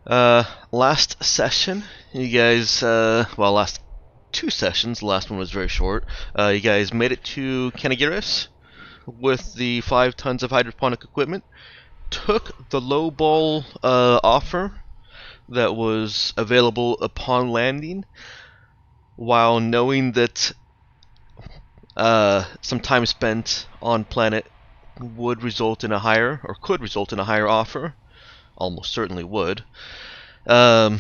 Last session, you guys, last two sessions, the last one was very short. You guys made it to Kanagiris with the 5 tons of hydroponic equipment, took the lowball offer that was available upon landing, while knowing that some time spent on planet would result in a higher, or could result in a higher offer. Almost certainly would. Um,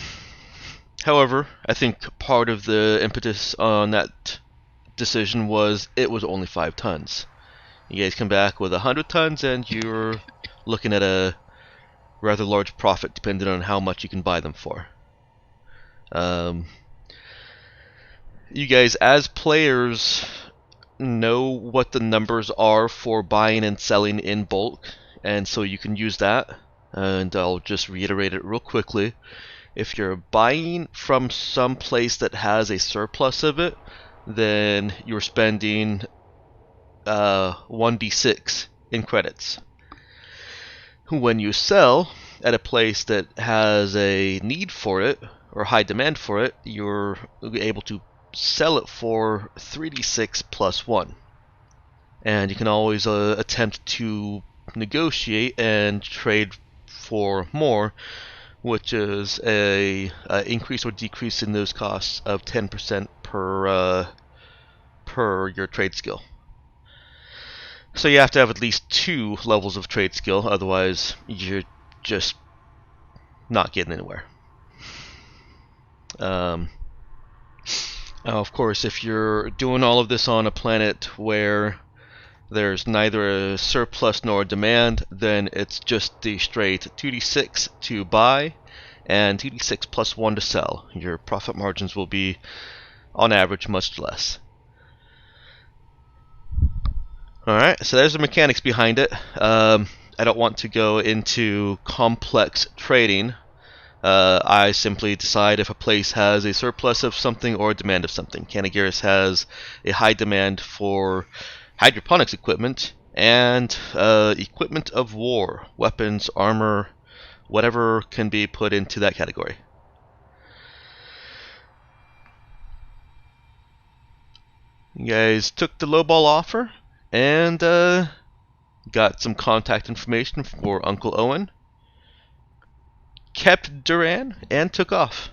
However, I think part of the impetus on that decision was it was only 5 tons. You guys come back with 100 tons, and you're looking at a rather large profit, depending on how much you can buy them for. Um, you guys, as players, know what the numbers are for buying and selling in bulk, and so you can use that. And I'll just reiterate it real quickly. If you're buying from some place that has a surplus of it, then you're spending 1d6 in credits. When you sell at a place that has a need for it, or high demand for it, you're able to sell it for 3d6 plus 1. And you can always attempt to negotiate and trade for more, which is a increase or decrease in those costs of 10% per your trade skill. So you have to have at least 2 levels of trade skill, otherwise you're just not getting anywhere. Of course, if you're doing all of this on a planet where there's neither a surplus nor a demand, then it's just the straight 2d6 to buy and 2d6 plus 1 to sell. Your profit margins will be, on average, much less. Alright, so there's the mechanics behind it. I don't want to go into complex trading. I simply decide if a place has a surplus of something or a demand of something. Kanagiris has a high demand for hydroponics equipment and equipment of war, weapons, armor, whatever can be put into that category. You guys took the lowball offer and got some contact information for Uncle Owen, kept Duran, and took off.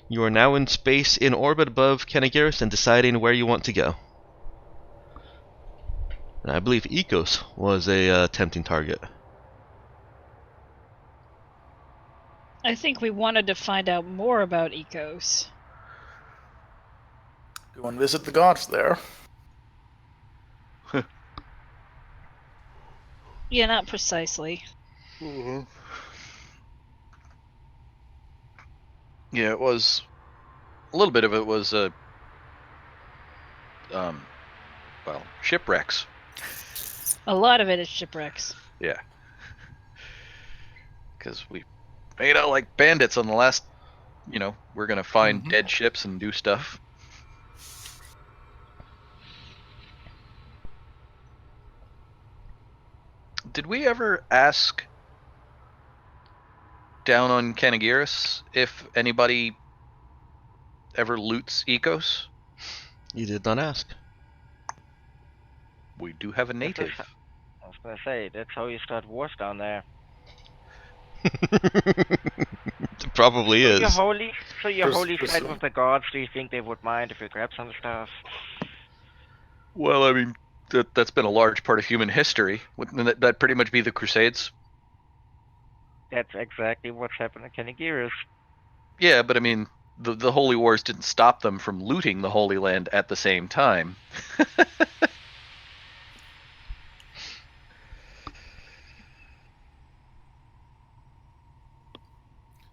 You are now in space in orbit above Kanagiris and deciding where you want to go. And I believe Ecos was a tempting target. I think we wanted to find out more about Ecos. Go and visit the gods there. Yeah, not precisely. Mm-hmm. Yeah, it was a little bit of it was shipwrecks. A lot of it is shipwrecks. Yeah, because we made out like bandits on the last. We're gonna find dead ships and do stuff. Did we ever ask down on Kanagiris if anybody ever loots Ecos? You did not ask. We do have a native. I was gonna say, that's how you start wars down there. It probably is. So your holy side with the gods, do you think they would mind if you grab some stuff? Well, I mean, that's been a large part of human history. Wouldn't that pretty much be the Crusades? That's exactly what's happened to Kanagiris. Yeah, but I mean, the Holy Wars didn't stop them from looting the Holy Land at the same time.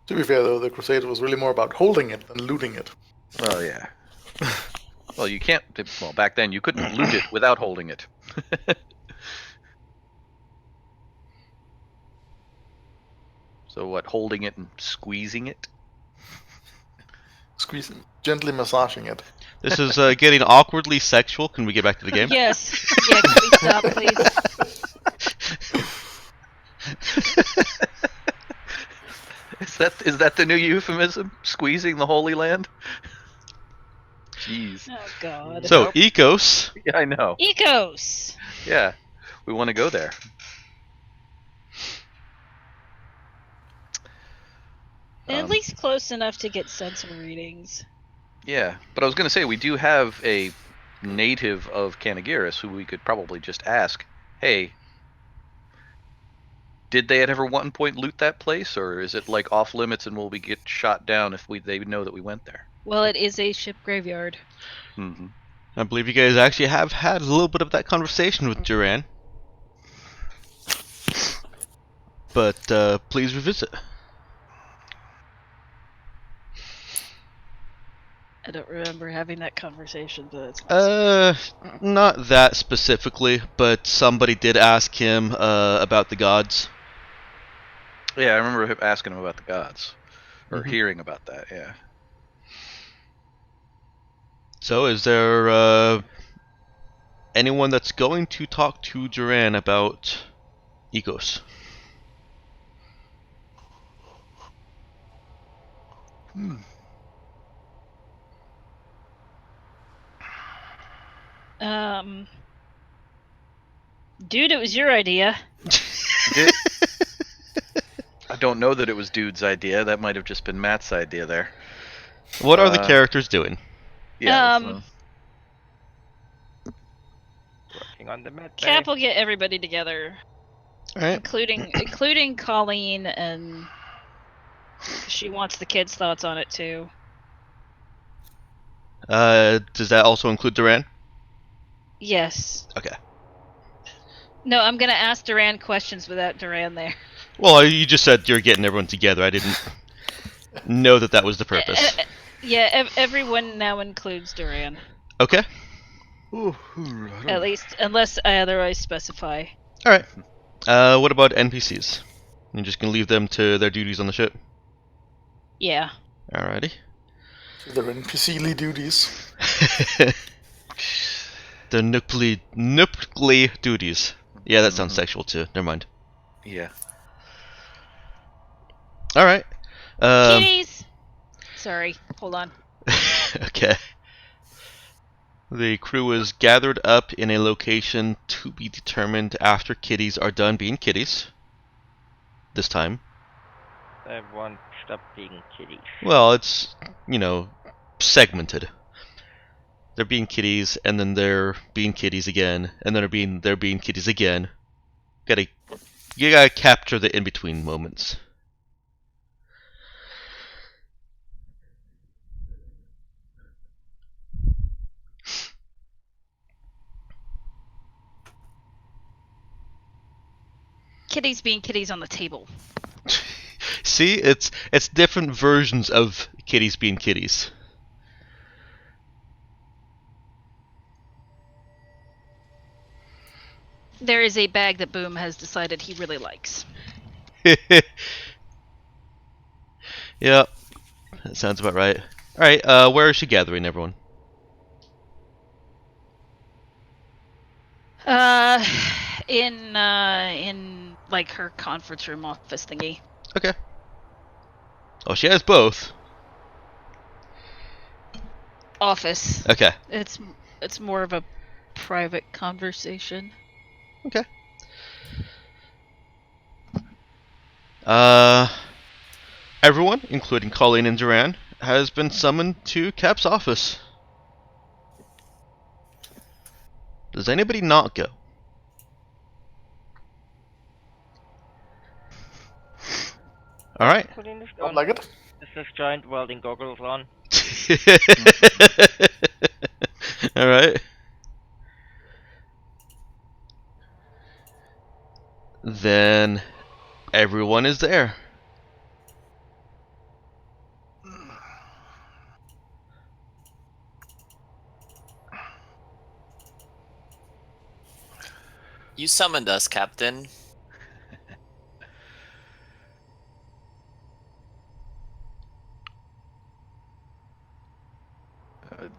To be fair, though, the Crusades was really more about holding it than looting it. Well, yeah. Well, you can't. Well, back then you couldn't loot it without holding it. So what? Holding it and squeezing it? Squeezing, gently massaging it. This is getting awkwardly sexual. Can we get back to the game? Yes. Yeah, can we stop, please? Is that the new euphemism? Squeezing the Holy Land? Jeez. Oh God. So, Nope. Ecos. Yeah, I know. Ecos. Yeah, we want to go there. At least close enough to get sensor readings. Yeah, but I was going to say, we do have a native of Canagiris who we could probably just ask, hey, did they at ever one point loot that place, or is it like off limits and will we get shot down if they know that we went there? Well, it is a ship graveyard. Mm-hmm. I believe you guys actually have had a little bit of that conversation with Duran. But please revisit. I don't remember having that conversation, but it's possible. Not that specifically, but somebody did ask him about the gods. Yeah, I remember him asking him about the gods, or Mhm. hearing about that. Yeah. So, is there anyone that's going to talk to Duran about Ecos? Dude, it was your idea. I don't know that it was Dude's idea. That might have just been Matt's idea there. What are the characters doing? Yeah. Working on the med bay. Cap will get everybody together, Alright. including Colleen, and she wants the kids' thoughts on it too. Does that also include Duran? Yes. Okay. No, I'm gonna ask Duran questions without Duran there. Well, you just said you're getting everyone together. I didn't know that was the purpose. Yeah, everyone now includes Duran. Okay. At least, unless I otherwise specify. Alright. What about NPCs? You're just gonna leave them to their duties on the ship? Yeah. Alrighty. Their NPC-ly duties. The nuclear duties. Yeah, that sounds sexual too. Never mind. Yeah. Alright. Kitties! Sorry, hold on. Okay. The crew is gathered up in a location to be determined after kitties are done being kitties. This time. They won't stop being kitties. Well, it's, segmented. They're being kitties, and then they're being kitties again, and then they're being kitties again. You gotta capture the in-between moments. Kitties being kitties on the table. See, it's different versions of kitties being kitties. There is a bag that Boom has decided he really likes. Yep, that sounds about right. Alright, where is she gathering everyone? In like her conference room office thingy. Okay. Oh, she has both. Office. Okay. It's more of a private conversation. Okay. Everyone, including Colleen and Duran, has been summoned to Cap's office. Does anybody not go? Alright. Don't like it. Is this giant welding goggles on? Alright. Then everyone is there. You summoned us, Captain.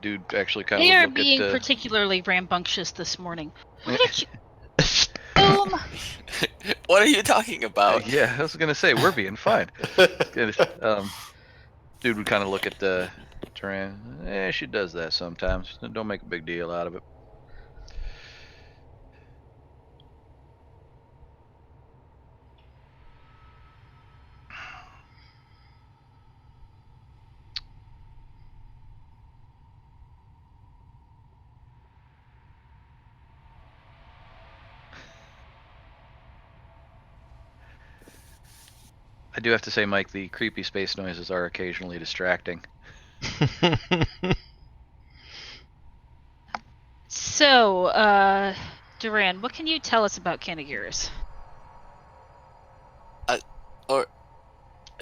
Dude actually kind They of are look being at particularly rambunctious this morning. Why did you... What are you talking about? Yeah, I was gonna say we're being fine. Dude would kind of look at the Duran. She does that sometimes. Don't make a big deal out of it. I do have to say, Mike, the creepy space noises are occasionally distracting. So, Duran, what can you tell us about Canagiris? Or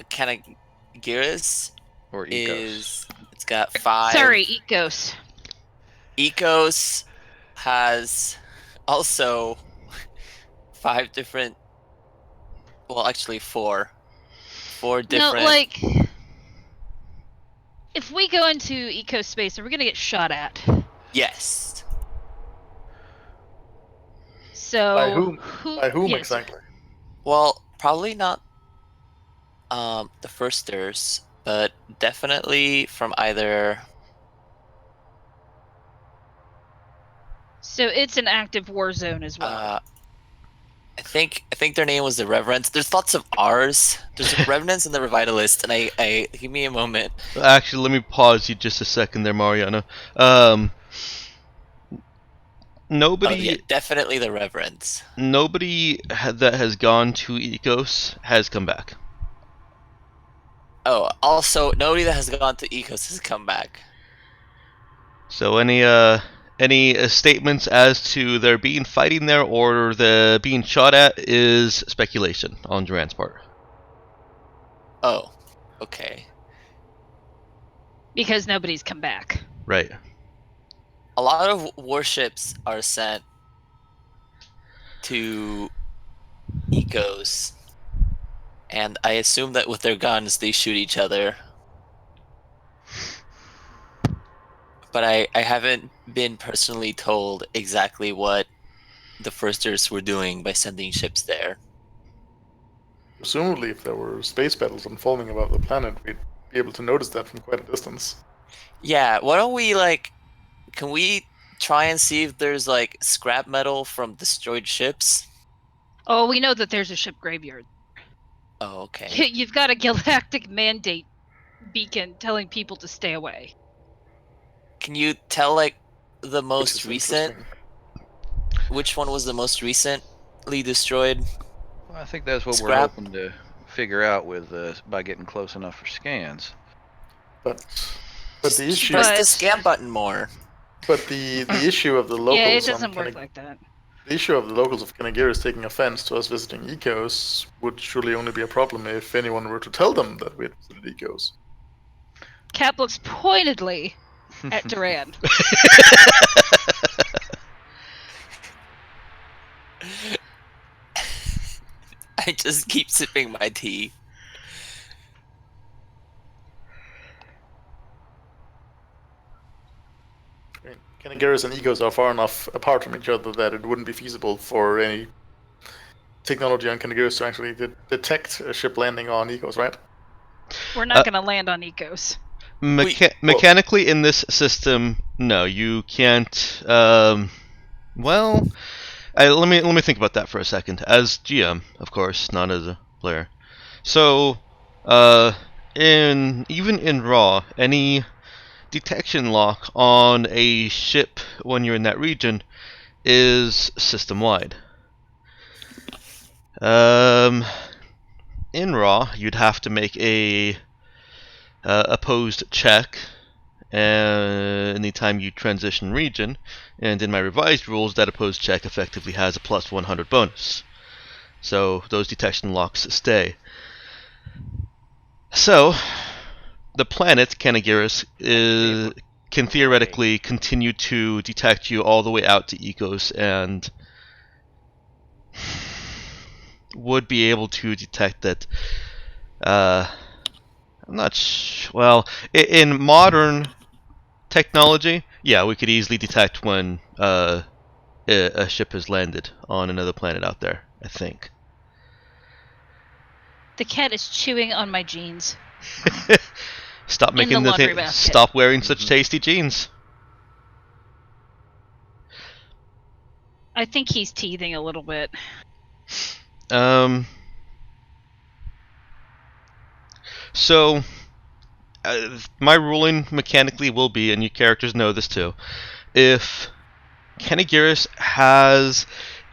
Canagiris Or Ecos. it's got 5. Sorry, Ecos. Ecos has also 5 different. Well, actually 4. 4 different. No, like, if we go into Ecos space, are we gonna get shot at? Yes. So By whom? By whom yes. exactly? Well, probably not the firsters, but definitely from either. So it's an active war zone as well. I think their name was the Reverends. There's lots of R's. There's the Revenants and the Revitalists, and I give me a moment. Actually, let me pause you just a second there, Mariana. Nobody, Yeah, definitely the Reverends. nobody that has gone to Ecos has come back. Oh, also nobody that has gone to Ecos has come back. So any statements as to there being fighting there or the being shot at is speculation on Duran's part. Oh, okay. Because nobody's come back. Right. A lot of warships are sent to Ecos, and I assume that with their guns they shoot each other. But I haven't been personally told exactly what the firsters were doing by sending ships there. Presumably, if there were space battles unfolding above the planet, we'd be able to notice that from quite a distance. Yeah, why don't we can we try and see if there's scrap metal from destroyed ships? Oh, we know that there's a ship graveyard. Oh, okay. You've got a galactic mandate beacon telling people to stay away. Can you tell the most Which is recent? interesting. Which one was the most recently destroyed? Well, I think that's what we're Scrap. hoping to figure out with by getting close enough for scans. But the issue, Press the scan button more. but the issue of the locals. Yeah, it on doesn't work like that. The issue of the locals of Canagiris taking offense to us visiting Ecos would surely only be a problem if anyone were to tell them that we had visited Ecos. Cap looks pointedly at Duran. I just keep sipping my tea. I mean, Canagiris and Ecos are far enough apart from each other that it wouldn't be feasible for any technology on Canagiris to actually detect a ship landing on Ecos, right? We're not going to land on Ecos. Mechanically, in this system, no, you can't. Well, let me think about that for a second. As GM, of course, not as a player. So, even in Raw, any detection lock on a ship when you're in that region is system-wide. In Raw, you'd have to make a opposed check anytime you transition region, and in my revised rules, that opposed check effectively has a plus 100 bonus. So those detection locks stay. So the planet Canagiris can theoretically continue to detect you all the way out to Ecos and would be able to detect that. I'm not well, in modern technology, yeah, we could easily detect when a ship has landed on another planet out there, I think. The cat is chewing on my jeans. Stop In making the laundry basket. Stop wearing such tasty jeans. I think he's teething a little bit. So, my ruling mechanically will be, and you characters know this too, if Kenigiris has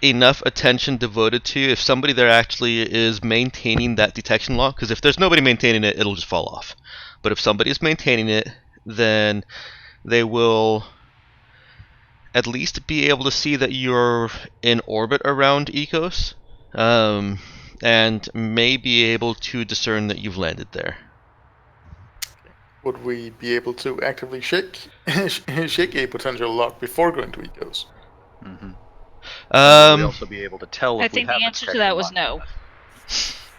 enough attention devoted to you, if somebody there actually is maintaining that detection lock, because if there's nobody maintaining it, it'll just fall off. But if somebody is maintaining it, then they will at least be able to see that you're in orbit around Ecos, and may be able to discern that you've landed there. Would we be able to actively shake a potential lock before going to Ecos? Mm-hmm. Would we also be able to tell I if we think have the a answer to detection that was lock no. or not?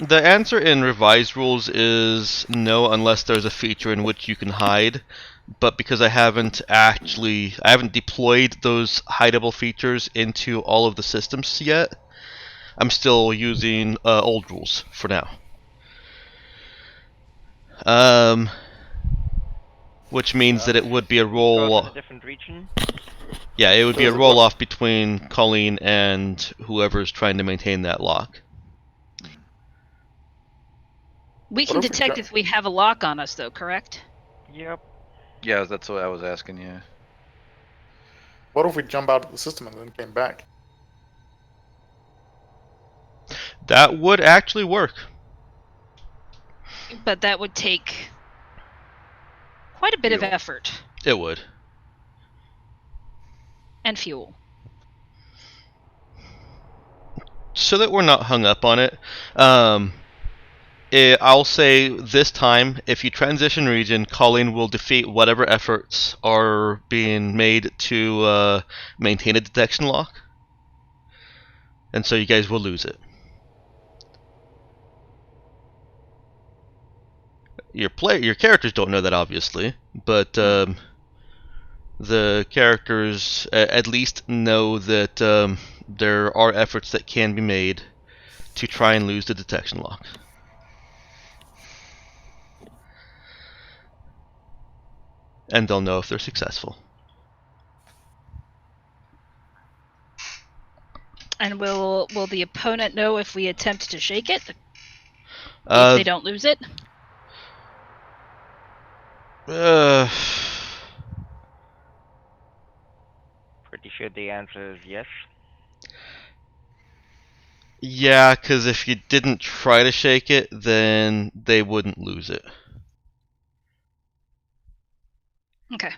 The answer in revised rules is no, unless there's a feature in which you can hide. But because I haven't deployed those hideable features into all of the systems yet, I'm still using old rules for now. Which means that it would be a roll. In a different region. Yeah, it would be a Does it roll work? off between Colleen and whoever's trying to maintain that lock. We What can if we detect try- if we have a lock on us, though, correct? Yep. Yeah, that's what I was asking you. What if we jump out of the system and then came back? That would actually work. But that would take quite a bit of Fuel. effort It would. and fuel. So that we're not hung up on it, I'll say this time, if you transition region, Colleen will defeat whatever efforts are being made to maintain a detection lock. And so you guys will lose it. Your characters don't know that, obviously, but the characters at least know that there are efforts that can be made to try and lose the detection lock. And they'll know if they're successful. And will the opponent know if we attempt to shake it? If Uh, they don't lose it? Pretty sure the answer is yes. Yeah, because if you didn't try to shake it, then they wouldn't lose it. Okay.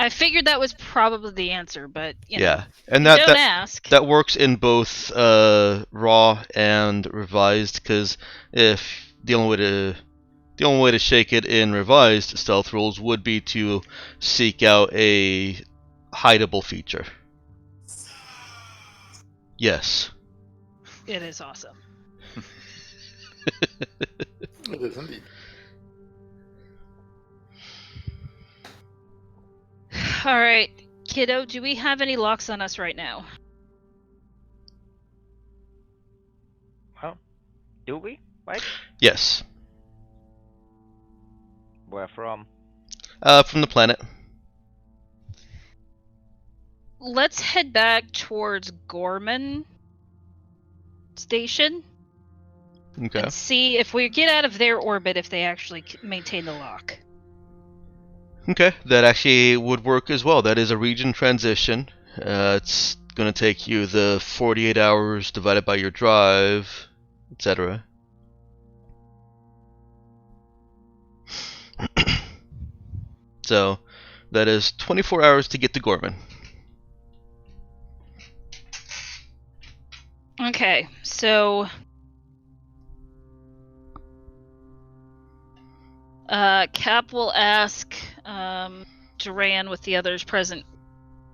I figured that was probably the answer, but you know, Yeah, and don't that ask. that works in both raw and revised. Because if the only way to shake it in revised stealth rules would be to seek out a hideable feature. Yes. It is awesome. It is indeed. All right, kiddo, do we have any locks on us right now? Well, do we? Right? Yes. Where from? From the planet. Let's head back towards Gorman Station Okay. and see if we get out of their orbit if they actually maintain the lock. Okay, that actually would work as well. That is a region transition. It's going to take you the 48 hours divided by your drive, etc. So, that is 24 hours to get to Gorman. Okay, so Cap will ask Duran with the others present,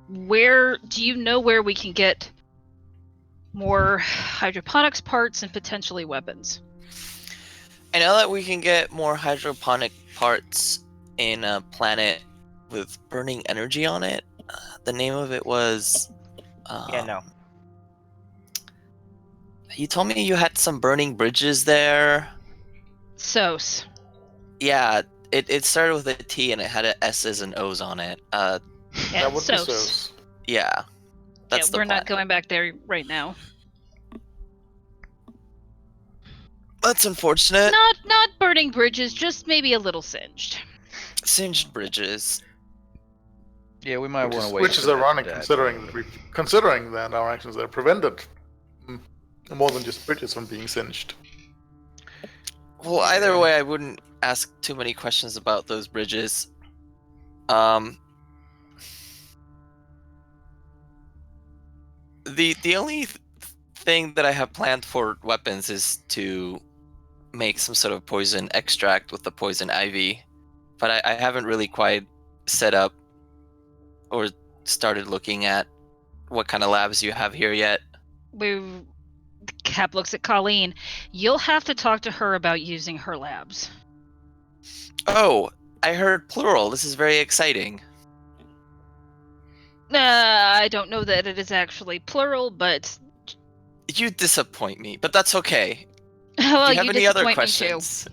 where do you know where we can get more hydroponics parts and potentially weapons? I know that we can get more hydroponic parts in a planet with burning energy on it. The name of it was. Yeah, no. You told me you had some burning bridges there. Sos. Yeah, it started with a T and it had S's and O's on it. Yeah, That would be Sos. so. Yeah, that's Yeah, the we're plan. not going back there right now. That's unfortunate. Not burning bridges, just maybe a little singed. Singed bridges. Yeah, we might want to wait. Which is for that ironic, to die. considering that our actions there prevented more than just bridges from being singed. Well, either way, I wouldn't ask too many questions about those bridges. The only thing that I have planned for weapons is to make some sort of poison extract with the poison ivy, but I haven't really quite set up or started looking at what kind of labs you have here yet. Cap looks at Colleen. You'll have to talk to her about using her labs. Oh, I heard plural. This is very exciting. I don't know that it is actually plural, but You disappoint me, but that's okay. well, Do you have any other disappoint me questions?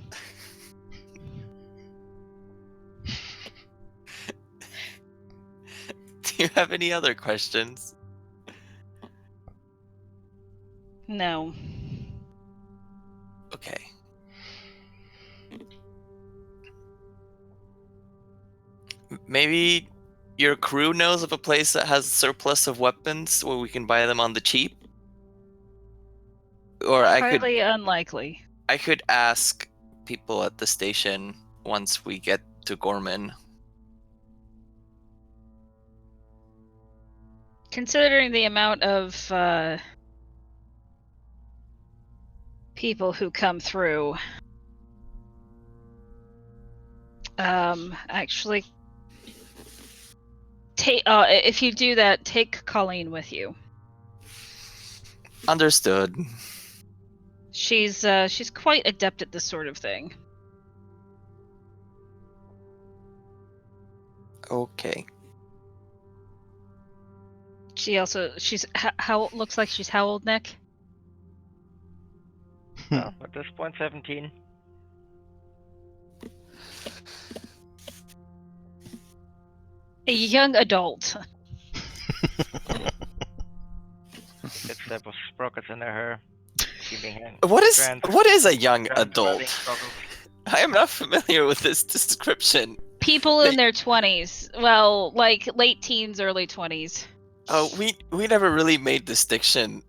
Do you have any other questions? too. No. Okay. Maybe your crew knows of a place that has surplus of weapons where we can buy them on the cheap? Or Highly unlikely. I could ask people at the station once we get to Gorman. Considering the amount of people who come through, actually, if you do that, take Colleen with you. Understood. She's quite adept at this sort of thing. Okay. She's how looks like she's how old, Nick? Well, at this point, 17. A young adult. Good step of sprockets in their hair. What is a young adult? Struggles. I am not familiar with this description. People in their 20s. Well, like late teens, early 20s. Oh, we never really made distinction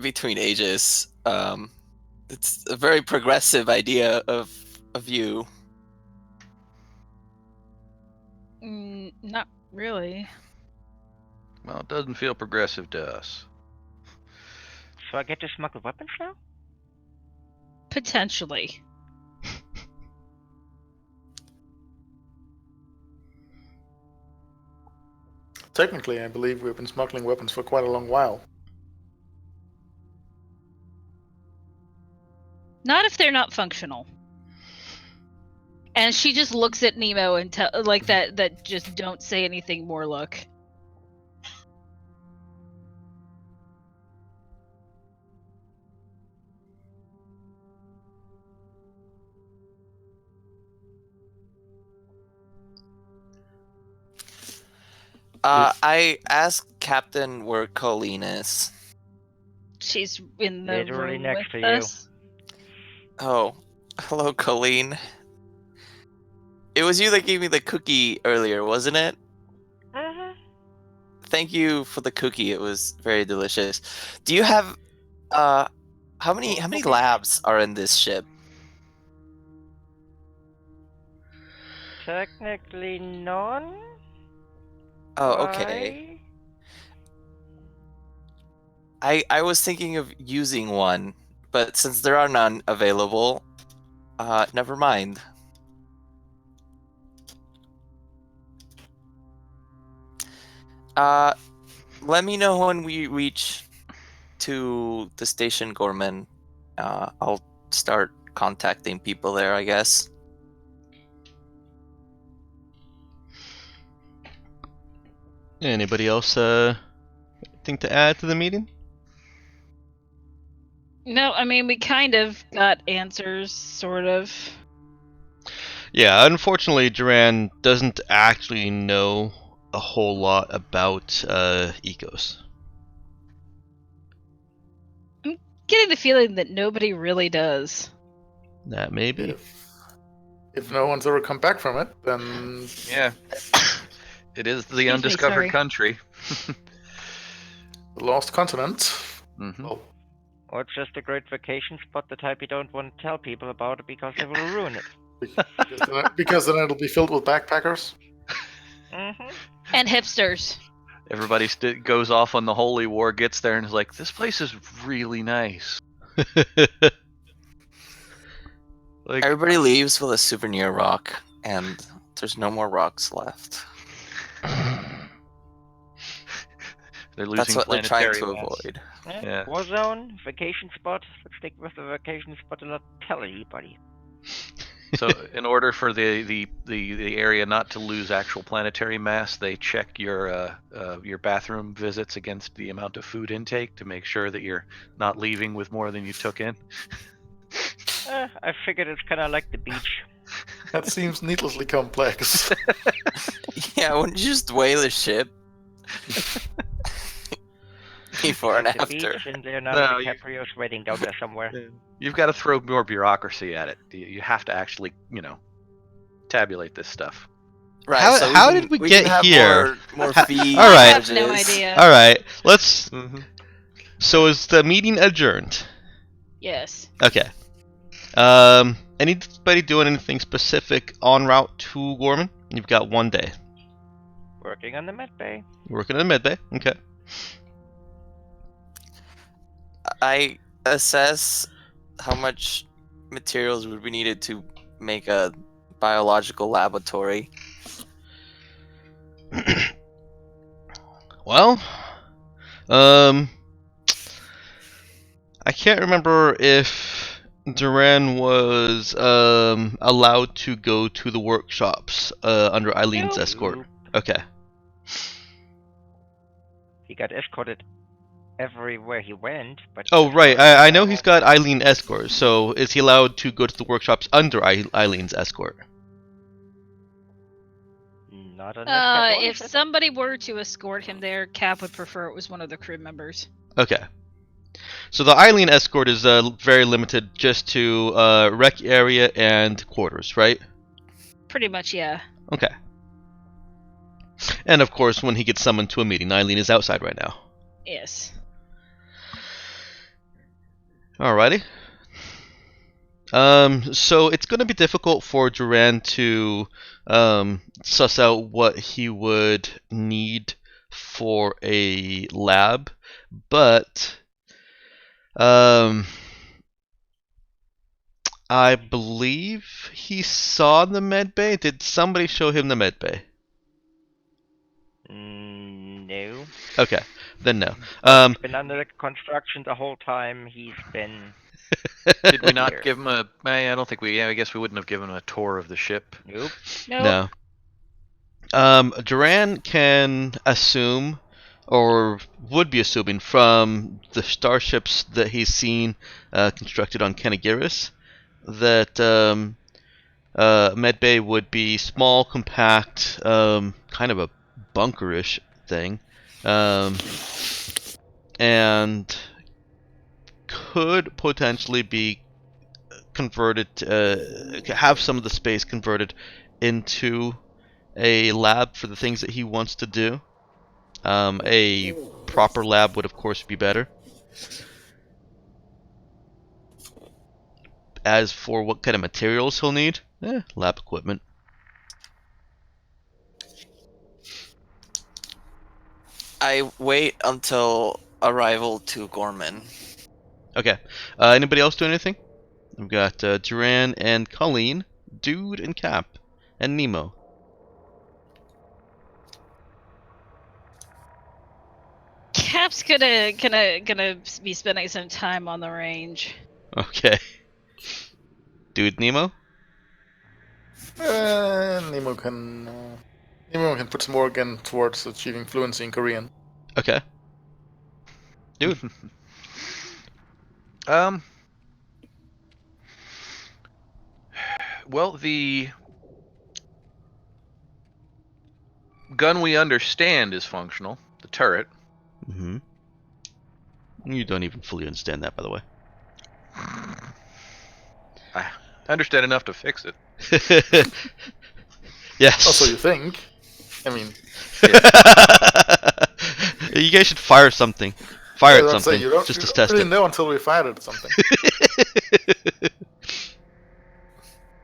between ages. It's a very progressive idea of you. Not really. Well, it doesn't feel progressive to us. So I get to smuggle weapons now? Potentially. Technically, I believe we've been smuggling weapons for quite a long while. Not if they're not functional. And she just looks at Nemo and like that just don't say anything more look. I asked Captain where Colleen is. She's in the Literally room next with to you. us. Oh, hello, Colleen. It was you that gave me the cookie earlier, wasn't it? Uh-huh. Thank you for the cookie. It was very delicious. Do you have how many labs are in this ship? Technically none. Oh, okay. I was thinking of using one, but since there are none available, never mind. Let me know when we reach to the station, Gorman. I'll start contacting people there, I guess. Anybody else think to add to the meeting? No, I mean we kind of got answers, sort of. Yeah, unfortunately, Duran doesn't actually know a whole lot about ecos. I'm getting the feeling that nobody really does. That may be. If no one's ever come back from it, then Yeah. It is the Excuse me, undiscovered sorry. country. the lost continent. Mm-hmm. Well, Or it's just a great vacation spot, the type you don't want to tell people about it because they will ruin it. because then it'll be filled with backpackers. Mm-hmm. And hipsters. Everybody goes off on the holy war, gets there, and is like, "This place is really nice." Like, Everybody leaves with a souvenir rock, and there's no more rocks left. they're losing That's what they're trying planetary to mass. avoid. Yeah. Warzone, vacation spot. Let's stick with the vacation spot and not tell anybody. So, in order for the area not to lose actual planetary mass, they check your bathroom visits against the amount of food intake to make sure that you're not leaving with more than you took in. I figured it's kind of like the beach. That seems needlessly complex. Yeah, wouldn't you just weigh the ship? Before and Like the after. beach, and they're No, not you- DiCaprio's waiting down there somewhere. You've got to throw more bureaucracy at it. You have to actually, tabulate this stuff. Right. How- so we how can- did we can get have here? More How- fees. all right. I have no charges. idea. All right, let's. Mm-hmm. So is the meeting adjourned? Yes. Okay. Anybody doing anything specific en route to Gorman? You've got 1 day. Working on the med bay. You're working in the mid bay. Okay. I assess how much materials would be needed to make a biological laboratory. Well, I can't remember if Duran was allowed to go to the workshops under Eileen's Nope. escort. Okay. He got escorted everywhere he went, but. Oh, right. I know he's got Eileen escort. So is he allowed to go to the workshops under Eileen's escort? Not unless Cap If orders it. somebody were to escort him there, Cap would prefer it was one of the crew members. Okay. So the Eileen escort is very limited just to rec area and quarters, right? Pretty much, yeah. Okay. And of course, when he gets summoned to a meeting, Eileen is outside right now. Yes. Alrighty. So it's going to be difficult for Duran to suss out what he would need for a lab, but I believe he saw the med bay. Did somebody show him the med bay? No. Okay, then no. Been under construction the whole time. He's been. Did we not Here. give him a? I don't think we. Yeah, I guess we wouldn't have given him a tour of the ship. Nope. No. Duran can assume, or would be assuming from the starships that he's seen constructed on Kanagiris, that Medbay would be small, compact, kind of a bunkerish thing, and could potentially be converted, have some of the space converted into a lab for the things that he wants to do. A proper lab would, of course, be better. As for what kind of materials he'll need, lab equipment. I wait until arrival to Gorman. Okay. Anybody else do anything? We've got Duran and Colleen, Dude and Cap, and Nemo. Cap's gonna be spending some time on the range. Okay. Dude, Nemo? Nemo can Maybe we can put some more again towards achieving fluency in Korean. Okay. Dude. Well, the gun we understand is functional. The turret. Mm-hmm. You don't even fully understand that, by the way. I understand enough to fix it. Yes. Also, you think? I mean, You guys should fire something. Fire at I was saying, something you just to don't test really it. know until we fired at something.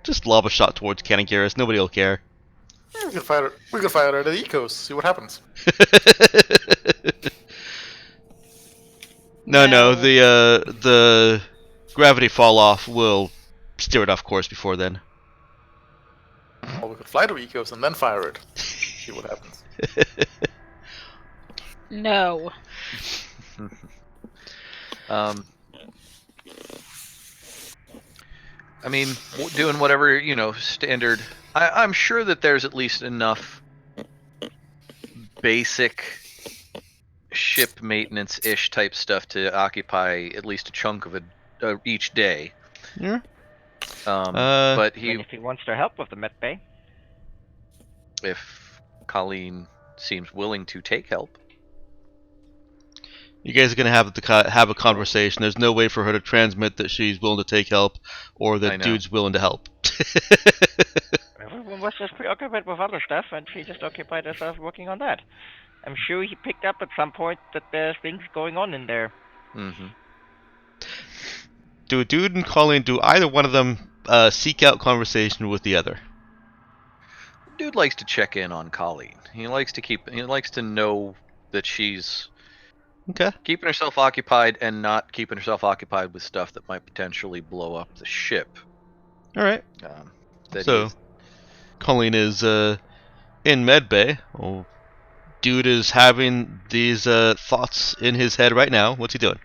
Just lob a shot towards Kanagaris. Nobody will care. Yeah, we could fire it at the ecos. See what happens. No. The gravity fall off will steer it off course before then. Or we could fly to ecos and then fire it. See what happens. No. I mean, doing whatever, standard. I'm sure that there's at least enough basic ship maintenance-ish type stuff to occupy at least a chunk of it each day. Yeah. But Even if he wants to help with the med bay. if Colleen seems willing to take help. You guys are gonna have a conversation. There's no way for her to transmit that she's willing to take help, or I that know. dude's willing to help. Everyone was just preoccupied with other stuff, and she just occupied herself working on that. I'm sure he picked up at some point that there's things going on in there. Mm-hmm. Do dude and Colleen, do either one of them seek out conversation with the other? Dude likes to check in on Colleen. He likes to know that she's Okay. keeping herself occupied and not keeping herself occupied with stuff that might potentially blow up the ship. All right. That So, he is, Colleen is in medbay. Oh, dude is having these thoughts in his head right now. What's he doing?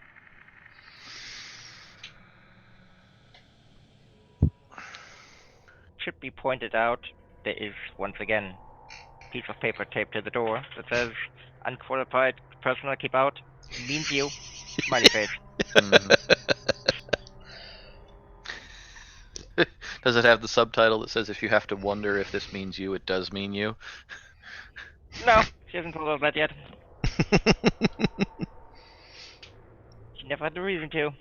Should be pointed out, there is, once again, a piece of paper taped to the door that says, unqualified personnel keep out, means you, smiley face. Does it have the subtitle that says if you have to wonder if this means you, it does mean you? No, she hasn't told us that yet. She never had the reason to.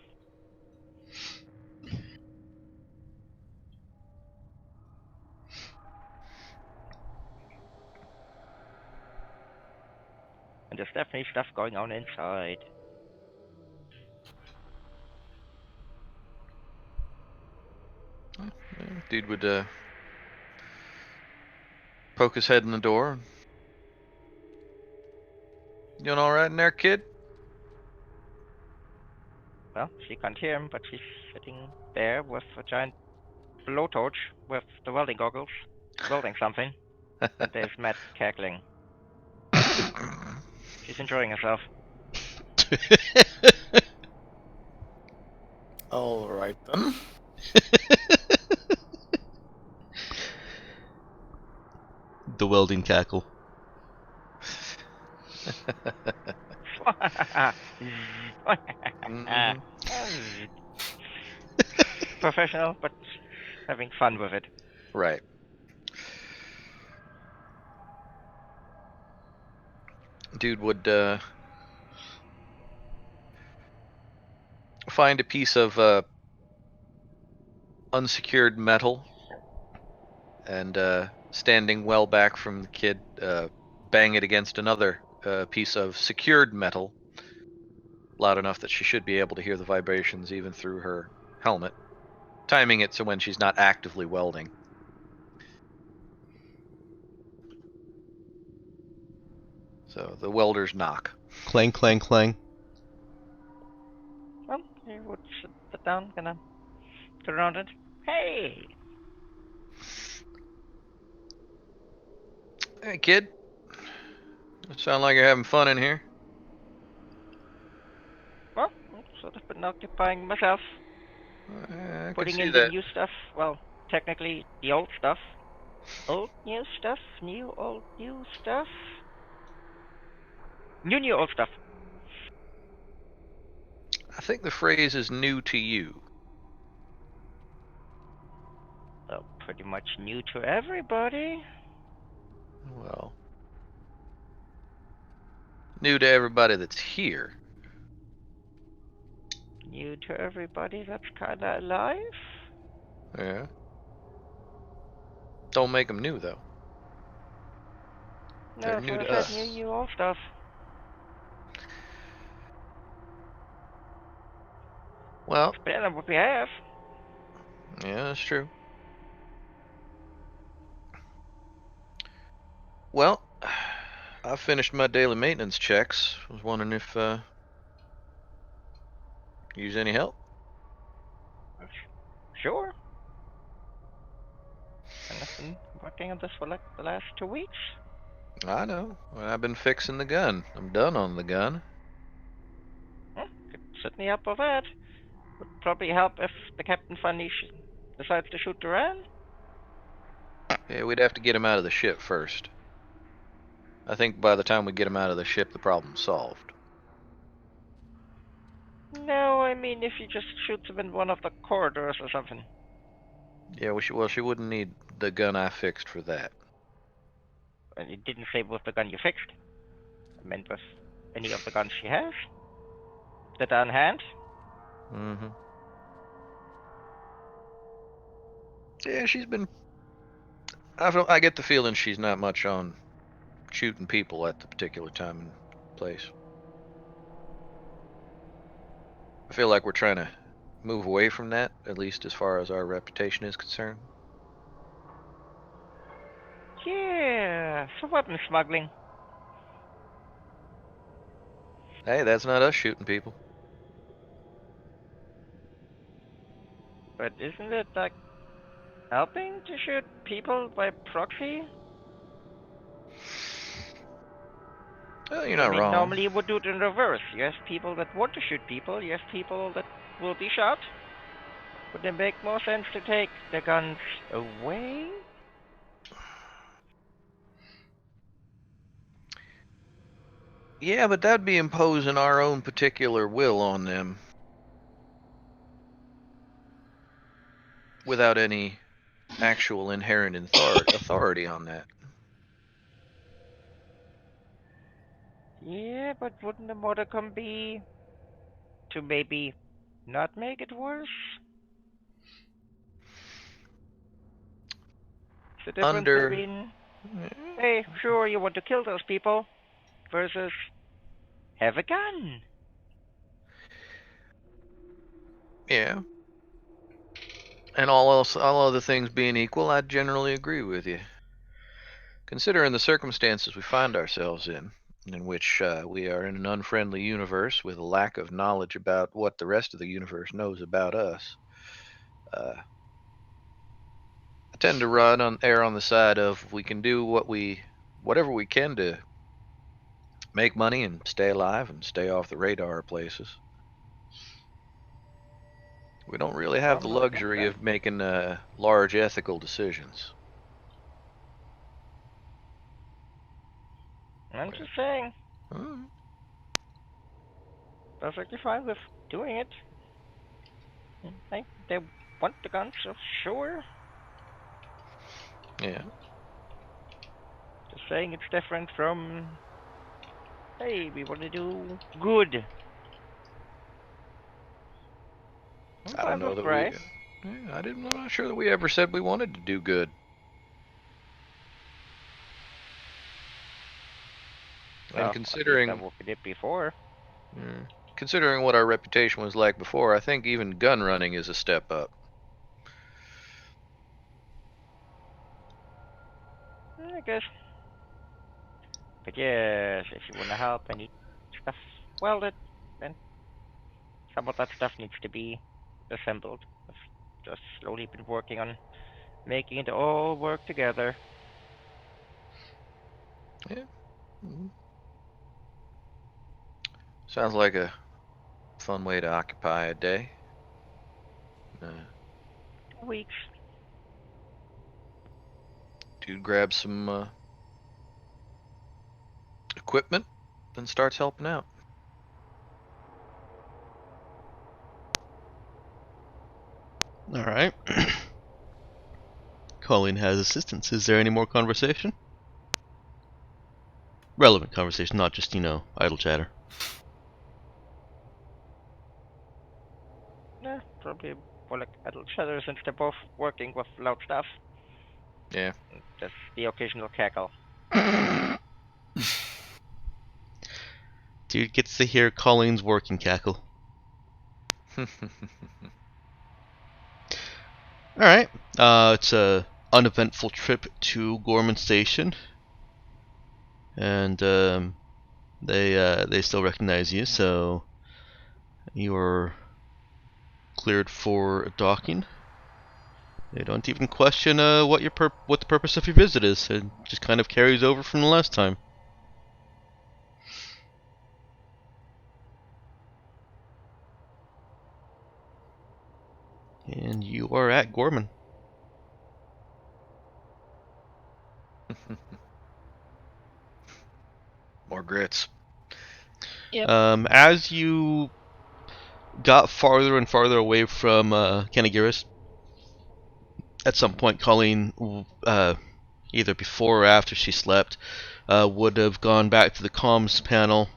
And there's definitely stuff going on inside. Dude would poke his head in the door. You doing all right in there, kid? Well, she can't hear him, but she's sitting there with a giant blowtorch with the welding goggles, welding something. And there's Matt cackling. She's enjoying herself. All right then. The welding cackle. Professional, but having fun with it. Right. Dude would find a piece of unsecured metal and standing well back from the kid, bang it against another piece of secured metal loud enough that she should be able to hear the vibrations even through her helmet, timing it so when she's not actively welding. So the welders knock. Clang, clang, clang. Well, he would sit down, gonna turn around and, hey! Hey, kid. Sound like you're having fun in here. Well, I've sort of been occupying myself, I can putting see in that. the new stuff. Well, technically, the old stuff. Old new stuff, new old new stuff. New old stuff. I think the phrase is new to you. Well, pretty much new to everybody. Well, new to everybody that's here. New to everybody that's kinda alive. Yeah. Don't make them new, though. No, They're that's new what to I said, us. new old stuff. Well, It's better than what we have. yeah, that's true. Well, I've finished my daily maintenance checks. I was wondering if you use any help. Sure. And I've been working on this for like the last 2 weeks. I know. I've been fixing the gun. I'm done on the gun. Could set me up for that. Would probably help if the captain finally decides to shoot Duran. Yeah, we'd have to get him out of the ship first. I think by the time we get him out of the ship, the problem's solved. No, I mean if he just shoots him in one of the corridors or something. Yeah, well, she wouldn't need the gun I fixed for that. And it didn't say with the gun you fixed. I meant with any of the guns she has that are on hand. Mm-hmm. Yeah, she's been. I get the feeling she's not much on shooting people at the particular time and place. I feel like we're trying to move away from that, at least as far as our reputation is concerned. Yeah, so weapon smuggling. Hey, that's not us shooting people. But isn't it like helping to shoot people by proxy? Well, you're I not mean, wrong. normally you would do it in reverse. You have people that want to shoot people, you have people that will be shot. Would it make more sense to take the guns away? Yeah, but that'd be imposing our own particular will on them without any actual inherent authority on that. Yeah, but wouldn't the modicum be to maybe not make it worse? It's the difference Under. between, hey, sure, you want to kill those people, versus have a gun. Yeah. And all other things being equal, I'd generally agree with you. Considering the circumstances we find ourselves in which we are in an unfriendly universe with a lack of knowledge about what the rest of the universe knows about us, I tend to err on the side of we can do whatever we can to make money and stay alive and stay off the radar of places. We don't really have the I'm not against luxury that. of making large ethical decisions. I'm just saying, Hmm. perfectly fine with doing it. They want the guns, so sure. Yeah. Just saying it's different from, hey, we want to do good. I'm I don't fine know with that gray. I'm not sure that we ever said we wanted to do good. Well, And at least that's what we did before. mm, considering what our reputation was like before, I think even gun running is a step up. I guess. But yes, if you want to help and need stuff welded, then some of that stuff needs to be assembled. I've just slowly been working on making it all work together. Yeah. Mhm. Sounds like a fun way to occupy a day. Uh, Weeks. Dude grabs some equipment and starts helping out. All right. Colleen has assistance. Is there any more conversation? Relevant conversation, not just, idle chatter. Yeah, probably more like adult chatter since they're both working with loud stuff. Yeah. Just the occasional cackle. Dude gets to hear Colleen's working cackle. Alright. It's a uneventful trip to Gorman Station. And they still recognize you, so you're cleared for docking. They don't even question what the purpose of your visit is. It just kind of carries over from the last time. And you are at Gorman. More grits. Yep. As you got farther and farther away from Kanagiris, at some point Colleen, either before or after she slept, would have gone back to the comms panel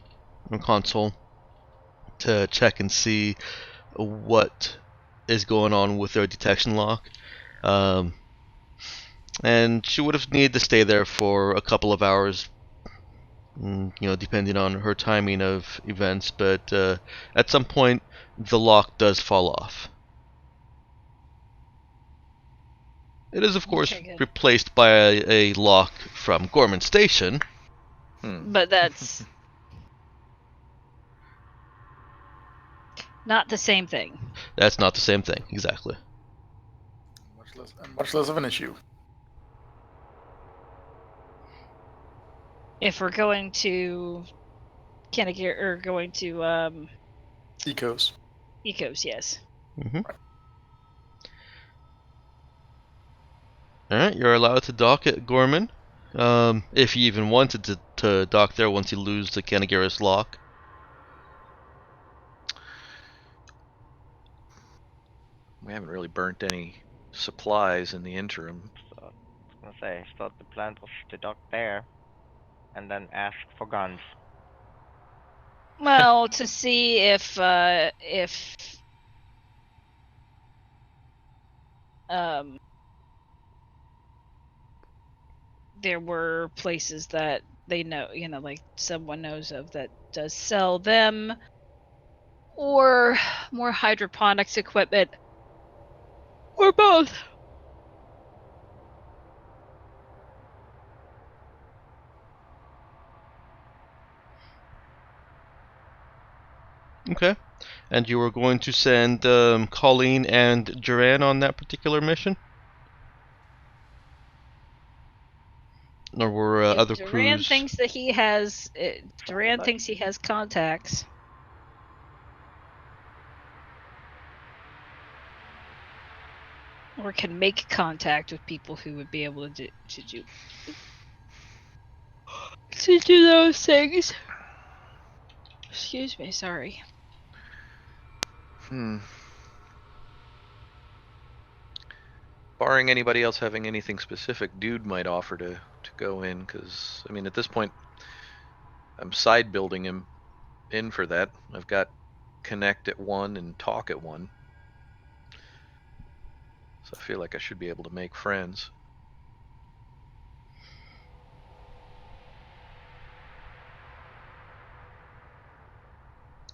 or console to check and see what is going on with their detection lock. And she would have needed to stay there for a couple of hours, depending on her timing of events, but at some point the lock does fall off. It is, of course, Okay, good. replaced by a lock from Gorman Station. But that's not the same thing. That's not the same thing, exactly. Much less of an issue. If we're going to Kanagir or going to Ecos. Ecos, yes. Alright, you're allowed to dock at Gorman. If you even wanted to dock there once you lose the Kanagiris lock. We haven't really burnt any supplies in the interim. So I was gonna say, I thought the plan was to dock there, and then ask for guns. Well, to see if there were places that they know, like someone knows of that does sell them, or more hydroponics equipment, or both. Okay. And you were going to send Colleen and Duran on that particular mission? Or were If other Duran crews... thinks that he has, Duran thinks he has contacts. Or can make contact with people who would be able to do those things. Excuse me, sorry. Barring anybody else having anything specific, Dude might offer to go in, because, at this point, I'm side building him in for that. I've got Connect at 1 and Talk at 1. So I feel like I should be able to make friends.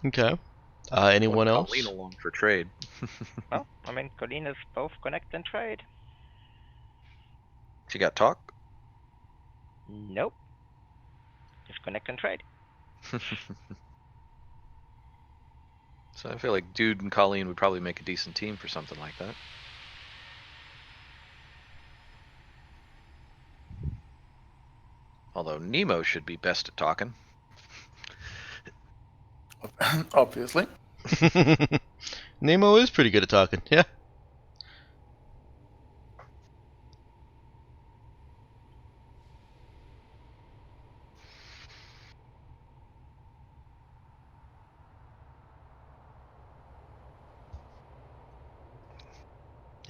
Okay. Anyone else? Colleen along for trade. Well, Colleen is both connect and trade. She got Talk? Nope. Just connect and trade. So I feel like Dude and Colleen would probably make a decent team for something like that. Although Nemo should be best at talking. Obviously. Nemo is pretty good at talking, yeah.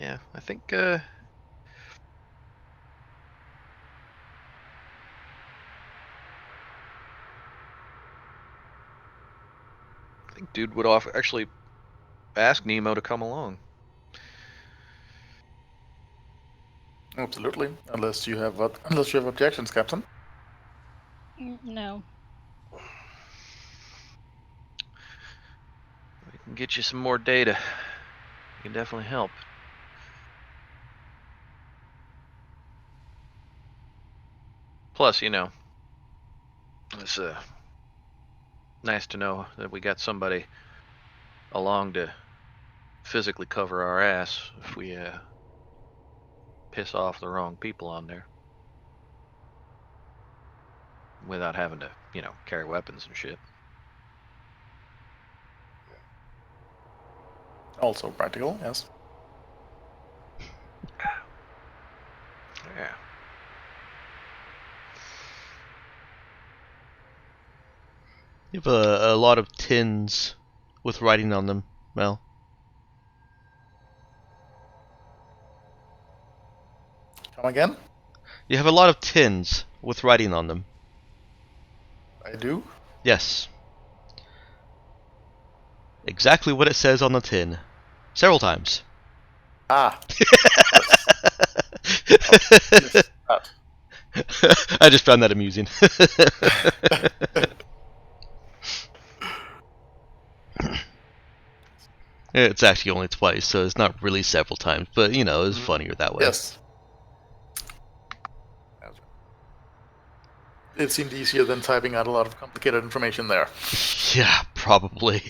Yeah, I think dude would actually ask Nemo to come along. Absolutely, unless you have objections, Captain. No. We can get you some more data. We can definitely help. Plus, it's nice to know that we got somebody along to physically cover our ass if we piss off the wrong people on there. Without having to, carry weapons and shit. Also practical, yes. Yeah. You have a lot of tins with writing on them, Mel. Come again? You have a lot of tins with writing on them. I do. Yes. Exactly what it says on the tin. Several times. Ah. Yes. I just found that amusing. It's actually only twice, so it's not really several times, but it's funnier that way. Yes. It seemed easier than typing out a lot of complicated information there. Yeah, probably.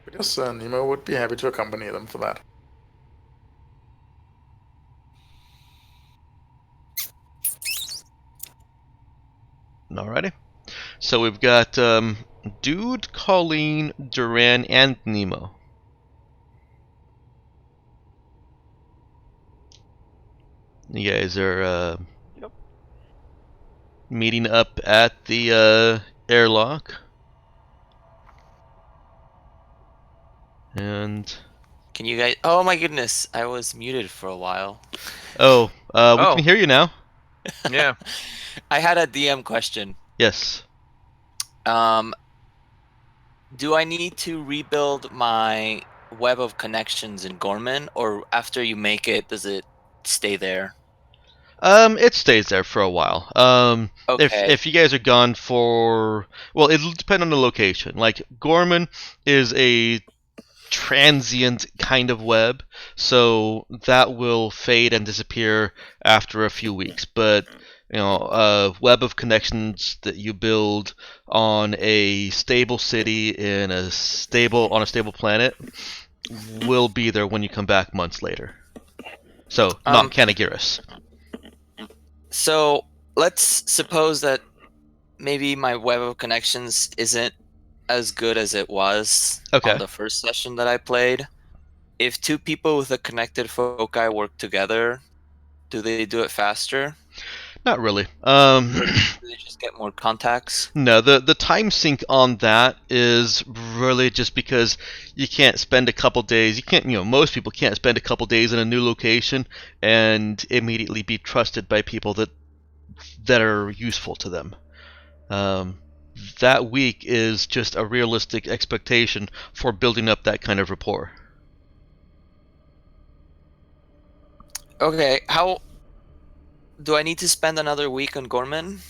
But yes, Nemo would be happy to accompany them for that. Alrighty. So we've got Dude, Colleen, Duran, and Nemo. You guys are Yep. meeting up at the airlock. And Can you guys? Oh my goodness, I was muted for a while. we Oh. can hear you now. Yeah. I had a DM question. Yes. Do I need to rebuild my web of connections in Gorman, or after you make it, does it stay there? It stays there for a while. Okay. If you guys are gone for, well, it'll depend on the location. Like Gorman is a transient kind of web, so that will fade and disappear after a few weeks. But a web of connections that you build on a stable city on a stable planet will be there when you come back months later. So not Kanagirus. So let's suppose that maybe my web of connections isn't as good as it was Okay. on the first session that I played. If two people with a connected foci work together, do they do it faster? Not really. Do they just get more contacts? No, the time sink on that is really just because you can't spend a couple days. You can't, most people can't spend a couple days in a new location and immediately be trusted by people that are useful to them. That week is just a realistic expectation for building up that kind of rapport. Okay, how do I need to spend another week on Gorman?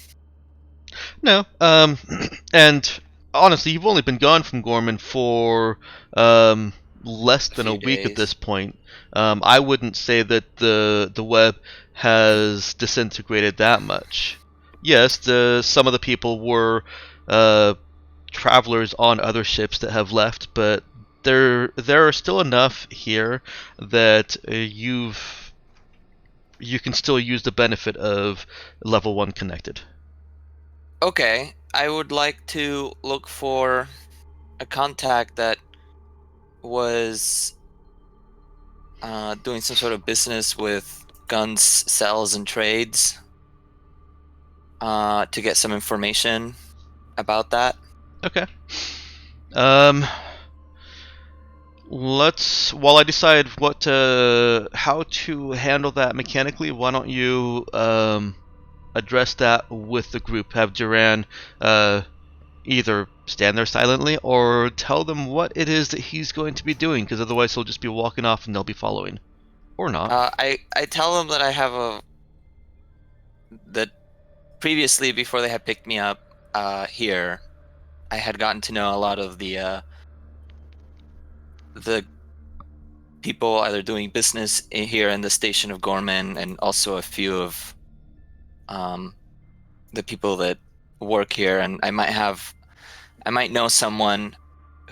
No, and honestly, you've only been gone from Gorman for less than a few week at days. this point. I wouldn't say that the web has disintegrated that much. Yes, some of the people were travelers on other ships that have left, but there are still enough here that you can still use the benefit of level 1 connected. Okay, I would like to look for a contact that was doing some sort of business with guns, sales, and trades. to get some information about that. Okay. While I decide how to handle that mechanically, why don't you address that with the group? Have Duran either stand there silently or tell them what it is that he's going to be doing, because otherwise he'll just be walking off and they'll be following, or not. I tell them that I have that previously, before they had picked me up here, I had gotten to know a lot of the people either doing business here in the station of Gorman, and also a few of the people that work here, and I might know someone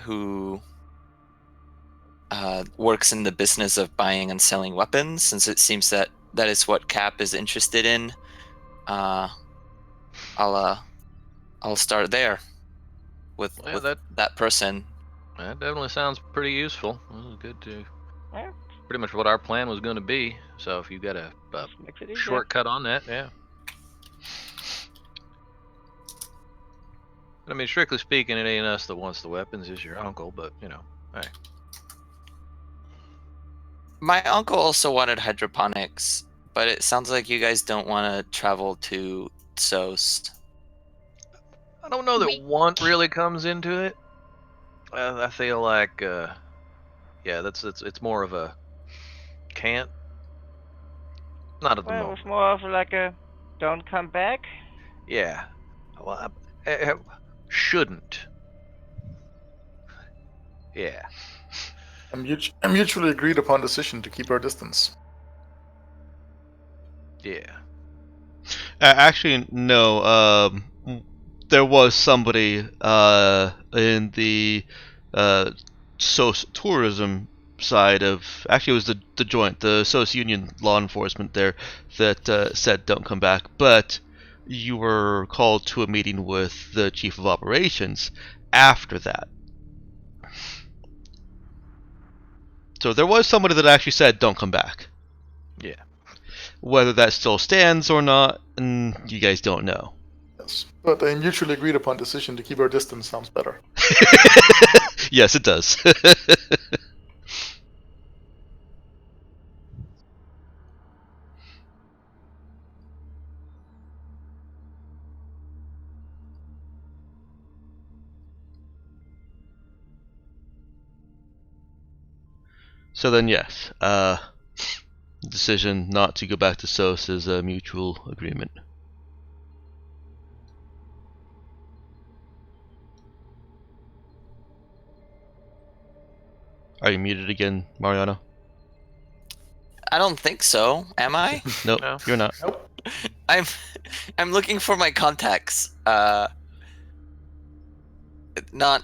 who works in the business of buying and selling weapons, since it seems that is what Cap is interested in. I'll start there with that person. That definitely sounds pretty useful. Well, good to. Yeah, Pretty much what our plan was going to be. So if you got a makes it easier. shortcut on that, yeah. I mean, strictly speaking, it ain't us that wants the weapons. It's your uncle, but hey. My uncle also wanted hydroponics, but it sounds like you guys don't want to travel to SOS. I don't know that We- want really comes into it. I feel like, it's more of a can't. Not at the Well, it moment. was more of like a don't come back. Yeah. Well, I shouldn't. Yeah. A mutually agreed upon decision to keep our distance. Yeah. Actually, no. There was somebody in the SOS tourism side of. Actually, it was the joint, the SOS union law enforcement there that said don't come back. But you were called to a meeting with the chief of operations after that. So there was somebody that actually said don't come back. Yeah. Whether that still stands or not, you guys don't know. Yes, but a mutually agreed upon decision to keep our distance sounds better. Yes, it does. So then, yes, decision not to go back to SOS is a mutual agreement. Are you muted again, Mariano? I don't think so. Am I? Nope, No. you're not. I'm looking for my contacts. Not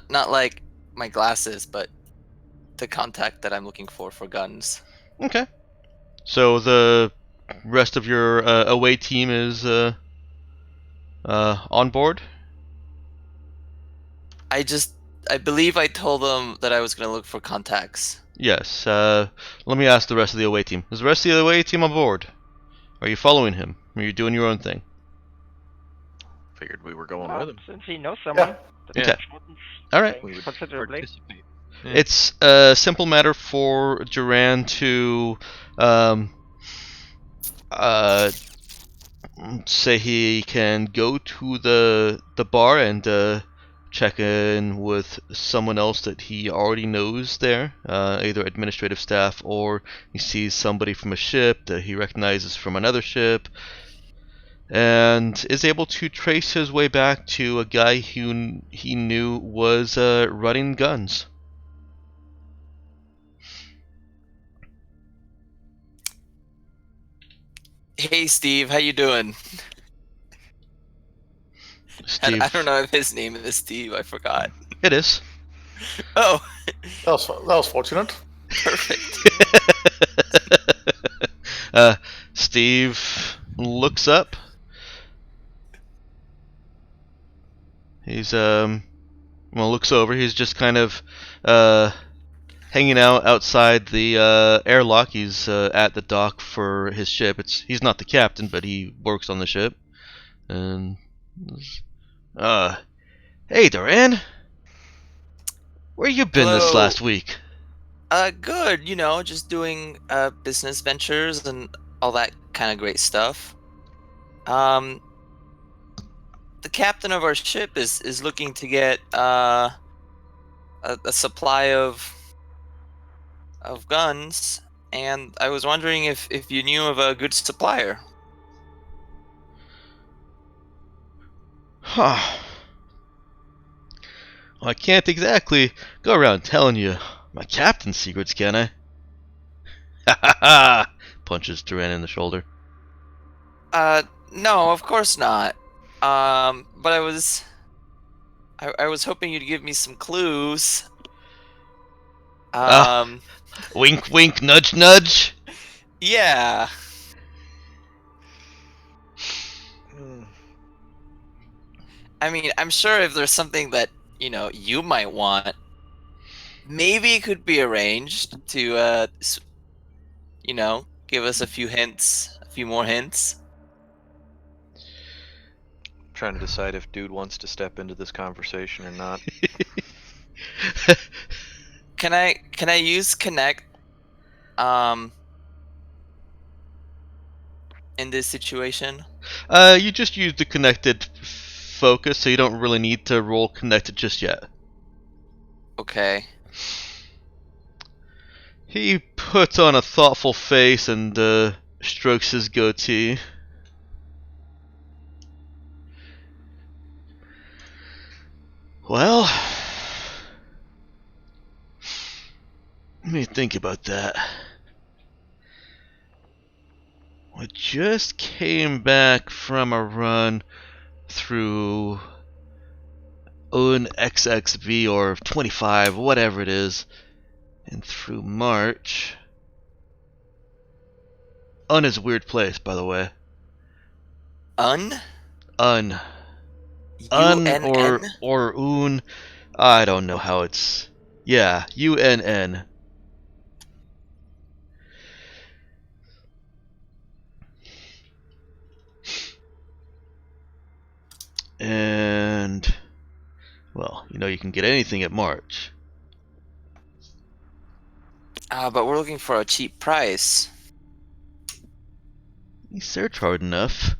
like my glasses, but the contact that I'm looking for guns. Okay. So the rest of your away team is on board? I believe I told them that I was going to look for contacts. Yes. Let me ask the rest of the away team. Is the rest of the away team on board? Are you following him? Or are you doing your own thing? Figured we were going Well, with him. since he knows someone. Okay. that All right. We would Considerably. participate. Yeah. It's a simple matter for Duran to say he can go to the bar and check in with someone else that he already knows there, either administrative staff or he sees somebody from a ship that he recognizes from another ship, and is able to trace his way back to a guy who he knew was running guns. Hey Steve, how you doing? Steve, I don't know if his name is Steve. I forgot. it is. Oh, That was fortunate. perfect. Steve looks up. He's looks over. He's just kind of hanging out outside the airlock. He's at the dock for his ship. He's not the captain, but he works on the ship. And hey Duran, where you been this Hello. last week? Good. Just doing business ventures and all that kind of great stuff. The captain of our ship is looking to get a supply of guns, and I was wondering if you knew of a good supplier. Huh. Well, I can't exactly go around telling you my captain's secrets, can I? Ha ha ha! Punches Duran in the shoulder. No, of course not. But I was hoping you'd give me some clues. Um, Wink, wink, nudge, nudge. yeah. I mean, I'm sure if there's something that, you might want, maybe it could be arranged to, give us a few more hints. Trying to decide if dude wants to step into this conversation or not. Can I use connect, in this situation? You just used the connected focus, so you don't really need to roll connected just yet. Okay. He puts on a thoughtful face and strokes his goatee. Well, let me think about that. I just came back from a run through Un XXV or 25, whatever it is, and through March. Un is a weird place, by the way. Un. Un UNN? or Un. I don't know how it's. Yeah, UNN. And well, you can get anything at March. But we're looking for a cheap price. You search hard enough.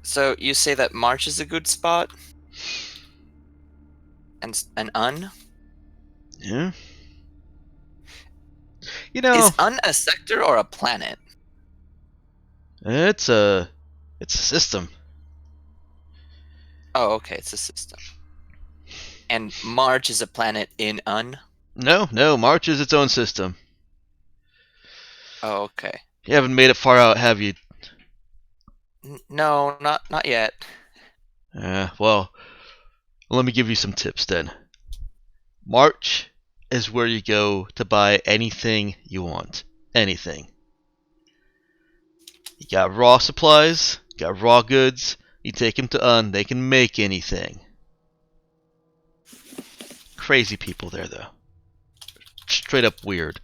So you say that March is a good spot? And Un? Yeah. Is Un a sector or a planet? It's a system. Oh, okay, it's a system. And March is a planet in Un? No, March is its own system. Oh, okay. You haven't made it far out, have you? No, not yet. Well, let me give you some tips then. March is where you go to buy anything you want. Anything. You got raw supplies, you got raw goods, you take them to Un, they can make anything. Crazy people there, though. Straight up weird.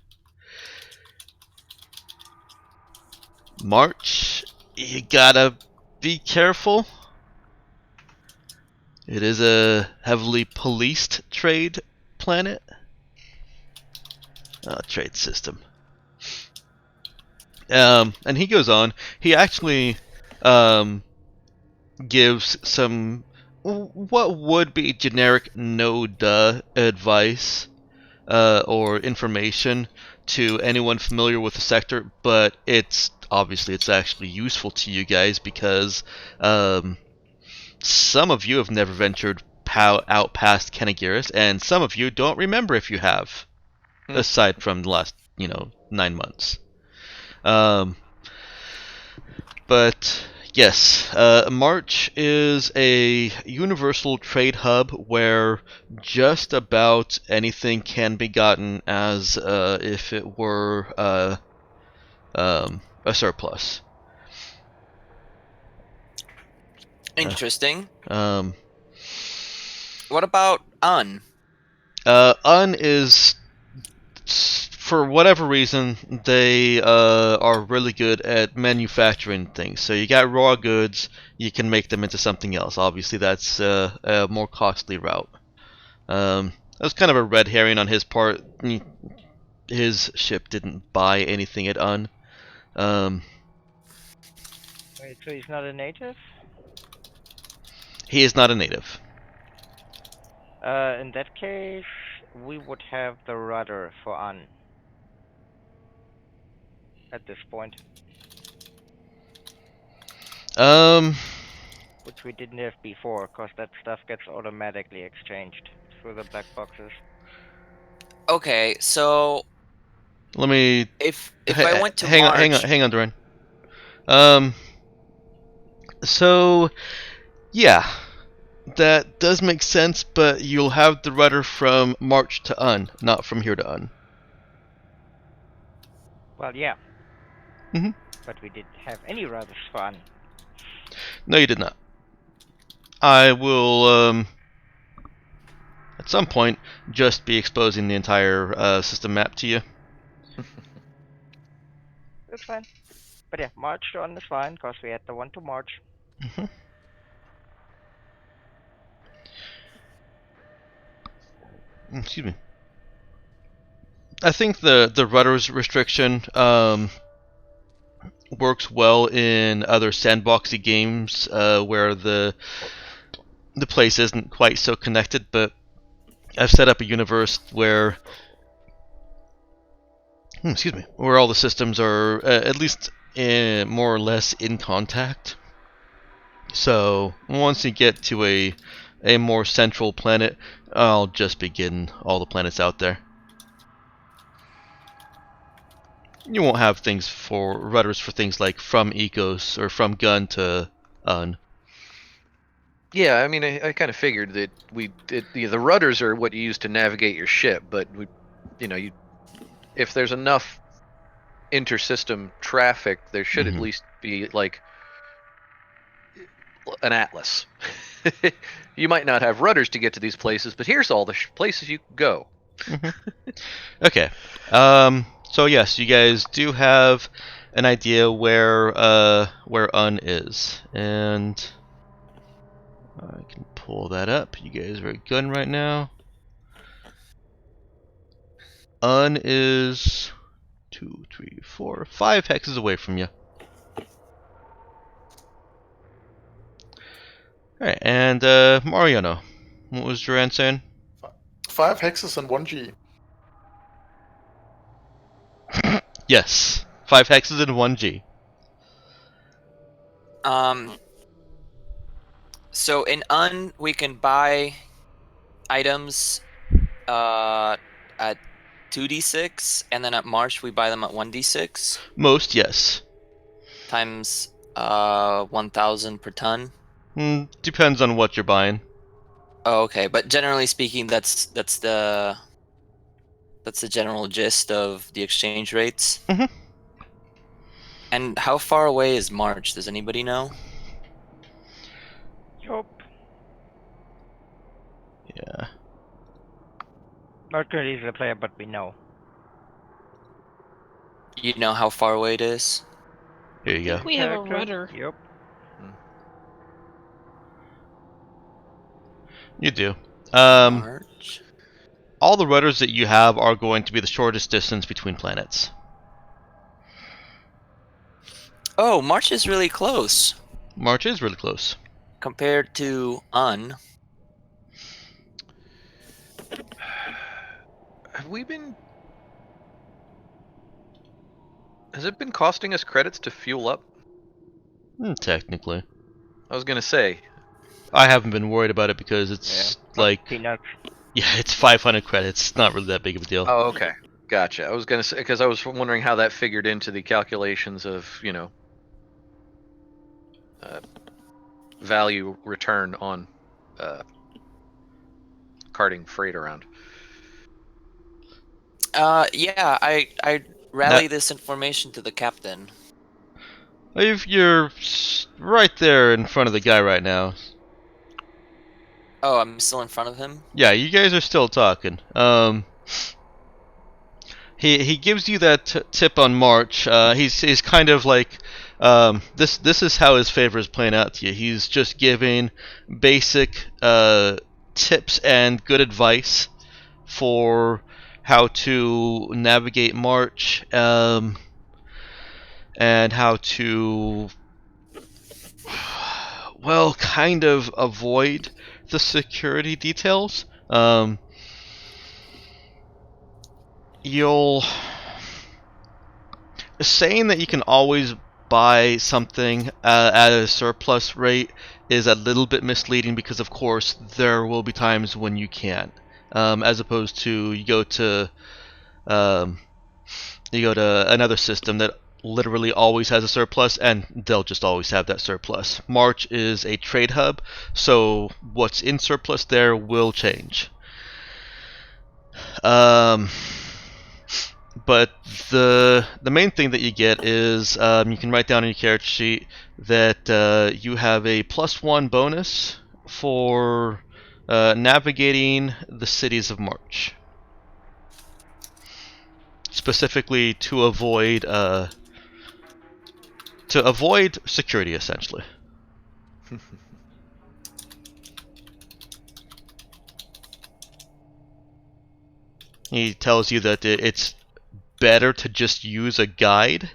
March, you gotta be careful. It is a heavily policed trade planet. Trade system. And he goes on. He actually gives some what would be generic no-duh advice or information to anyone familiar with the sector, but it's actually useful to you guys because some of you have never ventured out past Kenagiris, and some of you don't remember if you have, aside from the last 9 months. But yes, March is a universal trade hub where just about anything can be gotten as if it were a surplus. Interesting. What about Un? Un is for whatever reason, they are really good at manufacturing things. So you got raw goods, you can make them into something else. Obviously, that's a more costly route. That was kind of a red herring on his part. His ship didn't buy anything at Un. Wait, so he's not a native? He is not a native. In that case, we would have the rudder for Un. At this point. Which we didn't have before, because that stuff gets automatically exchanged through the black boxes. Okay, so Let me. if I went to hang March, on, Duran. So yeah, that does make sense, but you'll have the rudder from March to Un, not from here to Un. Well, yeah. Mhm. But we didn't have any rudders for Un. No, you did not. I will, at some point, just be exposing the entire system map to you. That's fine. But yeah, March to Un is fine, because we had the one to March. Mm-hmm. Excuse me. I think the rudders restriction works well in other sandboxy games where the place isn't quite so connected, but I've set up a universe where where all the systems are at least more or less in contact. So once you get to a more central planet, I'll just begin all the planets out there. You won't have things for rudders for things like from Ecos or from Gun to Un. Yeah, I mean, I kind of figured that the rudders are what you use to navigate your ship, but if there's enough inter-system traffic, there should at least be like an atlas. You might not have rudders to get to these places, but here's all the places you can go. Okay. So yes, you guys do have an idea where Un is, and I can pull that up. You guys are at Gun right now. Un is 2, 3, 4, 5 hexes away from you. Alright, and Mariano, what was Duran saying? 5 hexes and 1 G. Yes, 5 hexes and 1 G. So in Un, we can buy items at 2d6, and then at March we buy them at 1d6. Most, yes. Times 1,000 per ton. Depends on what you're buying. Oh, okay, but generally speaking, that's the general gist of the exchange rates. Mm-hmm. And how far away is March? Does anybody know? Yup. Yeah. Not gonna easily play it, but we know. You know how far away it is? Here you go. We have a Character? rudder. Yup. You do. March. All the rudders that you have are going to be the shortest distance between planets. Oh, March is really close March is really close. compared to Un. Has it been costing us credits to fuel up? Technically. I was gonna say. I haven't been worried about it because it's like... Peanuts. Yeah, it's 500 credits. It's not really that big of a deal. Oh, okay. Gotcha. I was gonna say, because I was wondering how that figured into the calculations of, value return on carting freight around. Yeah, I rally this information to the captain. If you're right there in front of the guy right now. Oh, I'm still in front of him? Yeah, you guys are still talking. he gives you that tip on March. He's kind of like this is how his favor is playing out to you. He's just giving basic tips and good advice for how to navigate March, and how to, well, kind of avoid the security details. You'll saying that you can always buy something at a surplus rate is a little bit misleading, because of course there will be times when you can't, as opposed to um, you go to another system that literally always has a surplus, and they'll just always have that surplus. March is a trade hub, so what's in surplus there will change. But the main thing that you get is you can write down on your character sheet that you have a +1 bonus for navigating the cities of March, specifically to avoid security, essentially. He tells you that it's better to just use a guide,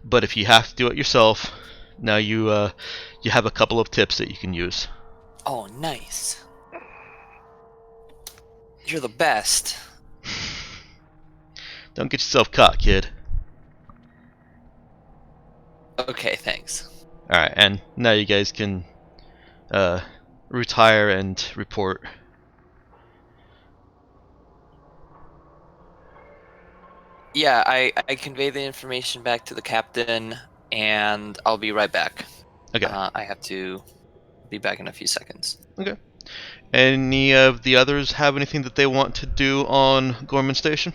but if you have to do it yourself, now you have a couple of tips that you can use. Oh, nice. You're the best. Don't get yourself caught, kid. Okay, thanks. Alright, and now you guys can retire and report. Yeah, I convey the information back to the captain, and I'll be right back. Okay. I have to be back in a few seconds. Okay. Any of the others have anything that they want to do on Gorman Station?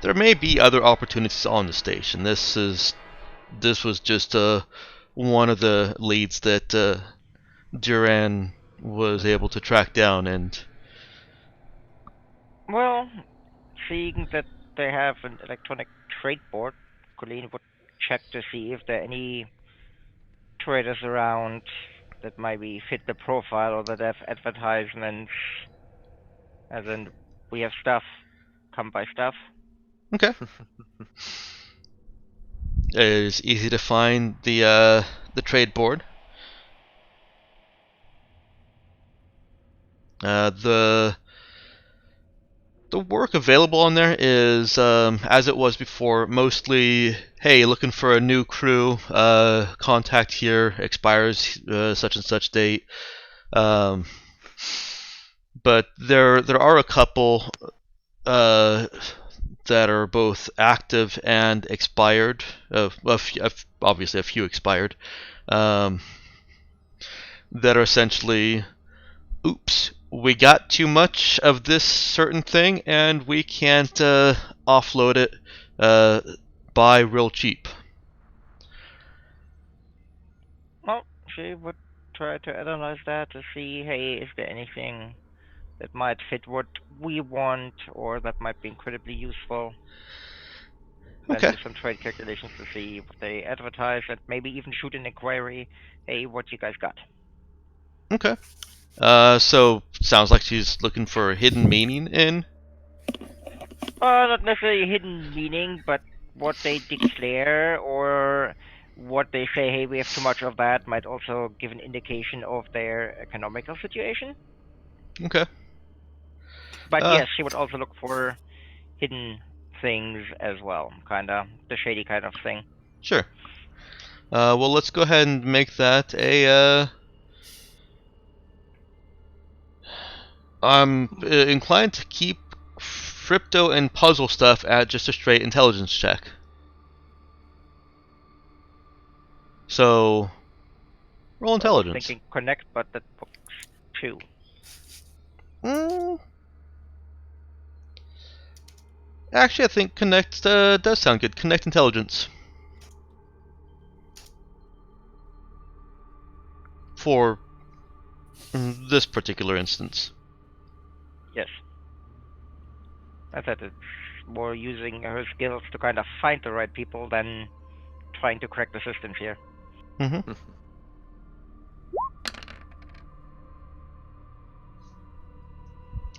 There may be other opportunities on the station. This was just one of the leads that Duran was able to track down, and Well, seeing that they have an electronic trade board, Colleen would check to see if there are any traders around that maybe fit the profile or that have advertisements. As in, we have stuff, come buy stuff. okay. It's easy to find the trade board. The work available on there is, as it was before, mostly, hey, looking for a new crew, contact here, expires such and such date. But there are a couple that are both active and expired. Obviously, a few expired. That are essentially, oops, we got too much of this certain thing and we can't offload it buy real cheap. Well, she would try to analyze that to see, hey, is there anything that might fit what we want or that might be incredibly useful. Then Okay. do some trade calculations to see what they advertise and maybe even shoot an inquiry, hey, what you guys got? Okay. So sounds like she's looking for a hidden meaning in. Not necessarily hidden meaning, but what they declare or what they say, hey, we have too much of that, might also give an indication of their economical situation. Okay. But yes, she would also look for hidden things as well, kinda the shady kind of thing. Sure. Well, let's go ahead and make that a. I'm inclined to keep crypto and puzzle stuff at just a straight intelligence check. So, roll intelligence. I was thinking connect, but that works too. Actually, I think connect does sound good. Connect intelligence. for this particular instance. Yes. I thought it's more using her skills to kind of find the right people than trying to crack the systems here. Mm-hmm.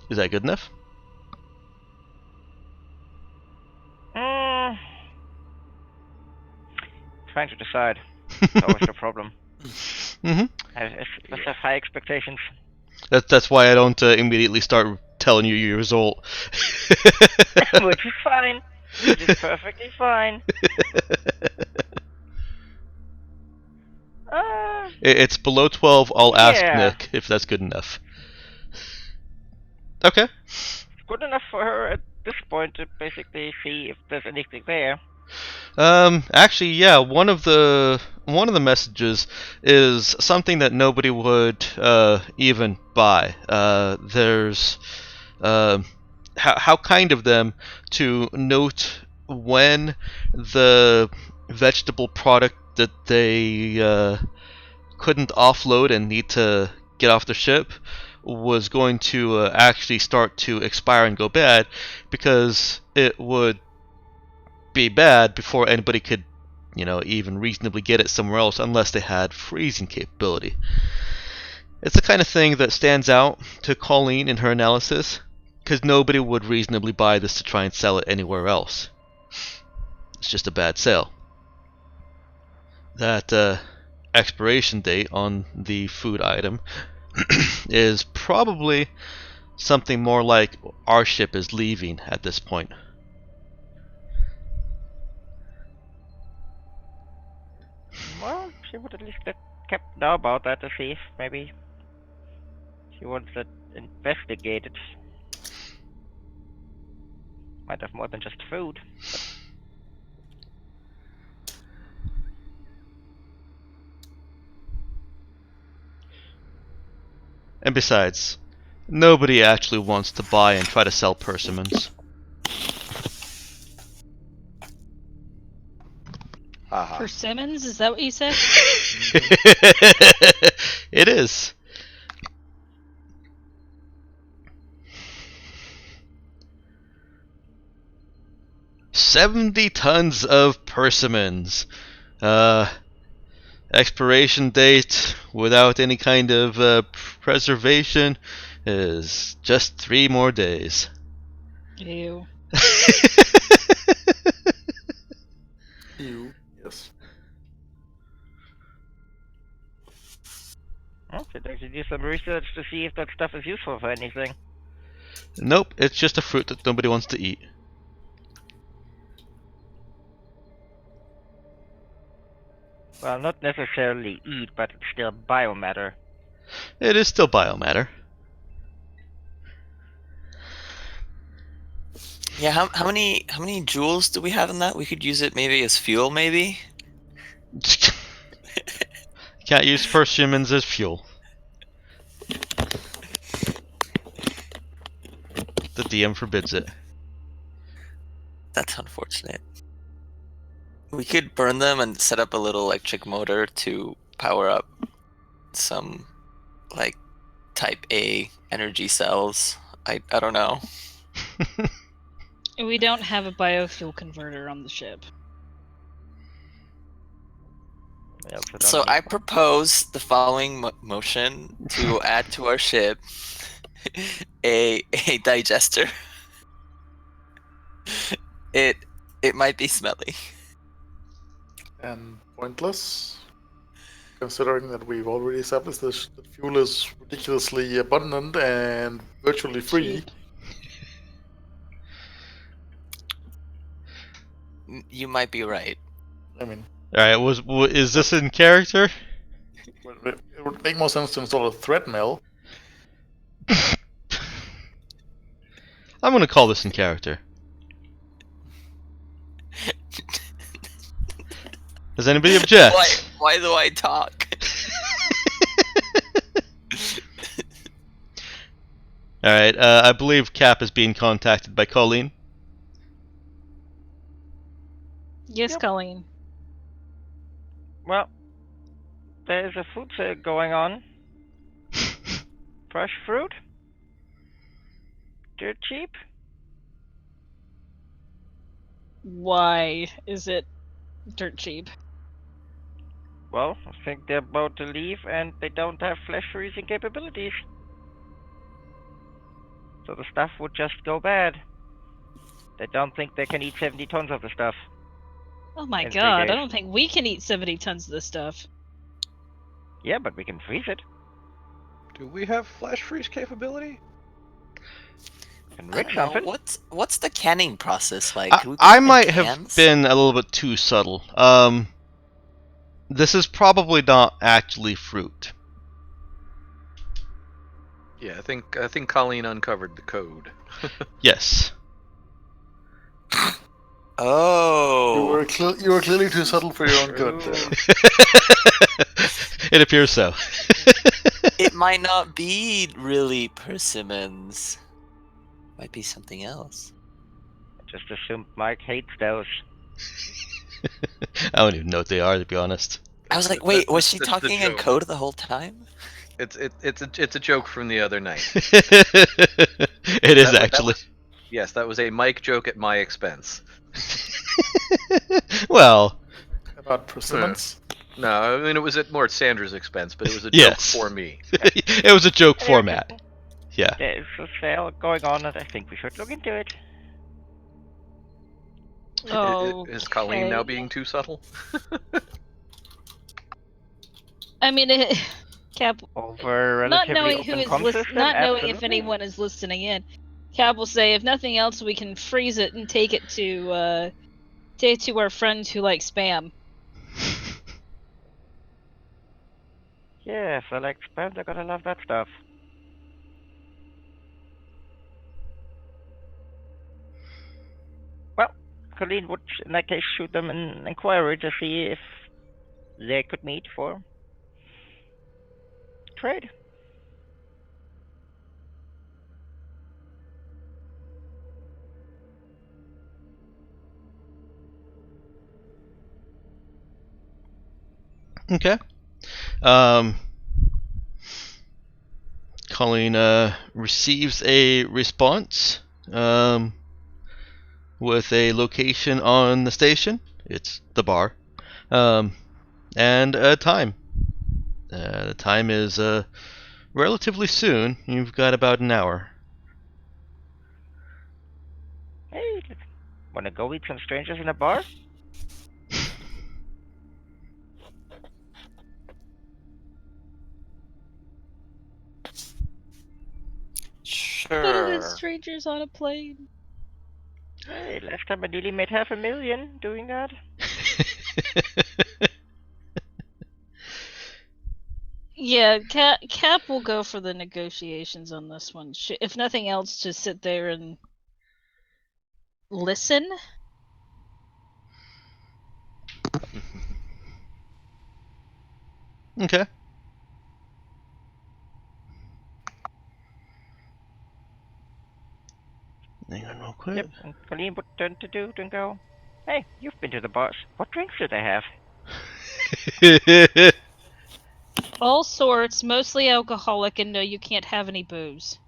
Is that good enough? Trying to decide. It's always the problem. Mm-hmm. Let's have high expectations. That's why I don't immediately start telling you your result. Which is fine. Which is perfectly fine. It's below 12. I'll ask Yeah. Nick if that's good enough. Okay. Good enough for her at this point to basically see if there's anything there. Actually, yeah. One of the messages is something that nobody would even buy. There's how kind of them to note when the vegetable product that they couldn't offload and need to get off the ship was going to actually start to expire and go bad, because it would be bad before anybody could, even reasonably get it somewhere else unless they had freezing capability. It's the kind of thing that stands out to Colleen in her analysis, because nobody would reasonably buy this to try and sell it anywhere else. It's just a bad sale. That expiration date on the food item is probably something more like our ship is leaving at this point. Well, she would at least let Cap know about that to see if maybe she wants it investigated. Might have more than just food. And besides, nobody actually wants to buy and try to sell persimmons. Persimmons? Is that what you said? It is. $70 tons of persimmons. Expiration date without any kind of preservation is just 3 more days. Ew. You, yes. Well, should actually do some research to see if that stuff is useful for anything. Nope, it's just a fruit that nobody wants to eat. Well, not necessarily eat, but it's still biomatter. It is still biomatter. Yeah, how many joules do we have in that? We could use it maybe as fuel, maybe. Can't use persimmons as fuel. The DM forbids it. That's unfortunate. We could burn them and set up a little electric motor to power up some, like, type A energy cells. I don't know. We don't have a biofuel converter on the ship. So I propose the following motion to add to our ship a digester. It might be smelly. And pointless, considering that we've already established that fuel is ridiculously abundant and virtually free. You might be right. I mean, Alright, is this in character? it would make more sense to install a thread mill. I'm gonna call this in character. Does anybody object? Why do I talk? Alright, I believe Cap is being contacted by Colleen. Yes, Yep. Colleen. Well, there is a food sale going on. Fresh fruit. Dirt cheap. Why is it dirt cheap? Well, I think they're about to leave and they don't have flesh freezing capabilities. So the stuff would just go bad. They don't think they can eat 70 tons of the stuff. Oh my In 3 god, I days. don't think we can eat 70 tons of this stuff. Yeah, but we can freeze it. Do we have flash freeze capability? And I rig don't know. something. What's the canning process like? Can we put I them in might have cans? been a little bit too subtle. This is probably not actually fruit. Yeah, I think Colleen uncovered the code. Yes. Oh. You were clearly too subtle for your own good True. there. It appears so. It might not be really persimmons. Might be something else. I just assumed Mike hates those. I don't even know what they are, to be honest. I was like, wait, was she That's the talking in joke. code the whole time? It's a joke from the other night. It is That actually. Yes, that was a Mike joke at my expense. Well, About persimmons. No, I mean it was at more Sandra's expense, but it was a Yes. joke for me. it was a joke format. Yeah. There's a sale going on and I think we should look into it. Oh, Is Colleen now being too subtle? I mean, Cap. Over Not relatively knowing who open is com system, not knowing if absolutely. anyone is listening in, Cap will say, if nothing else, we can freeze it and take it to our friends who like spam. Yeah, if I like spam, they're gonna love that stuff. Well, Colleen would in that case shoot them an inquiry to see if they could meet for trade. Okay. Colleen receives a response with a location on the station. It's the bar. And a time. The time is relatively soon. You've got about an hour. Hey, wanna go eat some strangers in a bar? Better than Sure. strangers on a plane. Hey, last time I nearly made $500,000 doing that. Yeah, Cap will go for the negotiations on this one. If nothing else, to sit there and listen. Okay. Hang on real quick. Yep, and Colleen would turn to Dude and go, hey, you've been to the bars. What drinks do they have? All sorts, mostly alcoholic, and no, you can't have any booze.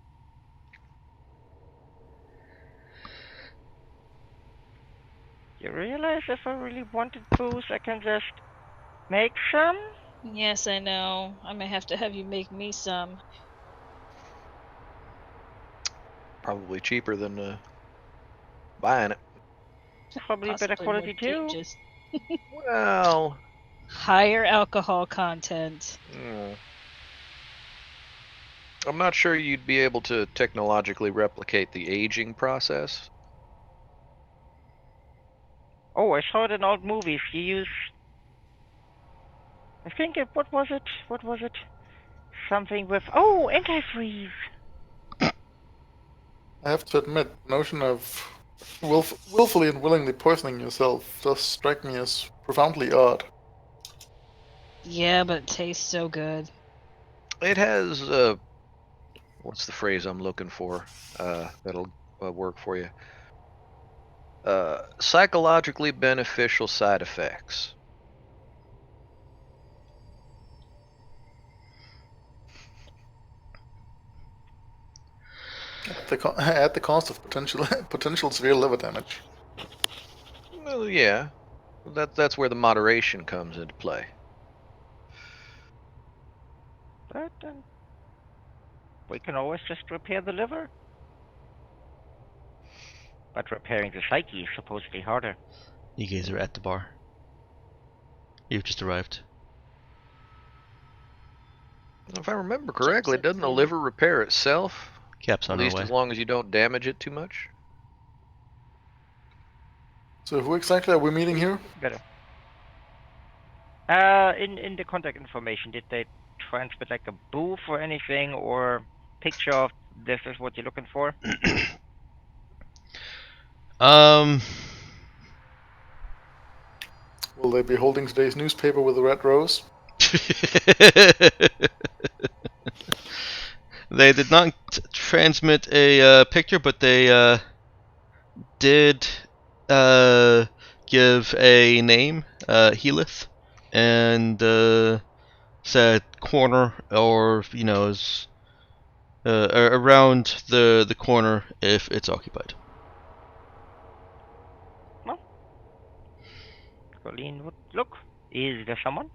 You realize if I really wanted booze, I can just make some? Yes, I know. I may have to have you make me some. Probably cheaper than buying it. Probably better Possibly quality more too. dangerous. Well, Higher alcohol content. I'm not sure you'd be able to technologically replicate the aging process. Oh, I saw it in old movies. You use... I think it... What was it? What was it? Something with... Oh, antifreeze! I have to admit, the notion of willfully and willingly poisoning yourself does strike me as profoundly odd. Yeah, but it tastes so good. It has what's the phrase I'm looking for? That'll work for you. Psychologically beneficial side effects. at the cost of potential severe liver damage. Well, yeah. That's where the moderation comes into play. But we can always just repair the liver. But repairing the psyche is supposedly harder. You guys are at the bar. You've just arrived. If I remember correctly, doesn't the liver repair itself? Cap's At on her least way. as long as you don't damage it too much. So who exactly are we meeting here? Better. In the contact information, did they transmit like a booth or anything, or picture of this is what you're looking for? Will they be holding today's newspaper with a red rose? They did not transmit a picture, but they did give a name, Helith, and said corner, or is around the corner if it's occupied. Colleen would look. Is there someone?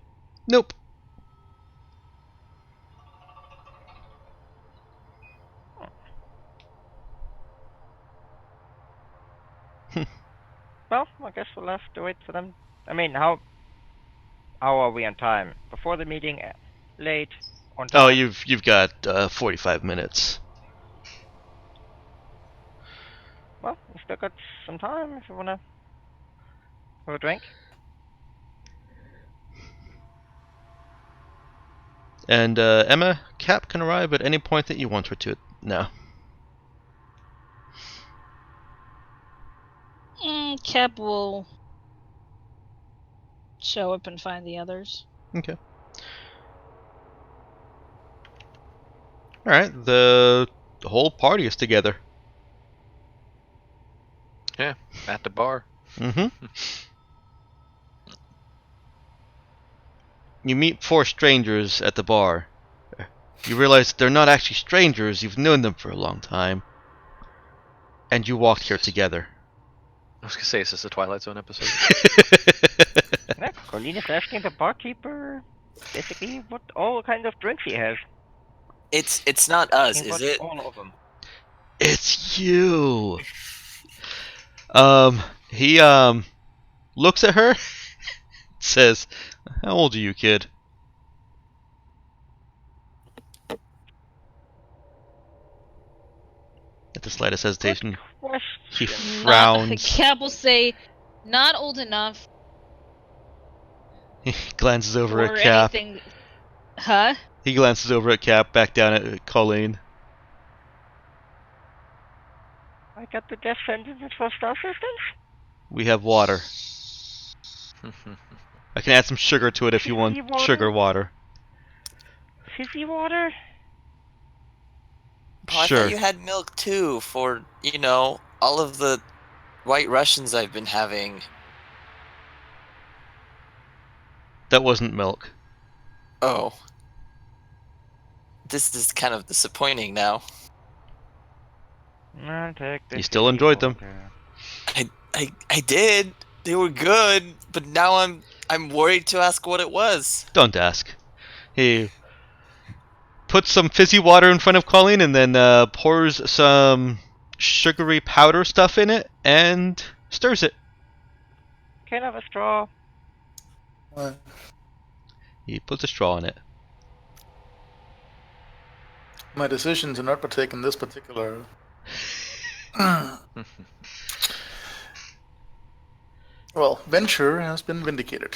Nope. Well, I guess we'll have to wait for them. I mean, how are we on time? Before the meeting? Late? On time? Oh, you've got 45 minutes. Well, we still got some time if you wanna have a drink. And Emma, Cap can arrive at any point that you want her to now. Cap will show up and find the others. Okay. Alright, the whole party is together. Yeah, at the bar. Mm-hmm. You meet 4 strangers at the bar. You realize they're not actually strangers, you've known them for a long time. And you walked here together. I was gonna say, is this a Twilight Zone episode? Yeah, Colleen is asking the barkeeper basically what all kind of drinks he has. It's not us, He is wants it? all of them. It's you! He looks at her, says, "How old are you, kid?" At the slightest hesitation, he frowns. Cap will say, not old enough He glances over or at Cap. anything. Huh? He glances over at Cap, back down at Colleen. I got the death sentence for star systems. We have water. I can add some sugar to it if you want Fizzy water? sugar water. Fizzy water? Oh, I Sure. thought you had milk too for, all of the White Russians I've been having. That wasn't milk. Oh. This is kind of disappointing now. I'll take the You still fizzy enjoyed them. water. I did. They were good, but now I'm worried to ask what it was. Don't ask. He puts some fizzy water in front of Colleen and then pours some sugary powder stuff in it and stirs it. Can I have a straw? What? He puts a straw in it. My decision to not partake in this particular venture has been vindicated.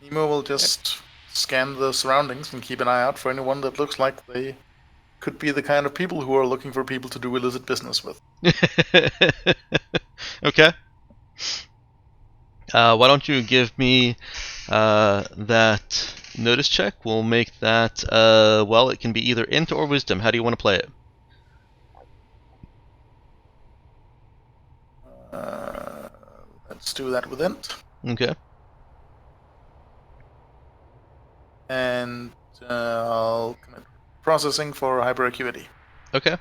Nemo will just scan the surroundings and keep an eye out for anyone that looks like they could be the kind of people who are looking for people to do illicit business with. Okay. Why don't you give me that notice check? We'll make that, it can be either int or wisdom. How do you want to play it? Let Let's do that with int. Okay. And I'll commit processing for hyperacuity. Okay.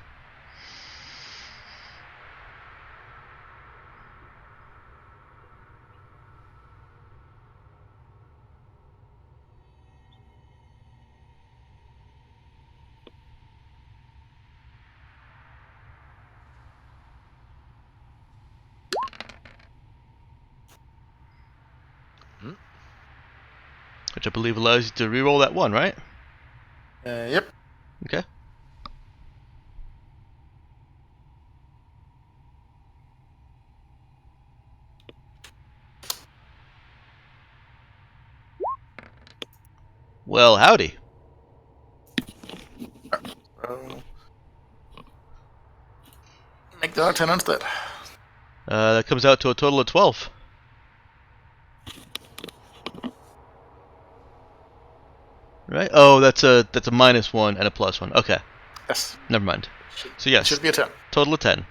Which I believe allows you to reroll that one, right? Yep. Okay. Well, howdy. So make that 10 instead. That comes out to a total of 12. Right? Oh, that's a -1 and a +1. Okay. Yes. Never mind. Should, So yes, should be a 10. total of 10.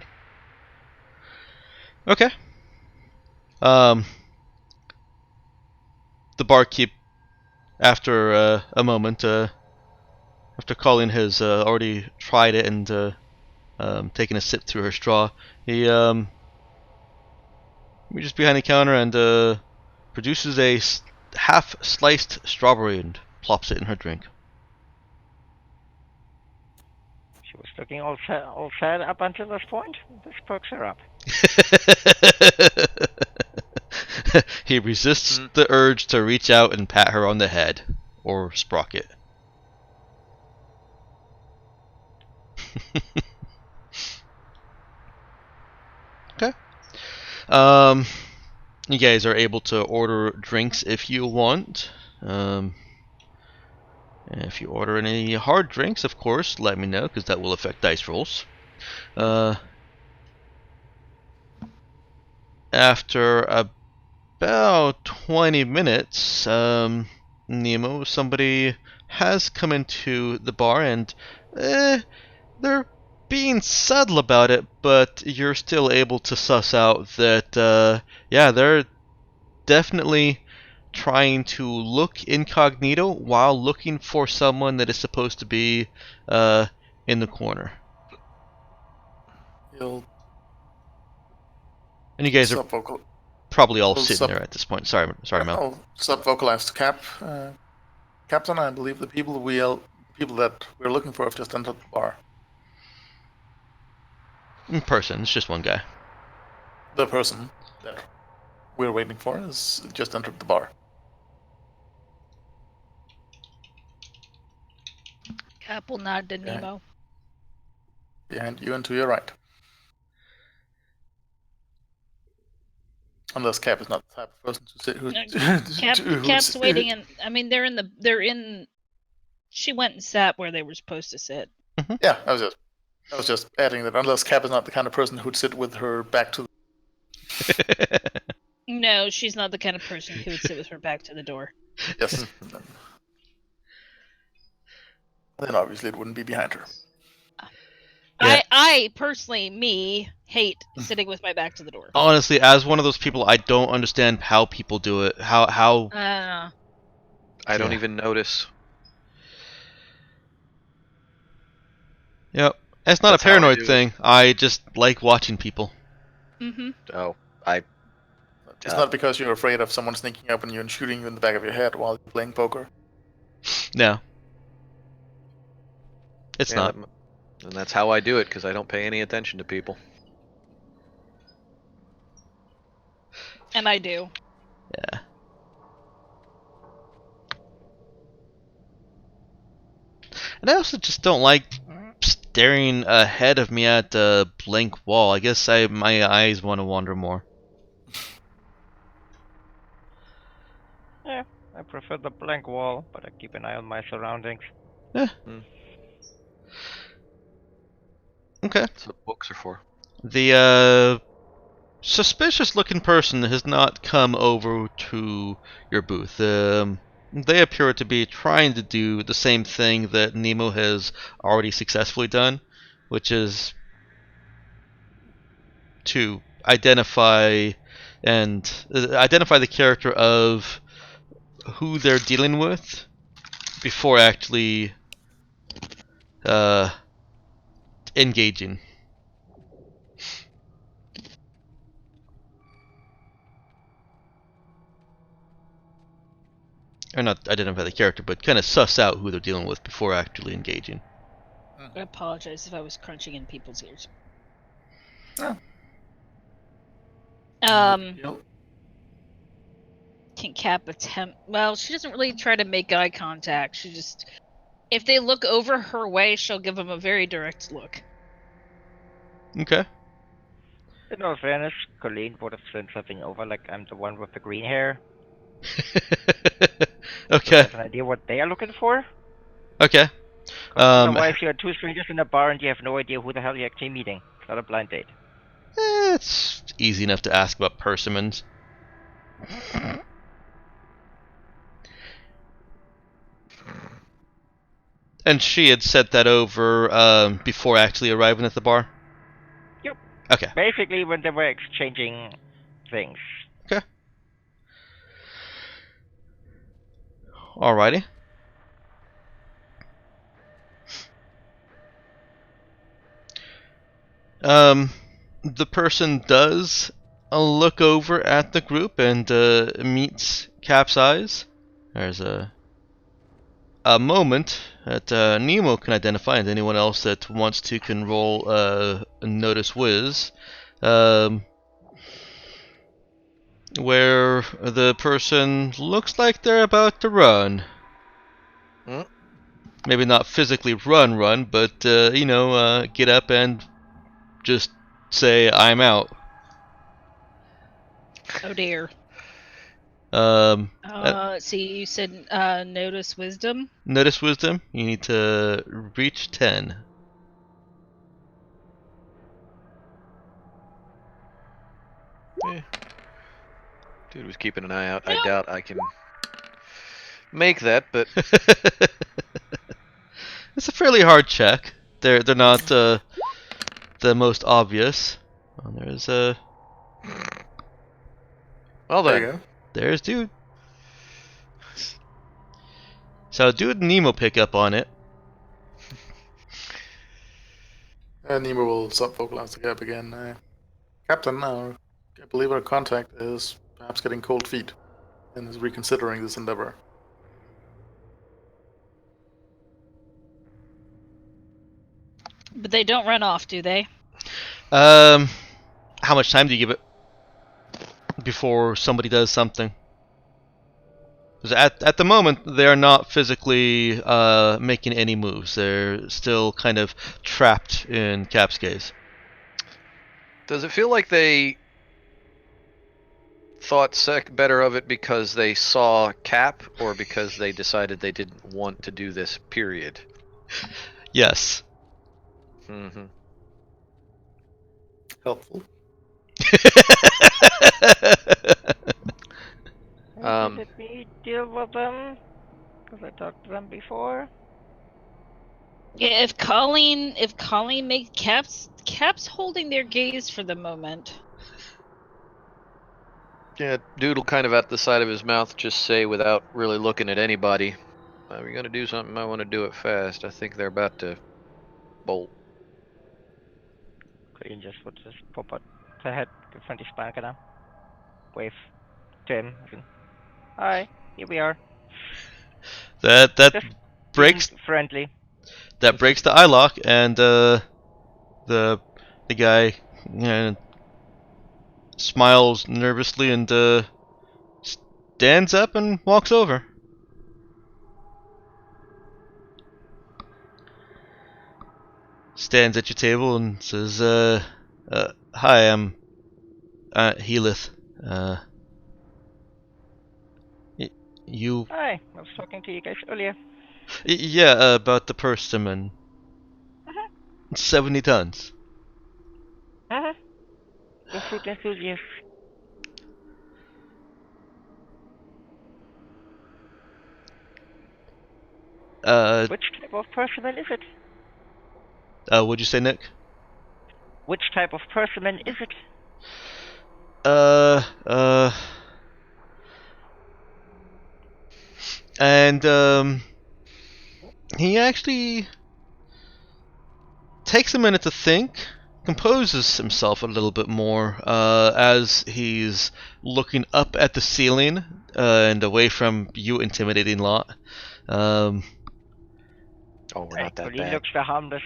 Okay. The barkeep, after a moment, after Colleen has already tried it and taken a sip through her straw, he reaches behind the counter and produces a half-sliced strawberry and plops it in her drink. She was looking all sad up until this point. This perks her up. He resists the urge to reach out and pat her on the head, or sprocket. Okay. You guys are able to order drinks if you want. If you order any hard drinks, of course, let me know, because that will affect dice rolls. After about 20 minutes, Nemo, somebody has come into the bar and they're being subtle about it, but you're still able to suss out that, yeah, they're definitely trying to look incognito while looking for someone that is supposed to be in the corner. You'll And you guys are sub-vocal. probably all Well, sitting there at this point. Sorry, Mel. I'll sub-vocalize to Cap. Captain, I believe the people that we're looking for have just entered the bar. In person, it's just one guy. The person that we're waiting for has just entered the bar. Cap will nod to Nemo. Behind you and to your right. Unless Cap is not the type of person to sit who. Cap's waiting, and I mean they're in. She went and sat where they were supposed to sit. Yeah, I was just adding that unless Cap is not the kind of person who'd sit with her back to. No, she's not the kind of person who would sit with her back to the door. Yes. Then obviously it wouldn't be behind her. Yeah. I personally, hate sitting with my back to the door. Honestly, as one of those people, I don't understand how people do it. How I I don't Yeah. even notice. Yep. It's not That's a how I paranoid do it. thing. I just like watching people. Mm-hmm. Oh, It's not because you're afraid of someone sneaking up on you and shooting you in the back of your head while you're playing poker. No. It's not. And that's how I do it, because I don't pay any attention to people. And I do. Yeah. And I also just don't like staring ahead of me at a blank wall. I guess my eyes want to wander more. Yeah, I prefer the blank wall, but I keep an eye on my surroundings. Okay. That's what books are for. The suspicious-looking person has not come over to your booth. They appear to be trying to do the same thing that Nemo has already successfully done, which is to identify and identify the character of who they're dealing with before actually engaging. Or not identify the character, but kind of suss out who they're dealing with before actually engaging. I apologize if I was crunching in people's ears. Oh. Can Cap attempt? Well, she doesn't really try to make eye contact. She just, if they look over her way, she'll give them a very direct look. Okay. In all fairness, Colleen would have sent something over, like I'm the one with the green hair. Okay. I have an idea what they are looking for. Okay. Otherwise, you are two strangers in a bar and you have no idea who the hell you're actually meeting. It's not a blind date. It's easy enough to ask about persimmons. And she had sent that over before actually arriving at the bar? Yep. Okay. Basically, when they were exchanging things. Okay. Alrighty. The person does look over at the group and meets Cap's eyes. There's a moment that Nemo can identify, and anyone else that wants to can roll a notice whiz, where the person looks like they're about to run. Maybe not physically run, but get up and just say, "I'm out." Oh dear. Let's see. You said notice wisdom. Notice wisdom. You need to reach 10. Dude was keeping an eye out. I doubt I can make that, but It's a fairly hard check. They're not the most obvious. Oh, there's well There then. you go. there's dude. So dude and Nemo pick up on it. And Nemo will sub-vocalize the gap again. Captain, I believe our contact is perhaps getting cold feet and is reconsidering this endeavor. But they don't run off, do they? How much time do you give it before somebody does something? Because at the moment they are not physically making any moves. They're still kind of trapped in Cap's gaze. Does it feel like they thought better of it because they saw Cap, or because they decided they didn't want to do this, period? Yes. Mm-hmm. Helpful. Let me deal with them, because I talked to them before. Yeah. If Colleen makes Cap's holding their gaze for the moment. Yeah, Doodle kind of at the side of his mouth just say, without really looking at anybody, "If you're gonna do something, I want to do it fast. I think they're about to bolt." Colleen just would just pop out her head in front of Sparker. Wave to him. Hi, here we are. that Just breaks being friendly. that breaks the eye lock, and the guy smiles nervously and stands up and walks over. Stands at your table and says, "Hi, I'm Healith. You? Hi, I was talking to you guys earlier. Yeah, about the persimmon. 70 tons. The fruit enthusiast. Which type of persimmon is it? What'd you say, Nick? Which type of persimmon is it? And he actually takes a minute to think, composes himself a little bit more as he's looking up at the ceiling and away from you, intimidating lot. Oh, we're not that Colleen bad. looks the harmless,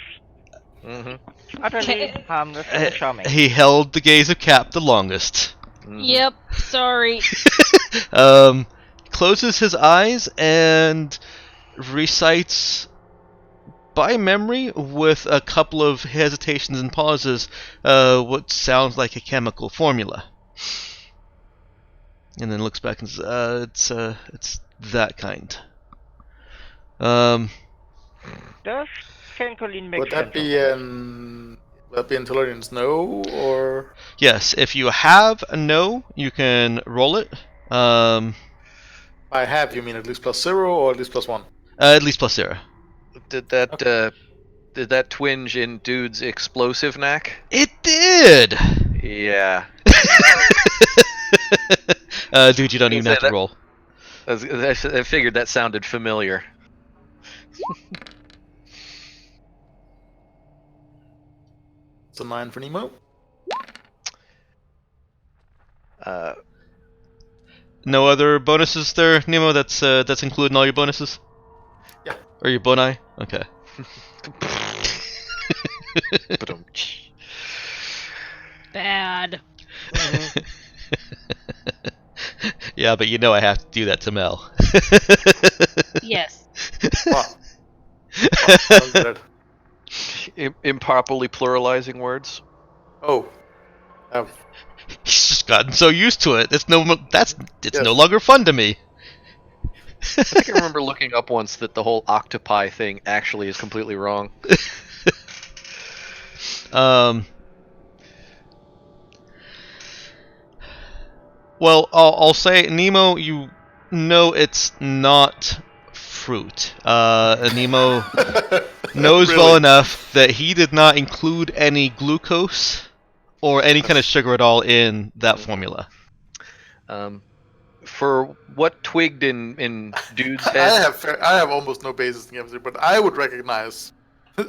Mm-hmm. utterly harmless and charming. He held the gaze of Cap the longest. Yep, sorry. Closes his eyes and recites by memory, with a couple of hesitations and pauses, what sounds like a chemical formula. And then looks back and says, it's that kind. Can Colleen make Would that sense be of would that be intelligence no, or Yes, if you have a no, you can roll it. I have, you mean at least +0 or at least +1? At least +0. Did that twinge in dude's explosive knack? It did! Yeah. Dude, you don't even have to roll. I figured that sounded familiar. It's a 9 for Nemo. No other bonuses there, Nemo? That's including all your bonuses? Yeah. Or your boni? Okay. Bad. Yeah, but you know I have to do that to Mel. Yes. Wow. I'll get it. Improperly pluralizing words. Oh. He's just gotten so used to it. It's no Yes. longer fun to me. I think I remember looking up once that the whole octopi thing actually is completely wrong. Well, I'll say, Nemo, you know it's not fruit. Nemo knows Really? well enough that he did not include any glucose or any kind of sugar at all in that formula. For what twigged in dude's head, I have almost no basis in chemistry, but I would recognize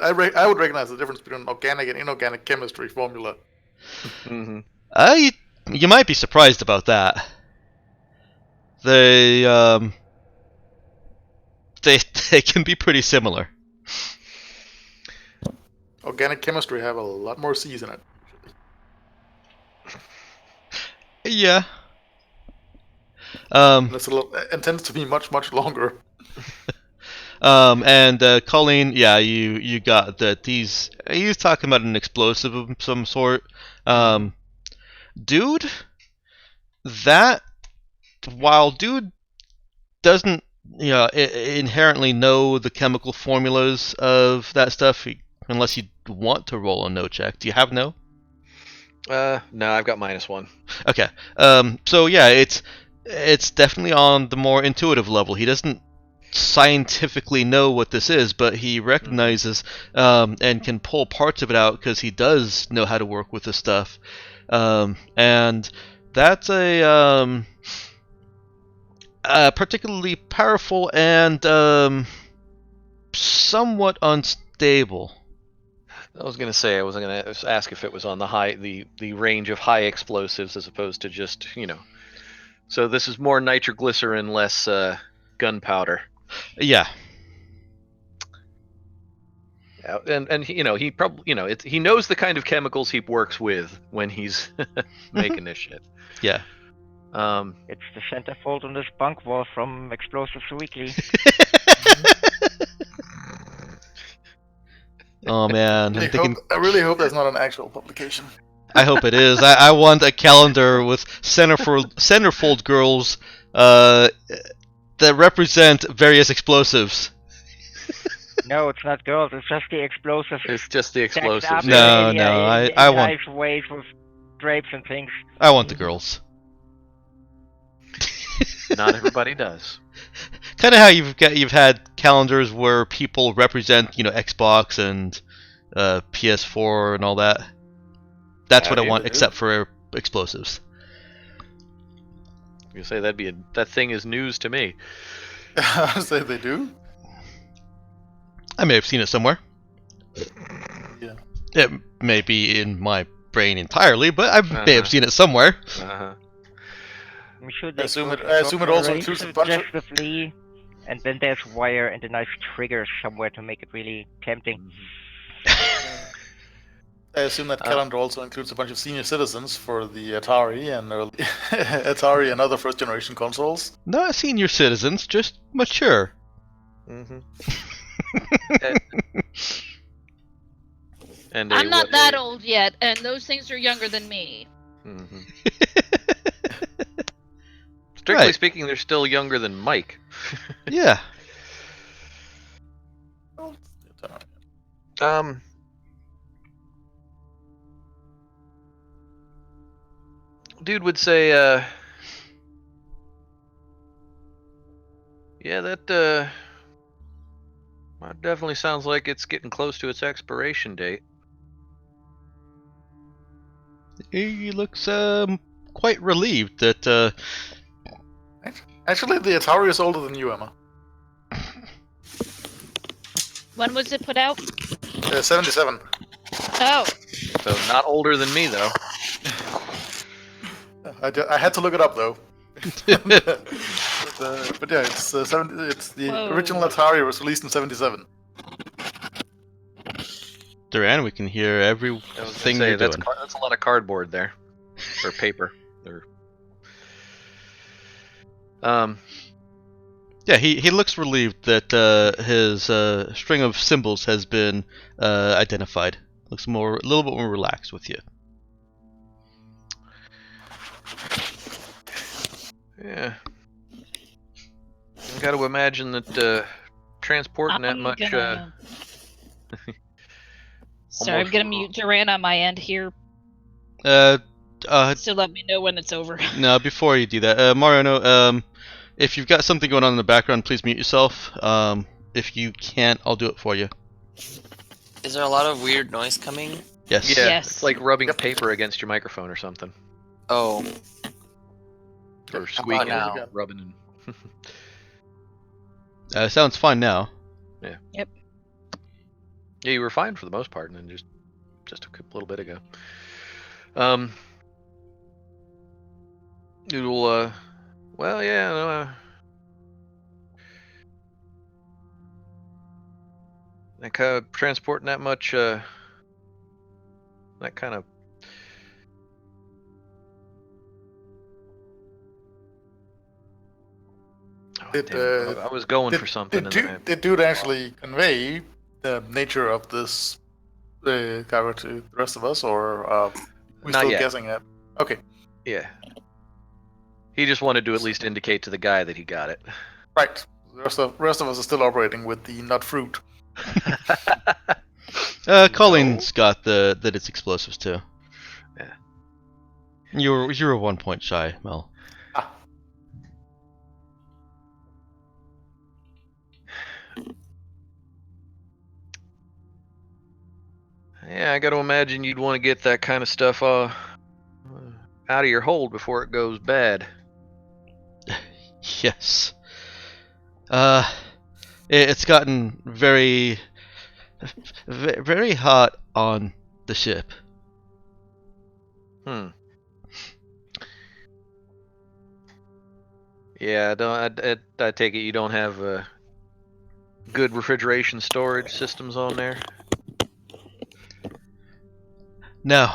I would recognize the difference between an organic and inorganic chemistry formula. You might be surprised about that. They can be pretty similar. Organic chemistry have a lot more C's in it. Yeah. And it tends to be much longer. And Colleen, yeah, you got that. He's talking about an explosive of some sort. Dude, that while dude doesn't inherently know the chemical formulas of that stuff, unless you want to roll a no check. Do you have no? No, I've got -1. Okay. So yeah, it's definitely on the more intuitive level. He doesn't scientifically know what this is, but he recognizes and can pull parts of it out because he does know how to work with this stuff. And that's a particularly powerful and somewhat unstable. I was gonna say, I was gonna ask if it was on the range of high explosives as opposed to just, So this is more nitroglycerin, less gunpowder. Yeah. Yeah, and he probably he knows the kind of chemicals he works with when he's making this shit. Yeah. It's the centerfold on this bunk wall from Explosives Weekly. Oh man, I really hope that's not an actual publication. I hope it is. I want a calendar with centerfold girls that represent various explosives. No, it's not girls. It's just the explosives. It's just the explosives. No, I want nice ways with drapes and things. I want the girls. Not everybody does. Kind of how you've had calendars where people represent Xbox and PS4 and all that. That's what I want, except for explosives. You say that thing is news to me. I say they do. I may have seen it somewhere. Yeah. It may be in my brain entirely, but I may have seen it somewhere. Uh-huh. I'm sure I they assume close it. the I assume it also range includes a bunch of. suggestively, and then there's wire and a nice trigger somewhere to make it really tempting. I assume that calendar also includes a bunch of senior citizens for the Atari and Atari and other first-generation consoles. Not senior citizens, just mature. Mm-hmm. And I'm not that old yet, and those things are younger than me. Mm-hmm. Strictly Right. speaking, they're still younger than Mike. Yeah. Dude would say, yeah, that definitely sounds like it's getting close to its expiration date. He looks quite relieved that Actually, the Atari is older than you, Emma. When was it put out? 77. Oh, So not older than me, though. I had to look it up though. But yeah, it's 70. It's the Whoa. original Atari was released in 77. Duran, we can hear I was everything gonna say, you're that's doing. that's a lot of cardboard there, or paper. Yeah, he looks relieved that his string of symbols has been identified. Looks a little bit more relaxed with you. Yeah. I got to imagine that transporting that much. Sorry, I'm gonna mute Duran on my end here. So let me know when it's over. No, before you do that, Mariano, if you've got something going on in the background, please mute yourself. If you can't, I'll do it for you. Is there a lot of weird noise coming? Yes. Yeah, Yes. it's like rubbing paper against your microphone or something. Oh, Or squeaking, now? rubbing. Sounds fine now. Yeah. Yep. Yeah, you were fine for the most part, and then just a little bit ago. It'll, well, yeah, no, like transporting that much, that kind of. I was going for something. Did Dude actually convey the nature of this cover to the rest of us, or we Not still yet. guessing it? Okay. Yeah. He just wanted to at least indicate to the guy that he got it. Right. The rest of us are still operating with the nut fruit. Colleen's got that it's explosives too. Yeah. You were 1 point shy, Mel. Yeah, I got to imagine you'd want to get that kind of stuff out of your hold before it goes bad. Yes. It's gotten very hot on the ship. Yeah, I take it you don't have good refrigeration storage systems on there? No.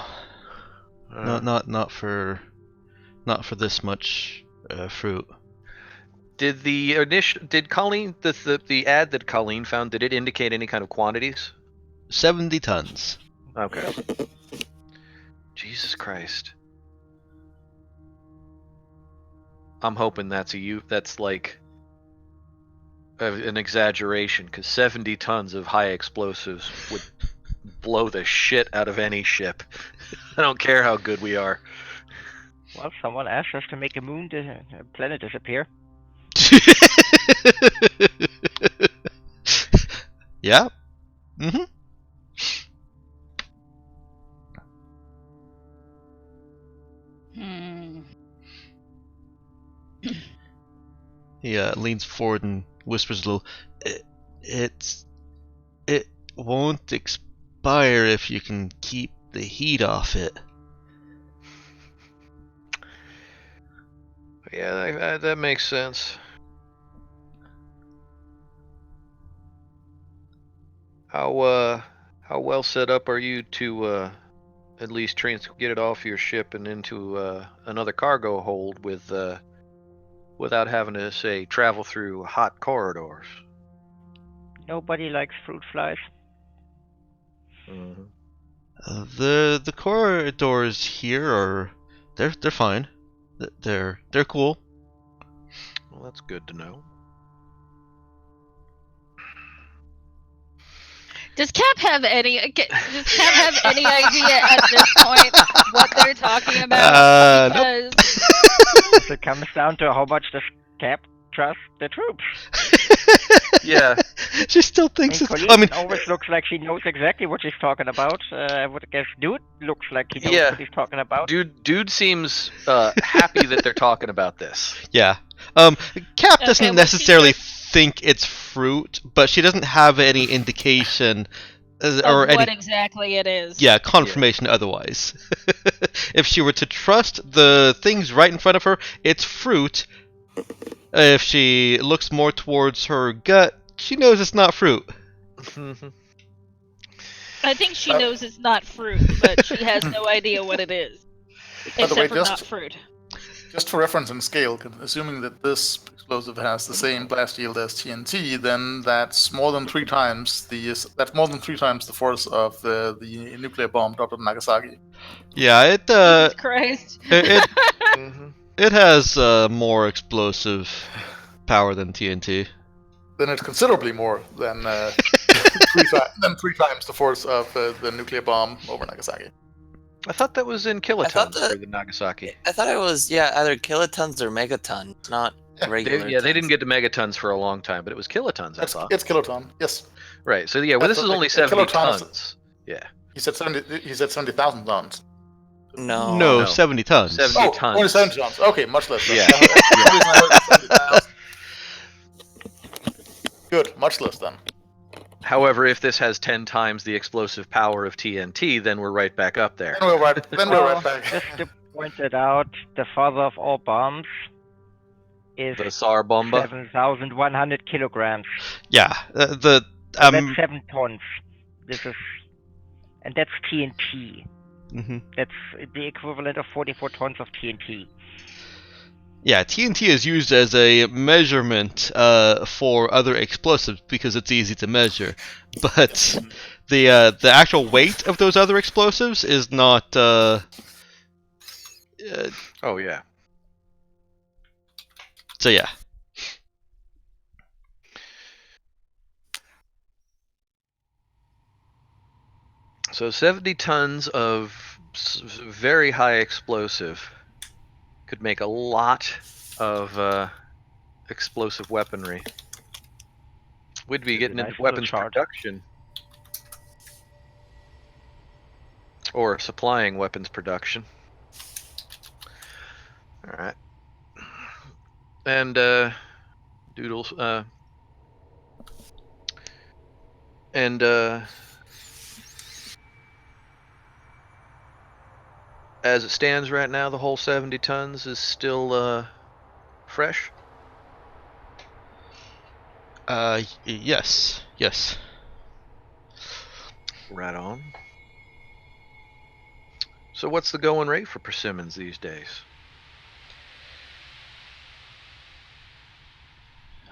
Not for this much fruit. Did Colleen the ad that Colleen found, did it indicate any kind of quantities? 70 tons. Okay. Jesus Christ. I'm hoping that's like an exaggeration, because 70 tons of high explosives would blow the shit out of any ship. I don't care how good we are. Well, someone asked us to make a planet disappear. Yeah. Mm-hmm. He leans forward and whispers a little. It won't expire if you can keep the heat off it. Yeah, that makes sense. How well set up are you to at least get it off your ship and into another cargo hold without having to, say, travel through hot corridors? Nobody likes fruit flies. Mm-hmm. The corridors here are they're fine. They're cool. Well, that's good to know. Does Cap have any idea at this point what they're talking about? Nope. Because It comes down to how much does Cap trust the troops. Yeah. She still thinks And it's. Colleen I mean, always looks like she knows exactly what she's talking about. I would guess Dude looks like he knows Yeah. what he's talking about. Dude seems happy that they're talking about this. yeah. Cap doesn't well, she necessarily think it's fruit, but she doesn't have any indication or of any. what exactly it is. Yeah, confirmation otherwise. If she were to trust the things right in front of her, it's fruit. If she looks more towards her gut, she knows it's not fruit. I think she knows it's not fruit, but she has no idea what it is. By the way, Except for not fruit. Just for reference and scale, assuming that this explosive has the same blast yield as TNT, then that's more than 3 times the force of the nuclear bomb dropped on Nagasaki. Yeah, it Jesus Christ. it has more explosive power than TNT. Then it's considerably more than 3 times the force of the nuclear bomb over Nagasaki. I thought that was in kilotons thought that- for the Nagasaki. I thought it was either kilotons or megatons, not regular. They didn't get to megatons for a long time, but it was kilotons. I thought. It's kiloton. Yes. Right. So yeah, well, this is only 70 tons. Yeah. He said 70,000 tons. No. No, 70 tons. 70 tons. Only 70 tons. Okay, much less. Then. Yeah. Good, much less then. However, if this has 10 times the explosive power of TNT, then we're right back up there. Then we're right back. Just to point it out, the father of all bombs is The Tsar Bomba. 7,100 kilograms. Yeah, That's 7 tons. And that's TNT. mhm. That's the equivalent of 44 tons of TNT. Yeah, TNT is used as a measurement for other explosives because it's easy to measure, but the actual weight of those other explosives is not. Oh yeah. So yeah. So 70 tons of very high explosive could make a lot of explosive weaponry. We'd be getting nice into little weapons chart. production. Or supplying weapons production. Alright. And, Doodles, as it stands right now, the whole 70 tons is still, fresh? Yes. Right on. So what's the going rate for persimmons these days?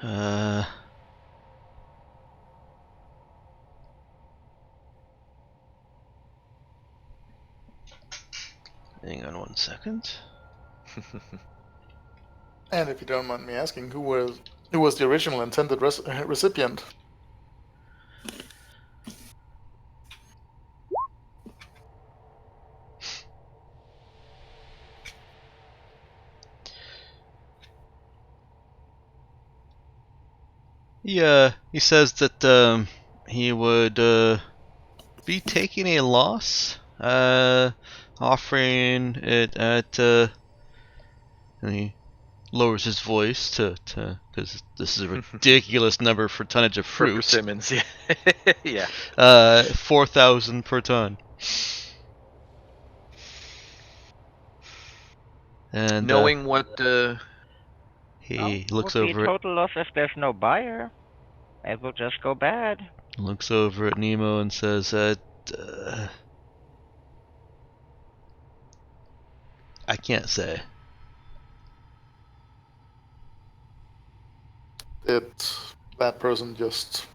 Hang on 1 second. And if you don't mind me asking, who was the original intended recipient? He says that he would be taking a loss, offering it at. And he lowers his voice to because this is a ridiculous number for tonnage of For fruit. persimmons, yeah. Yeah. 4,000 per ton. And Knowing what he looks would be a over total loss if there's no buyer. It will just go bad. looks over at Nemo and says, I can't say. Did that person just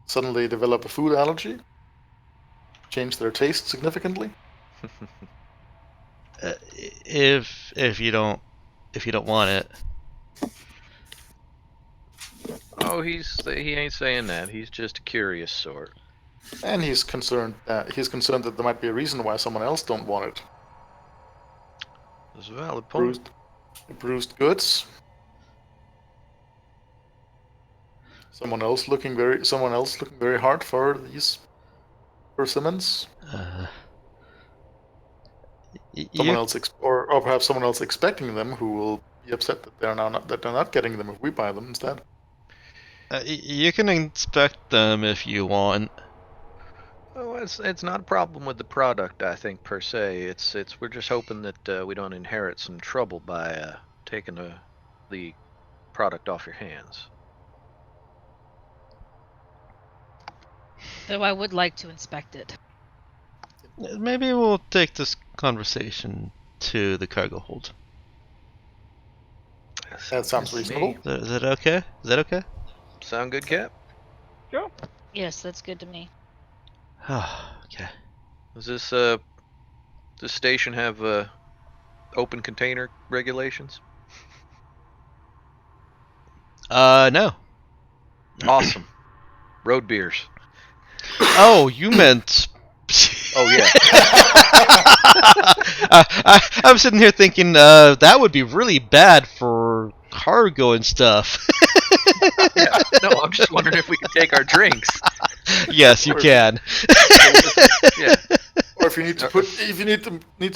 suddenly develop a food allergy? Change their taste significantly? If you don't want it. oh, he ain't saying that. He's just a curious sort. And he's concerned that there might be a reason why someone else don't want it. That's a valid point. Bruised goods. Someone else looking very hard for these persimmons. Someone else or perhaps someone else expecting them who will be upset that they're not getting them if we buy them instead. You can inspect them if you want. Oh, it's not a problem with the product, I think, per se. It's we're just hoping that we don't inherit some trouble by taking the product off your hands. Though I would like to inspect it. Maybe we'll take this conversation to the cargo hold. That sounds reasonable. Is that okay? Is that okay? Sound good, Cap? Sure. Yes, that's good to me. Okay. Does this station have open container regulations? No. Awesome. Road beers. Oh, you meant. Oh yeah. I'm sitting here thinking that would be really bad for cargo and stuff. Yeah. No, I'm just wondering if we can take our drinks. Yes, you can. Yeah. Or if you need to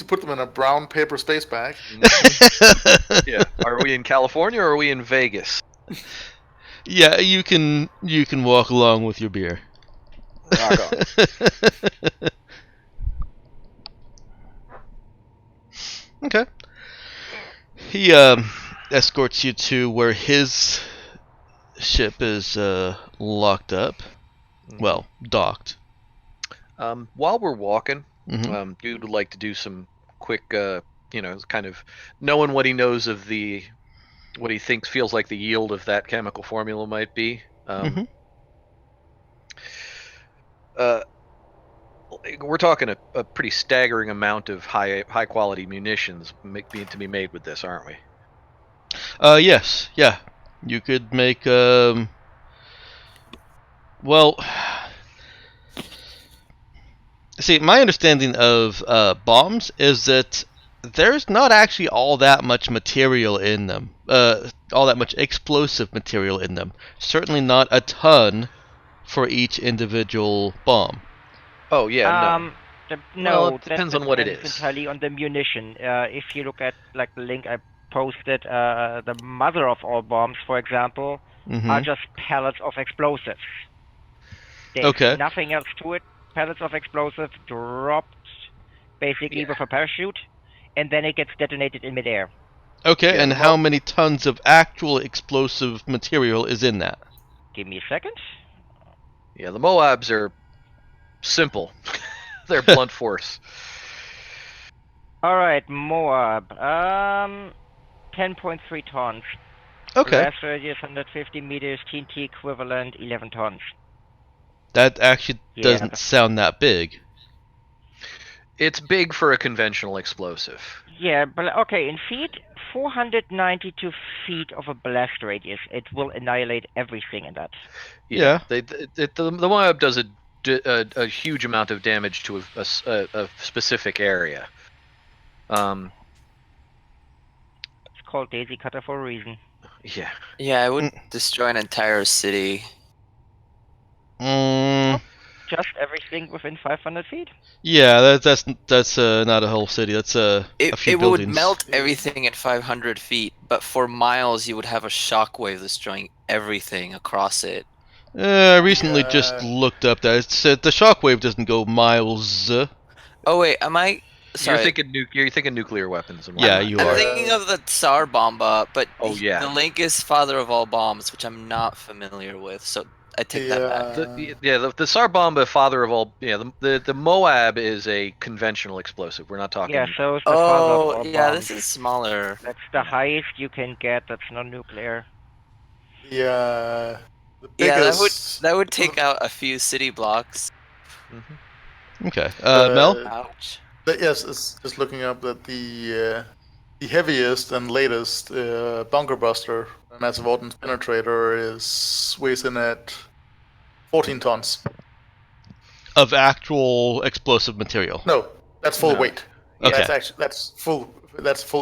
put them in a brown paper space bag. Yeah. Are we in California or are we in Vegas? Yeah, you can walk along with your beer. Rock on. Okay. He escorts you to where his ship is locked up. Well, docked. While we're walking, Mhm. dude would like to do some quick, kind of knowing what he knows of what he thinks feels like the yield of that chemical formula might be. Mhm. We're talking a pretty staggering amount of high quality munitions to be made with this, aren't we? Yes, yeah. You could make well, see, my understanding of bombs is that there's not actually all that much material in them. All that much explosive material in them. Certainly not a ton for each individual bomb. Oh yeah, No, it depends on what it is. Entirely on the munition. If you look at like the link I posted, the mother of all bombs, for example, are just pellets of explosives. There's Okay. nothing else to it. Pellets of explosive dropped basically with a parachute, and then it gets detonated in midair. Okay, Yeah, and how many tons of actual explosive material is in that? Give me a second. Yeah, the Moabs are simple. They're blunt force. All right, Moab. 10.3 tons. Okay. Blast radius 150 meters. TNT equivalent 11 tons. That actually Yeah. doesn't sound that big. It's big for a conventional explosive. Yeah, but okay, in feet, 492 feet of a blast radius. It will annihilate everything in that. Yeah. The Moab does a huge amount of damage to a specific area. It's called Daisy Cutter for a reason. Yeah. Yeah, I would destroy an entire city. just everything within 500 feet? Yeah, that's not a whole city. That's a few It would buildings. melt everything at 500 feet, but for miles you would have a shockwave destroying everything across it. I recently just Yeah. looked up that. It said the shockwave doesn't go miles. Oh wait, am I? Sorry, You're thinking nuclear weapons and Yeah, whatnot. you I'm are. thinking of the Tsar Bomba, but Oh, yeah. the link is father of all bombs, which I'm not familiar with, so I take that back. The Tsar Bomba, father of all. Yeah, the Moab is a conventional explosive. We're not talking. Yeah, so is the father of Oh, all yeah, bombs. this is smaller. That's the highest you can get. That's not nuclear. The Yeah, biggest. that would take out a few city blocks. Okay. Mel? Ouch. Yes, it's just looking up that the heaviest and latest bunker buster, massive ordnance penetrator, weighs in at 14 tons. Of actual explosive material. No, that's full No. weight. Okay. That's full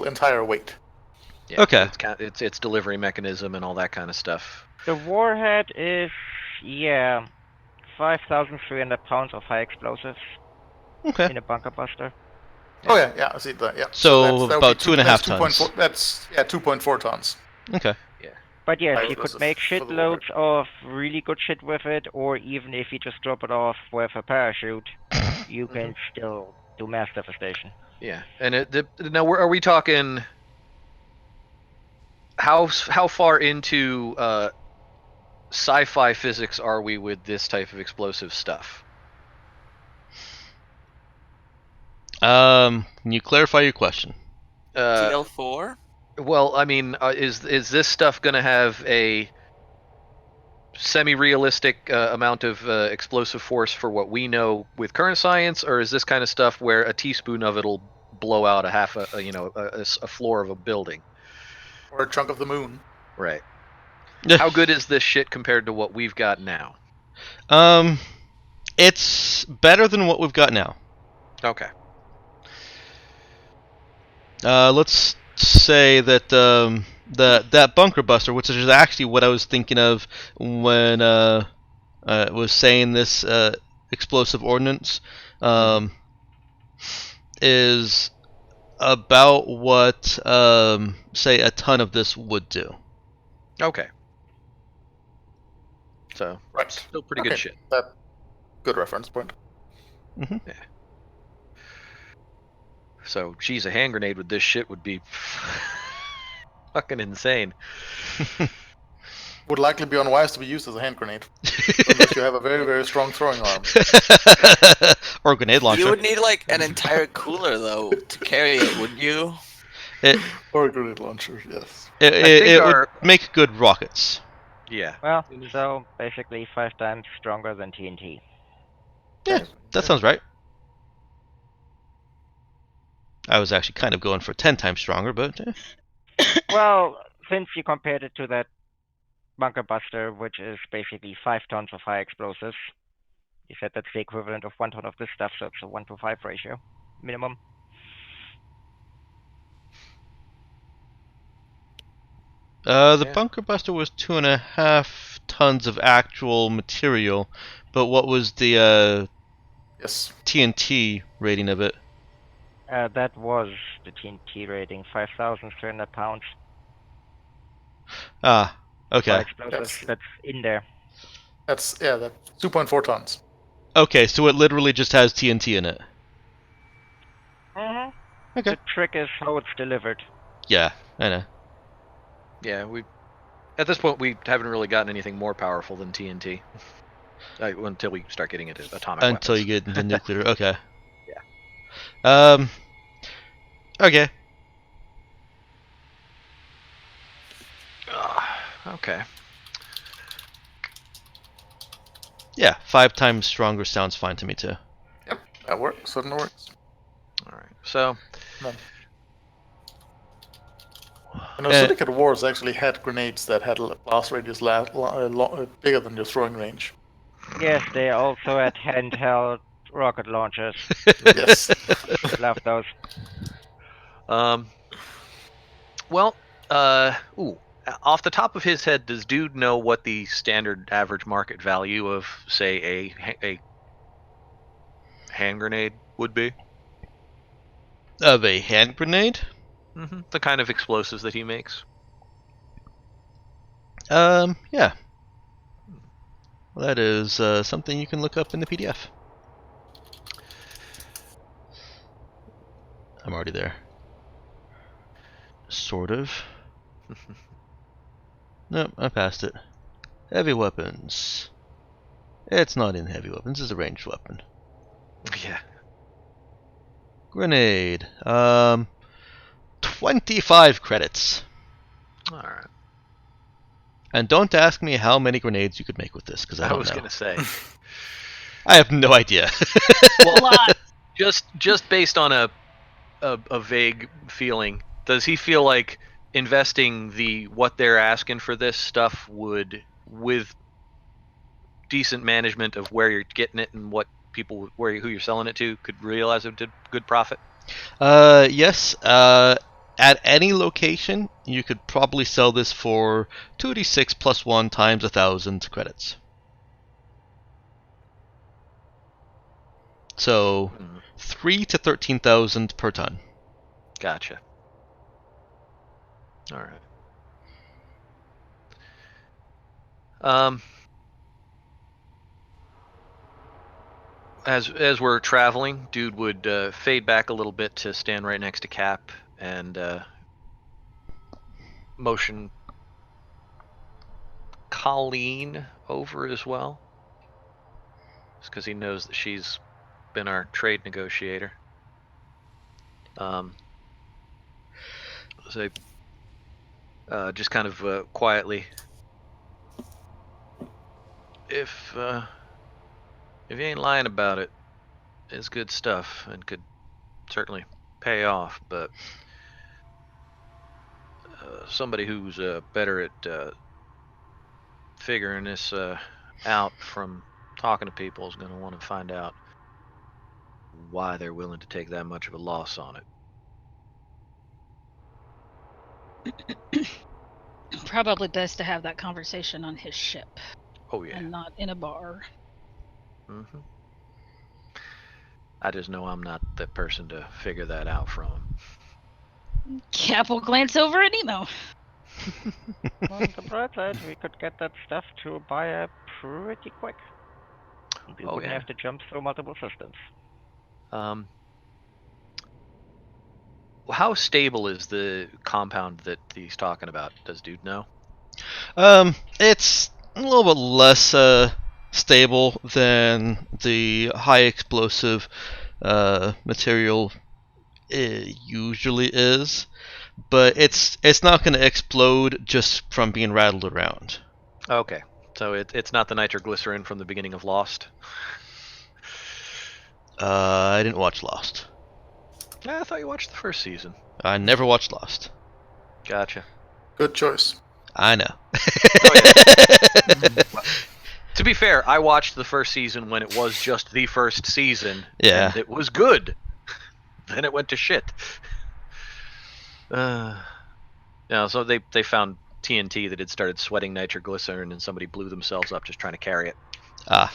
entire weight. Yeah, Okay. It's delivery mechanism and all that kind of stuff. The warhead is, 5,300 pounds of high explosives Okay. in a bunker buster. Oh yeah, I see that. Yeah. So that would about be 2.5 that's tons. 2.4. That's 2.4 tons. Okay. But yes, High you could explosive make for the shitloads of really good shit with it, or even if you just drop it off with a parachute, you can still do mass devastation. Yeah, and now are we talking? How far into sci-fi physics are we with this type of explosive stuff? Can you clarify your question? TL4? Well, I mean, is this stuff going to have a semi-realistic amount of explosive force for what we know with current science, or is this kind of stuff where a teaspoon of it'll blow out a floor of a building? Or a chunk of the moon. Right. How good is this shit compared to what we've got now? It's better than what we've got now. Okay. Let's say that that bunker buster, which is actually what I was thinking of when was saying this explosive ordnance, is about what say a ton of this would do. Okay. So Right. still pretty good shit. That good reference point. Mm-hmm. Yeah. So, geez, a hand grenade with this shit would be fucking insane. Would likely be unwise to be used as a hand grenade, unless you have a very, very strong throwing arm. Or a grenade launcher. You would need like an entire cooler though to carry it, wouldn't you? Or a grenade launcher, yes. It would make good rockets. Yeah. Well, so basically 5 times stronger than TNT. Yeah, that sounds right. I was actually kind of going for 10 times stronger, but Well, since you compared it to that bunker buster, which is basically 5 tons of high explosives, you said that's the equivalent of 1 ton of this stuff, so it's a 1-to-5 ratio minimum. The bunker buster was 2.5 tons of actual material, but what was the Yes. TNT rating of it? That was the TNT rating, 5,300 pounds. Ah, okay. Explosives, that's in there. That's 2.4 tons. Okay, so it literally just has TNT in it. Mm-hmm. Okay. The trick is how it's delivered. Yeah, I know. Yeah, at this point we haven't really gotten anything more powerful than TNT. Until we start getting into atomic weapons. Until you get into nuclear. Okay. Yeah. Okay. Okay. Yeah, 5 times stronger sounds fine to me too. Yep, that works. Certainly works. All right. So. Syndicate Wars actually had grenades that had a blast radius bigger than your throwing range. Yes, they also had handheld rocket launchers. Yes. Love those. Well, off the top of his head, does dude know what the standard average market value of, say, a hand grenade would be. Of a hand grenade? The kind of explosives that he makes. Yeah. Well, that is something you can look up in the PDF. I'm already there. Sort of. Nope, I passed it. Heavy weapons. It's not in heavy weapons, it's a ranged weapon. Yeah. Grenade. 25 credits. All right. And don't ask me how many grenades you could make with this, because I I don't was know. gonna say. I have no idea. A lot. Just based on a vague feeling, does he feel like investing what they're asking for this stuff would, with decent management of where you're getting it and what people who you're selling it to, could realize it did good profit? Yes. At any location, you could probably sell this for 2d6 plus 1 times 1,000 credits. So 3 to 13,000 per ton. Gotcha. All right. As we're traveling, dude would fade back a little bit to stand right next to Cap and motion Colleen over as well. Just because he knows that she's been our trade negotiator. So just kind of quietly, if you ain't lying about it, it's good stuff and could certainly pay off. But somebody who's better at figuring this out from talking to people is going to want to find out why they're willing to take that much of a loss on it. Probably best to have that conversation on his ship. Oh yeah. And not in a bar. I just know I'm not the person to figure that out from. Cap will glance over an email. On the bright side, we could get that stuff to buyer pretty quick. We wouldn't have to jump through multiple systems. How stable is the compound that he's talking about? Does dude know? It's a little bit less stable than the high explosive material usually is, but it's not going to explode just from being rattled around. Okay, so it's not the nitroglycerin from the beginning of Lost. I didn't watch Lost. I thought you watched the first season. I never watched Lost. Gotcha. Good choice. I know. Well, to be fair, I watched the first season when it was just the first season. Yeah. And it was good. Then it went to shit. So they found TNT that had started sweating nitroglycerin, and somebody blew themselves up just trying to carry it. Ah.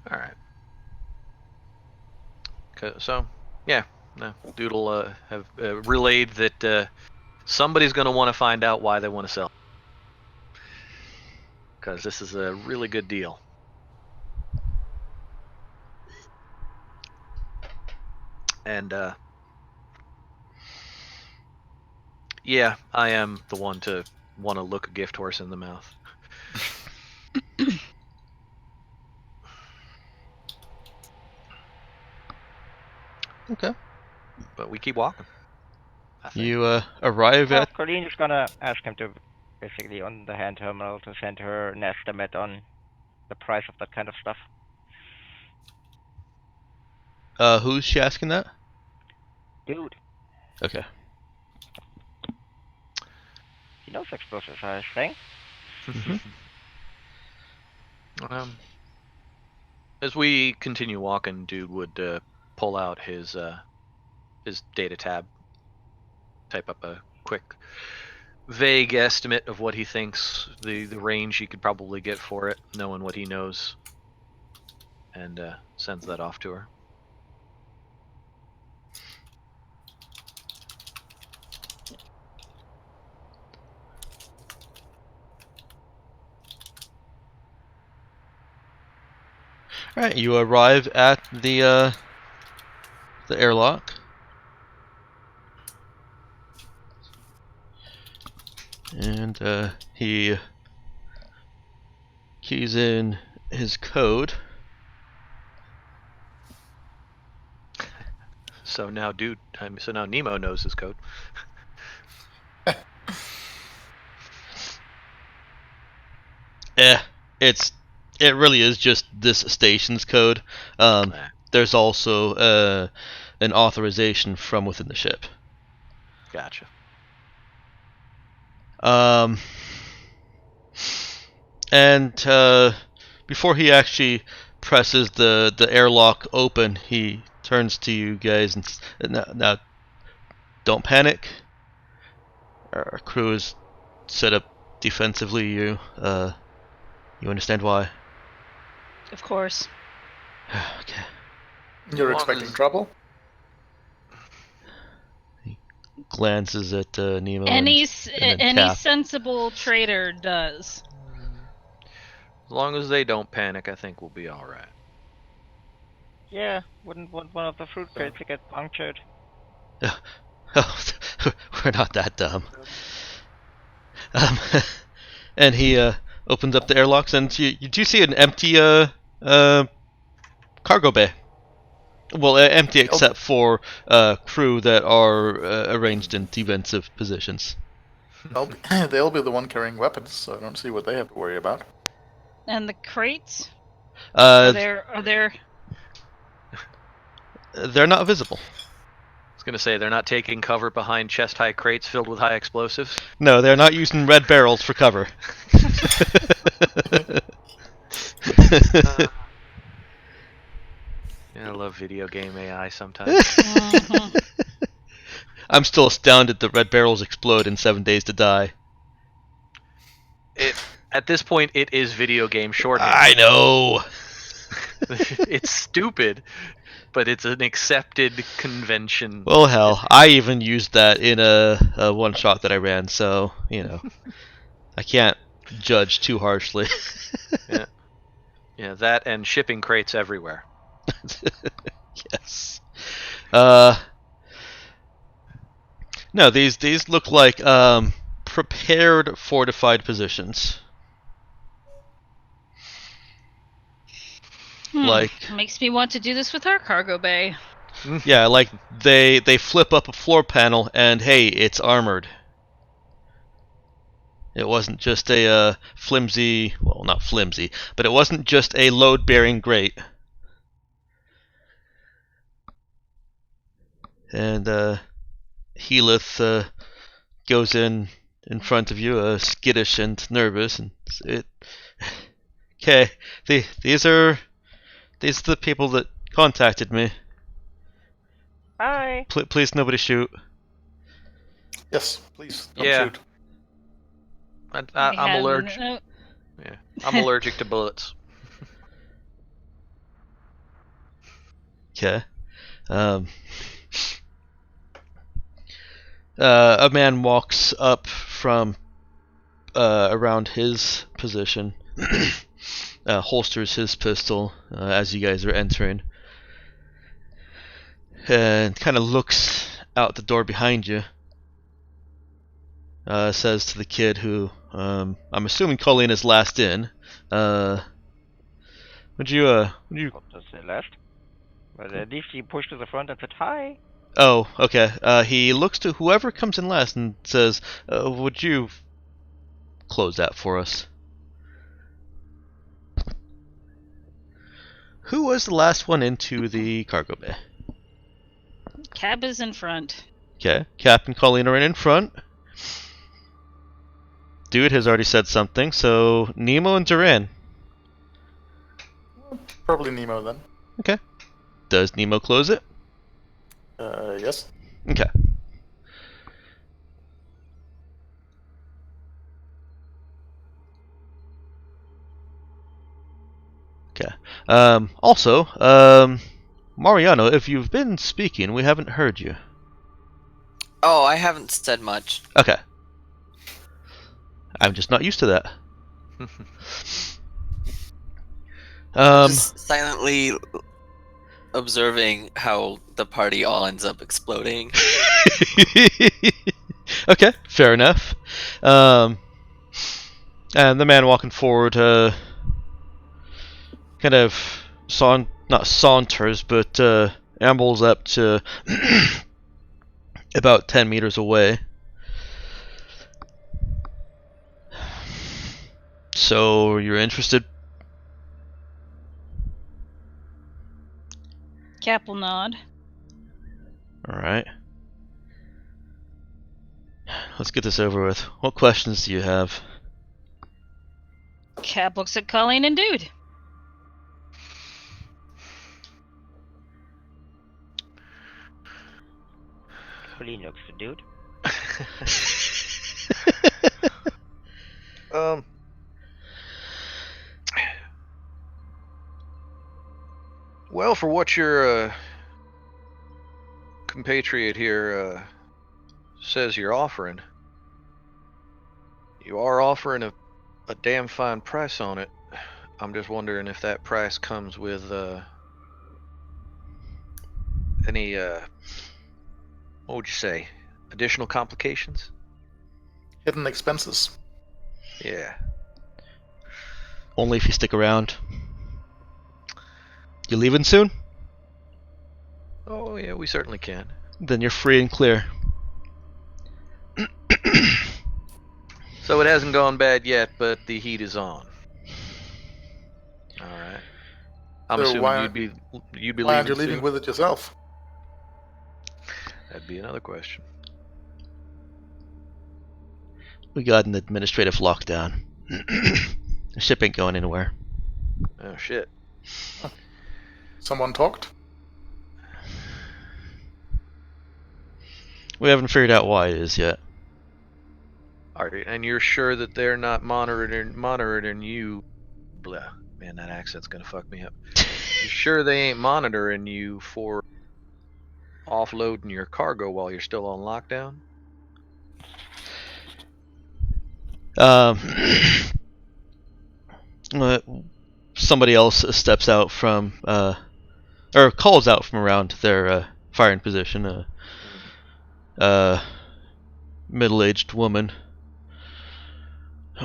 All right. So, yeah, no, Doodle have relayed that somebody's going to want to find out why they want to sell. Because this is a really good deal. And, yeah, I am the one to want to look a gift horse in the mouth. Okay. But we keep walking. You arrive Well, at... Colleen is gonna ask him to, basically on the hand terminal, to send her an estimate on the price of that kind of stuff. Who's she asking that? Dude, Okay. he knows explosives are his thing. As we continue walking, dude would pull out his data tab, type up a quick vague estimate of what he thinks the range he could probably get for it, knowing what he knows, and sends that off to her. All right, you arrive at the airlock. And he keys in his code. So now Nemo knows his code. It really is just this station's code. There's also an authorization from within the ship. Gotcha. And before he actually presses the airlock open, he turns to you guys and now don't panic. Our crew is set up defensively. You understand why? Of course. Okay. You're expecting trouble? Glances at Nemo. Any and then Cap. sensible trader does. As long as they don't panic, I think we'll be all right. Yeah, wouldn't want one of the fruit crates to get punctured. Oh, we're not that dumb. And he opens up the airlocks, and you do see an empty cargo bay. Well, empty except for crew that are arranged in defensive positions. They'll be the one carrying weapons, so I don't see what they have to worry about. And the crates? Are there? They're not visible. I was gonna say they're not taking cover behind chest-high crates filled with high explosives. No, they're not using red barrels for cover. Yeah, I love video game AI sometimes. Mhm. I'm still astounded that red barrels explode in 7 Days to Die. At this point, it is video game shorthand. I know. It's stupid, but it's an accepted convention. Well, hell, I even used that in a one shot that I ran, so I can't judge too harshly. Yeah, that and shipping crates everywhere. Yes. No, these look like prepared fortified positions. Like Makes me want to do this with our cargo bay. yeah, like they flip up a floor panel and hey, it's armored. It wasn't just a flimsy, well, not flimsy, but it wasn't just a load-bearing grate. And Heath goes in front of you, skittish and nervous, and okay, these are the people that contacted me. Hi. Please, nobody shoot. Yes, please, don't Yeah. shoot. I'm allergic. Yeah, I'm allergic to bullets. Okay. A man walks up from around his position, holsters his pistol as you guys are entering, and kind of looks out the door behind you. Says to the kid who, I'm assuming Colleen is last in, would you What does it last? But at least he pushed to the front and said hi. Oh, okay. He looks to whoever comes in last and says, would you close that for us? Who was the last one into the cargo bay? Cab is in front. Okay. Cap and Colleen are in front. Dude has already said something, so Nemo and Duran. Probably Nemo then. Okay. Does Nemo close it? Yes. Okay. Okay. Also, Mariano, if you've been speaking, we haven't heard you. Oh, I haven't said much. Okay. I'm just not used to that. Just silently observing how the party all ends up exploding. Okay, fair enough. And the man walking forward, kind of not saunters, but ambles up to about 10 meters away. So you're interested? Cap will nod. All right. Let's get this over with. What questions do you have? Cap looks at Colleen and Dude. Colleen looks the dude. Well, for what your compatriot here says you're offering, you are offering a damn fine price on it. I'm just wondering if that price comes with any what would you say, additional complications? Hidden expenses. Yeah. Only if you stick around. You leaving soon? Oh yeah, we certainly can. Then you're free and clear. So it hasn't gone bad yet, but the heat is on. All right. I'm So assuming why you'd be Why aren't you leaving leaving soon? with it yourself? That'd be another question. We got an administrative lockdown. The ship ain't going anywhere. Oh shit. Someone talked? We haven't figured out why it is yet. All right, and you're sure that they're not monitoring you? Blah, man, that accent's gonna fuck me up. You sure they ain't monitoring you for offloading your cargo while you're still on lockdown? Somebody else steps out from, or calls out from around their firing position. Middle-aged woman.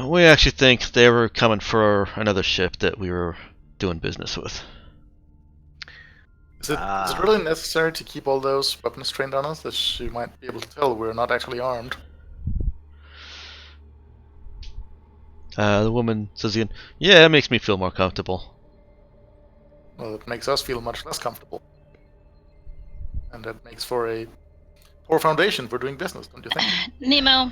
We actually think they were coming for another ship that we were doing business with. Is it really necessary to keep all those weapons trained on us that she might be able to tell we're not actually armed? The woman says again, "Yeah, it makes me feel more comfortable." Well, it makes us feel much less comfortable. And that makes for a poor foundation for doing business, don't you think? Nemo,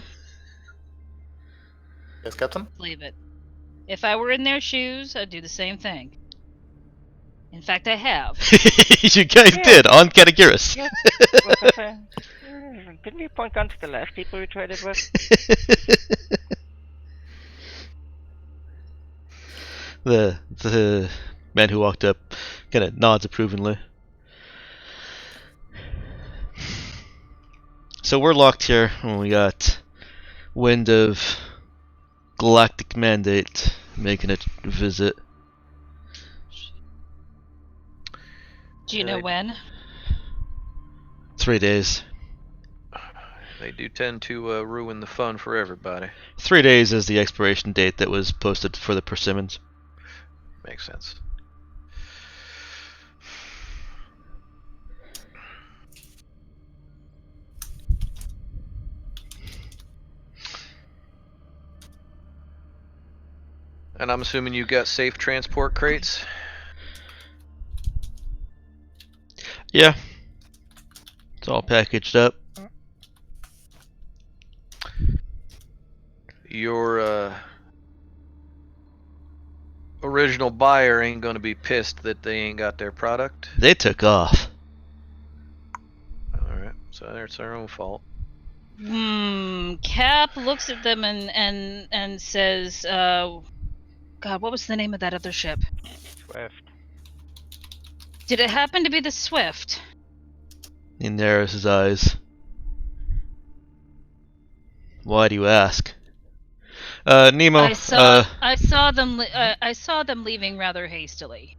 Yes, Captain? leave it. If I were in their shoes, I'd do the same thing. In fact, I have. You guys did on Katagiris. Yeah. Didn't we point guns to the last people we traded with? The man who walked up kind of nods approvingly. So we're locked here when we got wind of Galactic Mandate making a visit. Do you know when? 3 days. They do tend to ruin the fun for everybody. 3 days is the expiration date that was posted for the persimmons. Makes sense. And I'm assuming you got safe transport crates? Yeah. It's all packaged up. Your original buyer ain't gonna be pissed that they ain't got their product. They took off. Alright, so it's their own fault. Cap looks at them and says, God, what was the name of that other ship? Swift. Did it happen to be the Swift? He narrows his eyes. Why do you ask? Nemo. I saw them leaving rather hastily.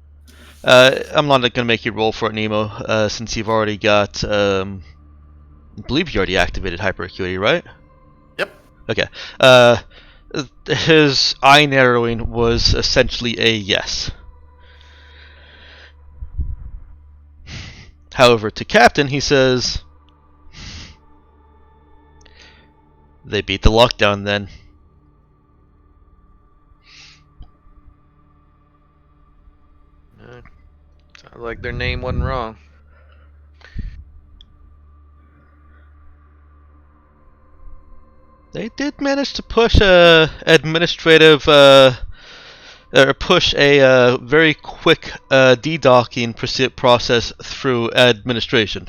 I'm not going to make you roll for it, Nemo, since you've already got. I believe you already activated hyper acuity, right? Yep. Okay. His eye narrowing was essentially a yes. However, to Captain, he says, "They beat the lockdown then." Sounds like their name wasn't wrong. They did manage to push a administrative, or push a very quick dedocking process through administration,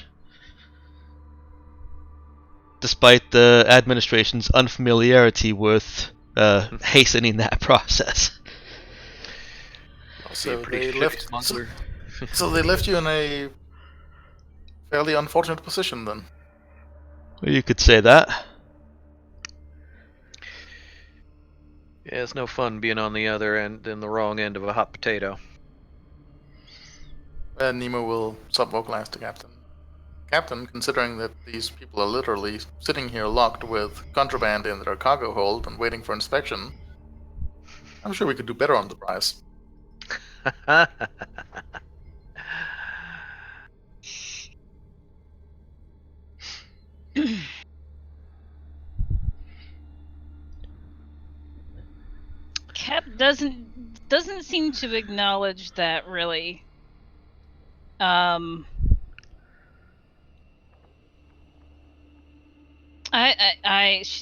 despite the administration's unfamiliarity with hastening that process. So Be a pretty they strict left. smuggler. So they left you in a fairly unfortunate position then. Well, you could say that. Yeah, it's no fun being on the other end, in the wrong end of a hot potato. And Nemo will sub-vocalize to Captain. Captain, considering that these people are literally sitting here locked with contraband in their cargo hold and waiting for inspection, I'm sure we could do better on the price. Cap doesn't seem to acknowledge that really. She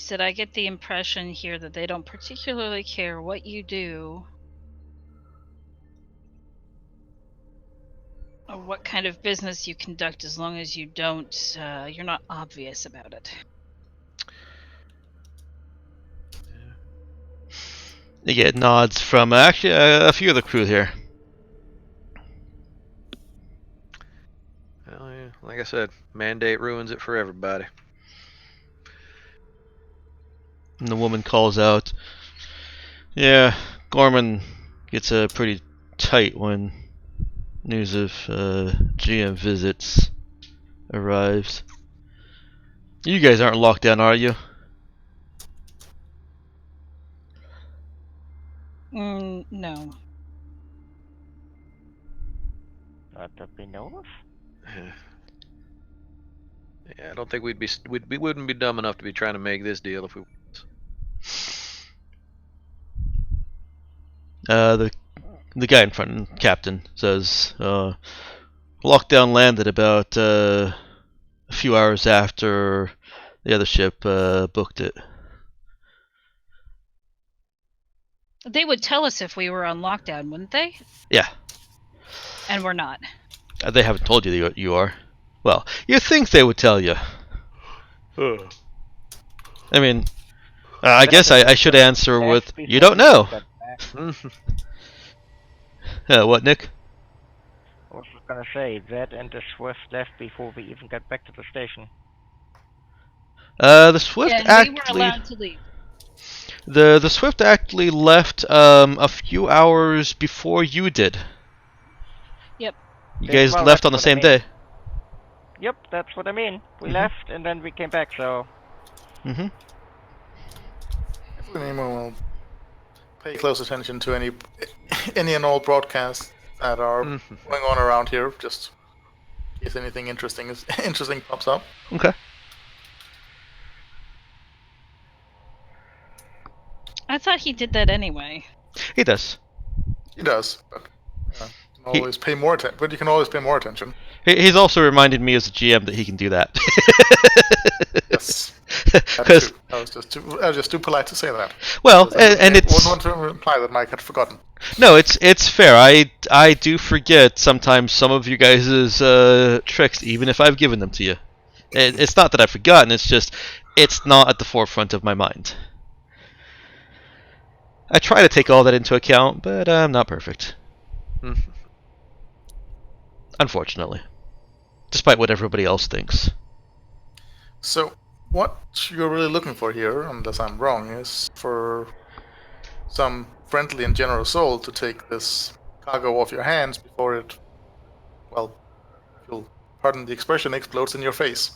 said, I get the impression here that they don't particularly care what you do or what kind of business you conduct, as long as you don't, you're not obvious about it. You get nods from actually a few of the crew here. Well, yeah, like I said, mandate ruins it for everybody. And the woman calls out, "Yeah, Gorman gets pretty tight when news of GM visits arrives. You guys aren't locked down, are you?" No. Not that we know of. Yeah, I don't think we wouldn't be dumb enough to be trying to make this deal if we. The guy in front, Captain, says, "Lockdown landed about a few hours after the other ship booked it." They would tell us if we were on lockdown, wouldn't they? Yeah. And we're not. They haven't told you that you are. Well, you think they would tell you. I mean, I guess I should answer with, you don't know. What, Nick? I was just gonna say, that and the Swift left before we even got back to the station. The Swift Yeah, and actually... we were allowed to leave. The Swift actually left a few hours before you did. Yep. You Yeah, guys well, left that's on the what I same mean. day. Yep, that's what I mean. We Mhm. left and then we came back, so... Mm-hmm. Nemo will pay close attention to any and all broadcasts that are going on around here, just in case anything interesting pops up. Okay. I thought he did that anyway. He does. He does, but you can always pay more attention. But you can always pay more attention. He's also reminded me as a GM that he can do that. Yes. Because I was just too polite to say that. well, I and it's wouldn't want to imply that Mike had forgotten. no, it's fair. I do forget sometimes some of you guys' tricks, even if I've given them to you. It's not that I've forgotten. It's just it's not at the forefront of my mind. I try to take all that into account, but I'm not perfect. Unfortunately. Despite what everybody else thinks. So, what you're really looking for here, unless I'm wrong, is for some friendly and generous soul to take this cargo off your hands before it, well, if you'll pardon the expression, explodes in your face.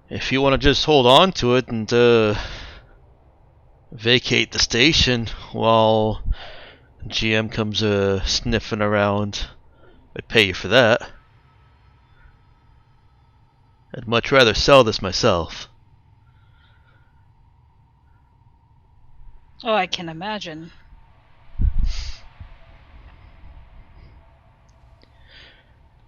If you want to just hold on to it and vacate the station while GM comes sniffing around, I'd pay you for that. I'd much rather sell this myself. Oh, I can imagine.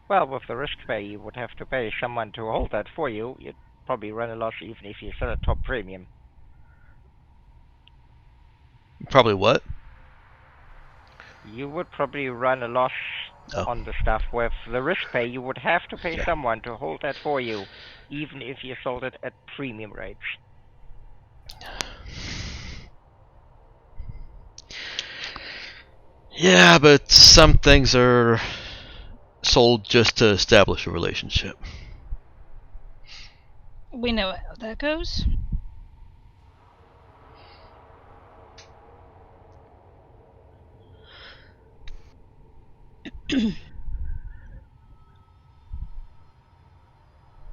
Well, with the risk pay, you would have to pay someone to hold that for you. You'd probably run a loss even if you sell a top premium. Probably what? You would probably run a loss on the stuff. With the risk pay, you would have to pay someone to hold that for you, even if you sold it at premium rates. Yeah, but some things are sold just to establish a relationship. We know how that goes.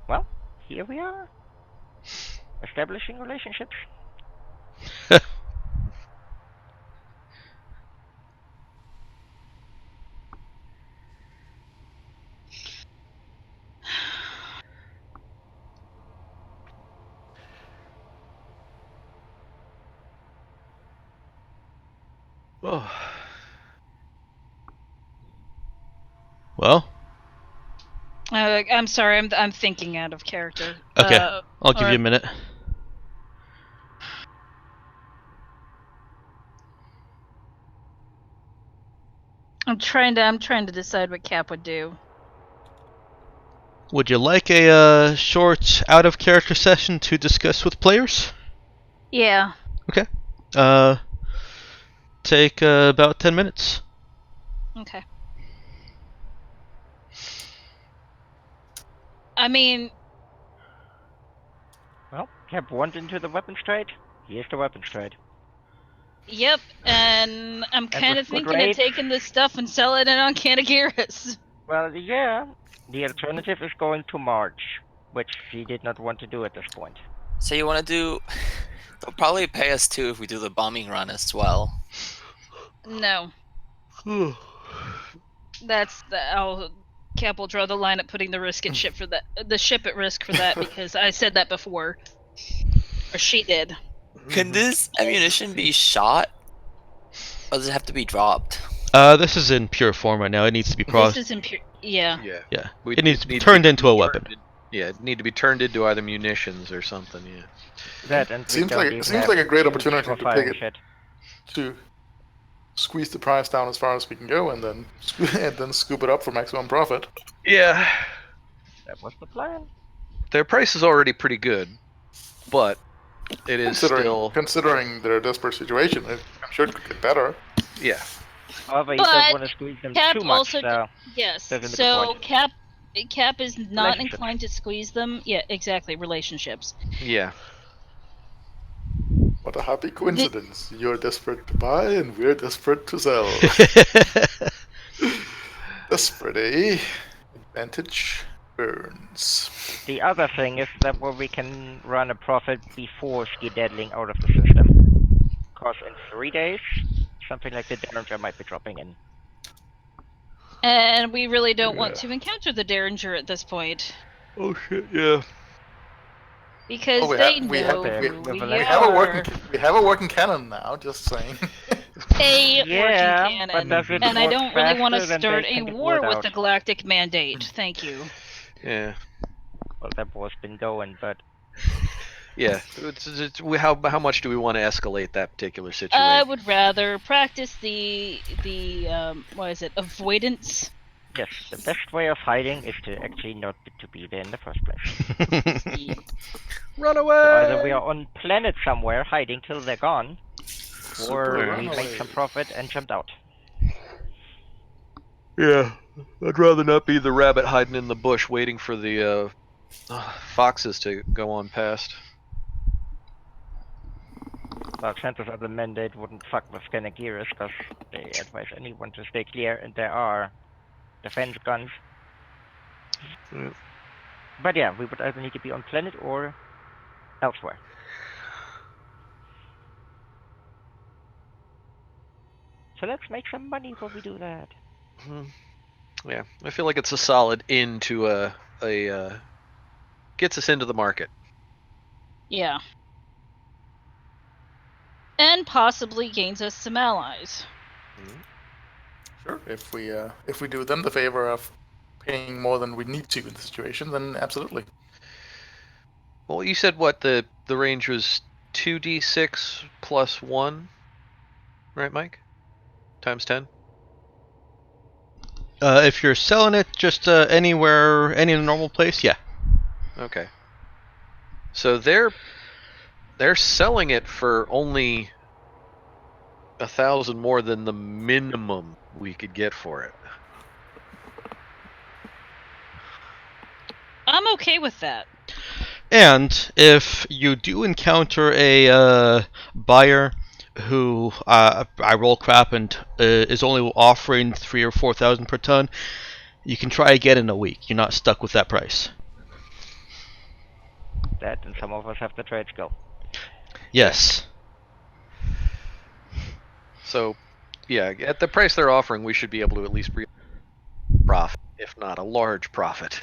Well, here we are. Establishing relationships. Oh. Well, I'm sorry, I'm thinking out of character. okay. I'll give you a minute. I'm trying to decide what Cap would do. Would you like a short out of character session to discuss with players? Yeah. Okay. Take about 10 minutes. Okay. I mean, Well, Cap went into the weapons trade. Here's the weapons trade. yep, and I'm kind of with good thinking of rates. taking this stuff and selling it on Canagiris. Well, yeah. The alternative is going to March, which he did not want to do at this point. So you want to do? They'll probably pay us too if we do the bombing run as well. No. Cap will draw the line at putting the risk at ship for that. The ship at risk for that because I said that before, or she did. Can this ammunition be shot, or does it have to be dropped? This is in pure form right now. It needs to be This processed. is impure. Yeah. Yeah. We It needs to be need turned into a weapon. It need to be turned into either munitions or something. Yeah. That and Seems like a great opportunity to take it, shit. to squeeze the price down as far as we can go, and then scoop it up for maximum profit. Yeah. That was the plan. Their price is already pretty good, but it is Considering their desperate situation, I'm sure it could get better. Yeah. However, you But don't want to squeeze them Cap too much. also So yes. That's a good So point. Cap is not Relationships. inclined to squeeze them. Yeah, exactly. Relationships. Yeah. What a happy coincidence. You're desperate to buy, and we're desperate to sell. Desperate, eh? Advantage burns. the other thing is that where we can run a profit before skedaddling out of the system. Because in 3 days, something like the Derringer might be dropping in. And we really don't want to encounter the Derringer at this point. Oh shit. Yeah. Because Oh, they we know have- who we we are. We have a working cannon now. Just saying. A Yeah, working but cannon. does it And I work don't really want to faster than start they a can get war word with out? the Galactic Mandate. Thank you. Yeah. Well, that war's been going, but Yeah. How much do we want to escalate that particular situation? I would rather practice the what is it? Avoidance. yes, the best way of hiding is to actually not to be there in the first place. Run away. So either we are on planet somewhere hiding till they're gone, Super or we runaway. made some profit and jumped out. Yeah, I'd rather not be the rabbit hiding in the bush waiting for the foxes to go on past. Well, chances are the mandate wouldn't fuck with Scanegiris because they advise anyone to stay clear, and there are defense guns. Yeah. But yeah, we would either need to be on planet or elsewhere. So let's make some money before we do that. Yeah, I feel like it's a solid into a gets us into the market. Yeah. And possibly gains us some allies. Sure. If we do them the favor of paying more than we need to in the situation, then absolutely. Well, you said what the range was 2d6 plus 1, right, Mike? Times 10. If you're selling it just anywhere, any normal place, yeah. Okay. So they're selling it for only 1,000 more than the minimum we could get for it. I'm okay with that. And if you do encounter a buyer who I roll crap and is only offering 3,000 or 4,000 per ton, you can try again in a week. You're not stuck with that price. That, and some of us have the trade skill. Yes. So, yeah, at the price they're offering, we should be able to at least profit, if not a large profit.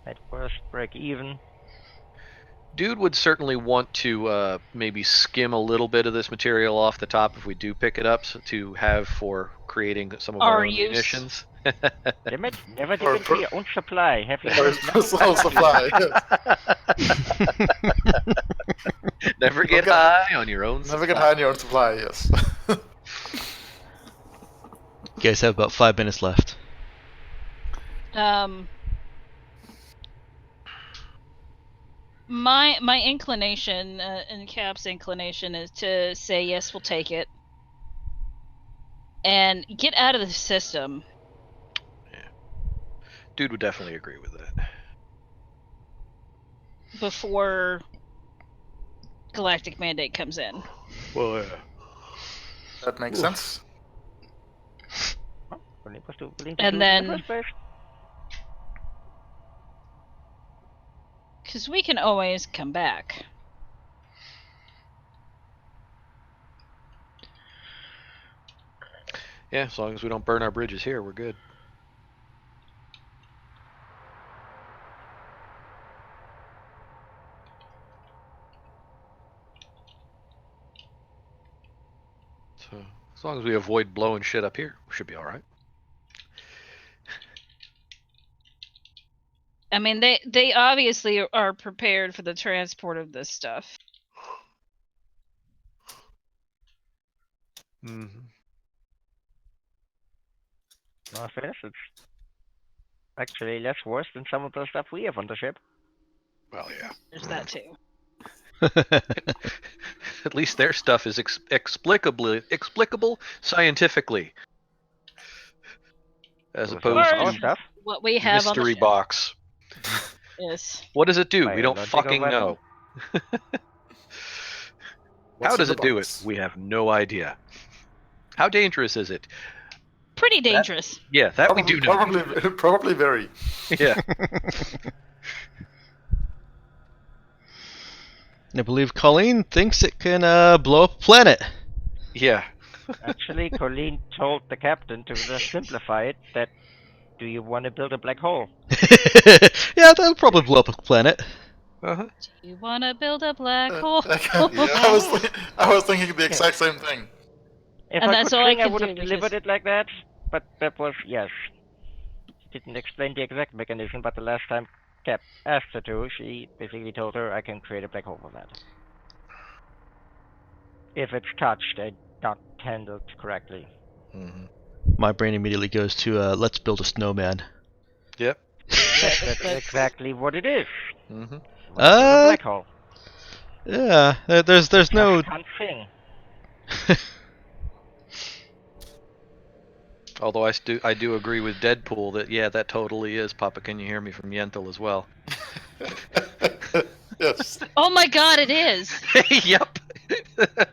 At worst, break even. Dude would certainly want to maybe skim a little bit of this material off the top if we do pick it up to have for creating some of our own use. munitions. Damn it, never dig into your own supply. Have you Or personal supply. Never get high on your own Never get high on your own supply, yes. You guys have about 5 minutes left. My inclination, and Cap's inclination, is to say yes, we'll take it, and get out of the system. Yeah. Dude would definitely agree with that. Before Galactic Mandate comes in. Well, yeah. That makes sense. And then, because we can always come back. Yeah, as long as we don't burn our bridges here, we're good. So, as long as we avoid blowing shit up here, we should be alright. I mean, they obviously are prepared for the transport of this stuff. Mm-hmm. No, fair, it's actually less worse than some of the stuff we have on the ship. Well, yeah. There's that too. At least their stuff is explicable scientifically, as opposed our to stuff. What we have on the mystery ship. box. Yes. What does it do? We don't Biological fucking weapon? know. What's How in does the it do it? box? We have no idea. How dangerous is it? Pretty dangerous. Yeah, that we do know. Probably very. Yeah. I believe Colleen thinks it can blow up a planet. Yeah. Actually, Colleen told the captain to just simplify it that, do you want to build a black hole? Yeah, that'll probably blow up a planet. Uh-huh. Do you want to build a black hole? I was thinking the exact same thing. If And I that's could all I sing, I could would do, have because- delivered it like that, but that was, yes. She didn't explain the exact mechanism, but the last time Cap asked her to, she basically told her, I can create a black hole from that. If it's touched and not handled correctly. Mm-hmm. My brain immediately goes to let's build a snowman. Yep. Yes, that's exactly what it is. Mm-hmm. Let's build a black hole. Yeah, there's no. Just can't sing. Although I do agree with Deadpool that yeah, that totally is Papa. Can you hear me from Yentl as well? Yes. Oh my god, it is! Yep,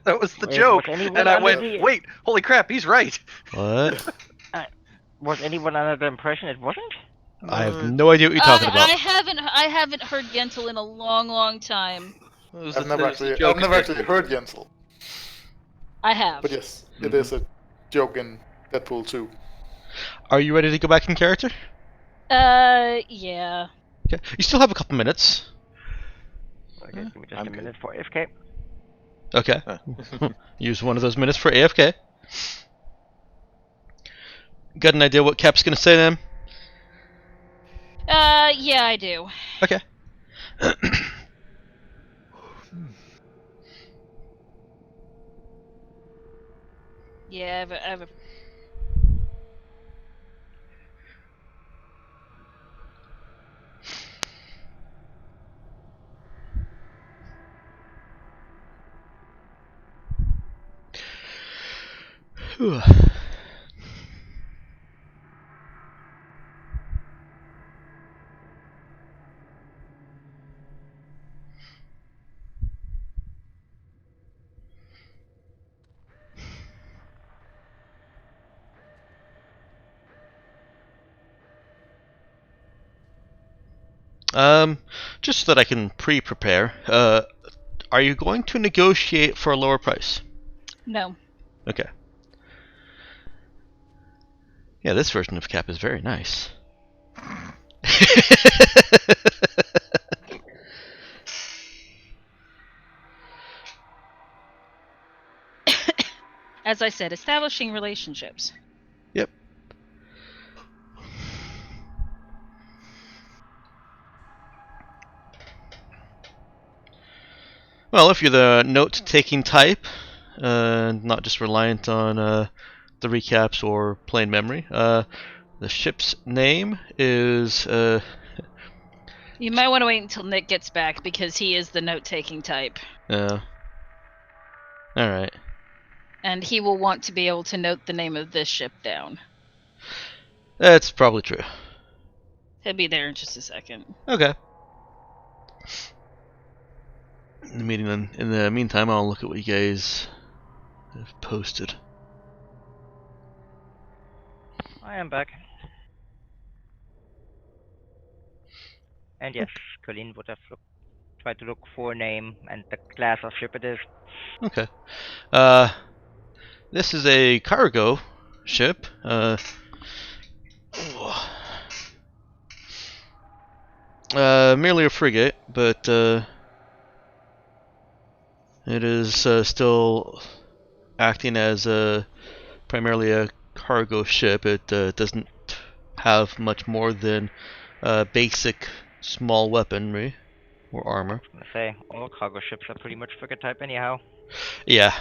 that was the Was joke, anyone and I under went, the wait, holy crap, he's right. What? was anyone under the impression it wasn't? I have no idea what you're talking about. I haven't heard Yentl in a long, long time. I've never actually heard Jensel, I have. but yes, it is a joke in Deadpool 2. Are you ready to go back in character? Yeah. Okay. You still have a couple minutes. Okay, give me just I'm a good. minute for AFK. Okay. Use one of those minutes for AFK. Got an idea what Cap's gonna say then? Yeah, I do. Okay. Yeah, I have a Whew. Just so that I can pre-prepare. Are you going to negotiate for a lower price? no. Okay. Yeah, this version of Cap is very nice. As I said, establishing relationships. Yep. Well, if you're the note-taking type, not just reliant on the recaps or plain memory, the ship's name is You might want to wait until Nick gets back because he is the note-taking type. all right. And he will want to be able to note the name of this ship down. That's probably true. He'll be there in just a second. Okay. In the meantime, I'll look at what you guys have posted. I am back. And yes, Colleen would have tried to look for a name and the class of ship it is. Okay. This is a cargo ship. Merely a frigate, but it is still acting as primarily a cargo ship. It doesn't have much more than basic small weaponry or armor. I was gonna say, all cargo ships are pretty much frigate type anyhow. Yeah.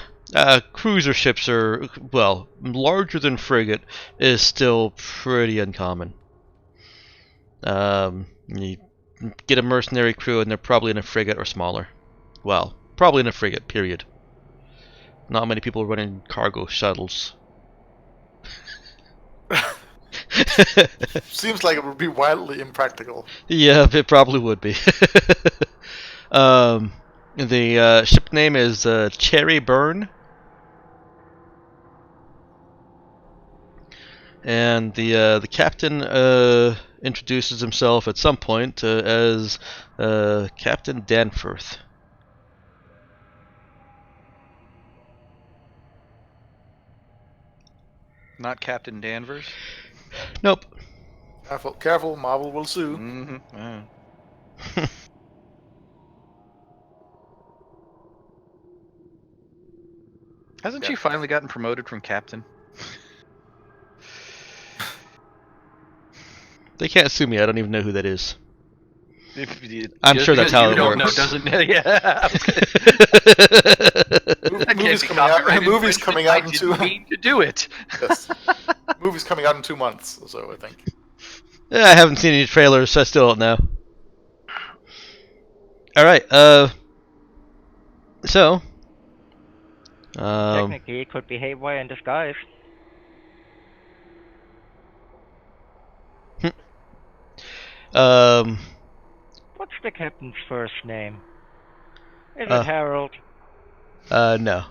Cruiser ships are, well, larger than frigate is still pretty uncommon. You get a mercenary crew and they're probably in a frigate or smaller. Well, probably in a frigate, period. Not many people running cargo shuttles. Seems like it would be wildly impractical. Yeah, it probably would be. The ship name is Cherry Burn. And the captain introduces himself at some point as Captain Danforth. Not Captain Danvers. Nope. Careful, Marvel will sue. Mm-hmm. Hasn't she finally gotten promoted from captain? They can't sue me. I don't even know who that is. I'm sure that's how it don't works. Know, doesn't yeah. Movies coming out in two. Mean to do it. Yes. Movie's coming out in 2 months or so, I think. Yeah, I haven't seen any trailers, so I still don't know. All right. So. Technically, it could be Haywire in disguise. What's the captain's first name? Is Uh, it Harold? No.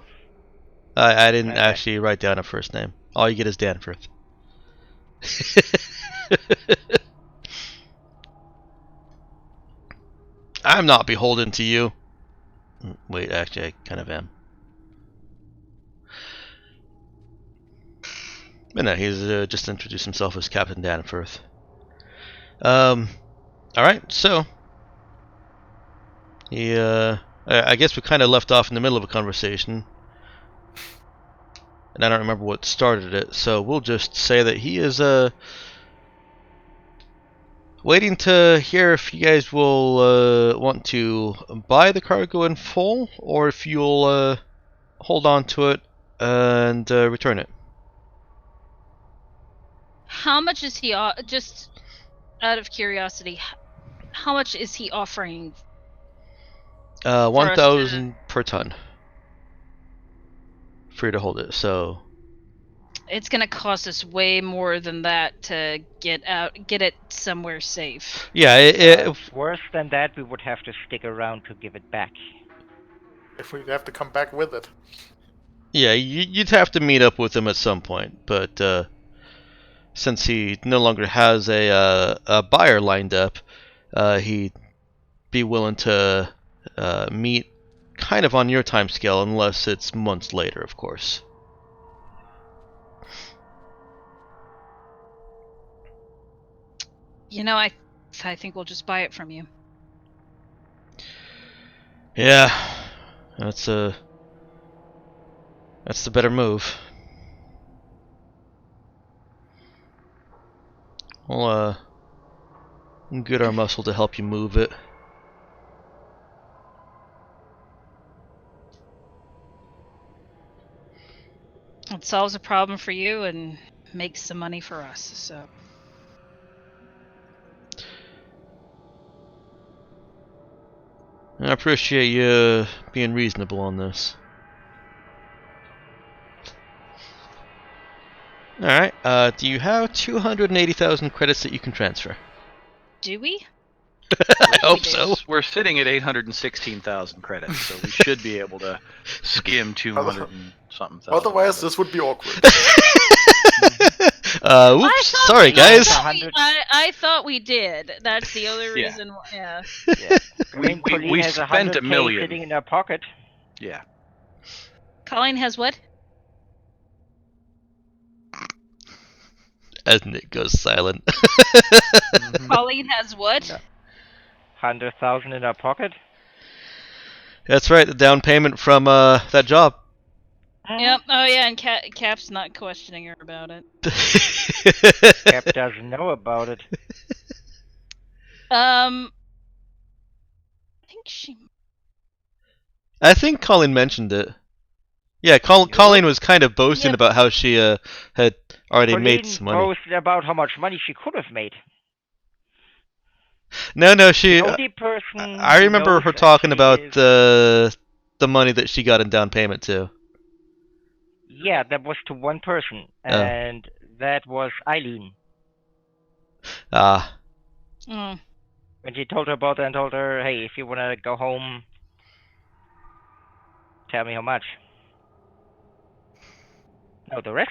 I didn't Okay. actually write down a first name. All you get is Danforth. I'm not beholden to you. Wait, actually, I kind of am. But no, he's just introduced himself as Captain Danforth. Alright, so he, I guess we kind of left off in the middle of a conversation. And I don't remember what started it, so we'll just say that he is, waiting to hear if you guys will, want to buy the cargo in full, or if you'll, hold on to it and, return it. How much is he? Just out of curiosity, how much is he offering? 1,000 per ton. For you to hold it, so... It's gonna cost us way more than that to get it somewhere safe. Yeah, Worse than that, we would have to stick around to give it back. If we have to come back with it. yeah, you'd have to meet up with him at some point, but since he no longer has a buyer lined up, he'd be willing to meet kind of on your time scale, unless it's months later, of course. You know, I think we'll just buy it from you. Yeah, that's the better move. We'll get our muscle to help you move it. It solves a problem for you and makes some money for us. So. I appreciate you being reasonable on this. Alright, do you have 280,000 credits that you can transfer? Do we? I hope so. We're sitting at 816,000 credits, so we should be able to skim 200 and something thousand. Otherwise, this would be awkward. Oops, sorry guys. I thought we did. That's the only reason. Yeah. Yeah. We has spent 100K $1 million. sitting in her pocket. Yeah. Colleen has what? As Nick goes silent. Colleen has what? 100,000 in her pocket. That's right, the down payment from that job. Yep. Oh yeah, and Cap's not questioning her about it. Cap doesn't know about it. I think she. I think Colleen mentioned it. Yeah, Colleen was kind of boasting about how she had already made some money. Boasted about how much money she could have made. No, she. The only person I remember her talking about the money that she got in down payment too. Yeah, that was to one person, and that was Eileen. Ah. Mm. When she told her about that and told her, hey, if you want to go home, tell me how much. No, the rest?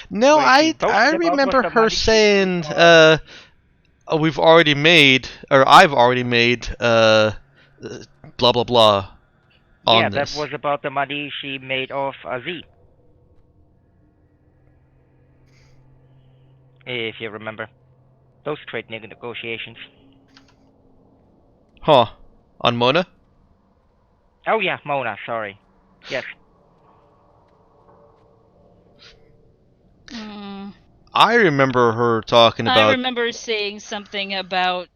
No, Where I she remember boasted about her the money she saying, put we've already made, or I've already made, blah blah blah. Yeah, this. that was about the money she made off Z. If you remember. Those trade negotiations. Huh. On Mona? Oh yeah, Mona, sorry. Yes. I remember her talking about... I remember saying something about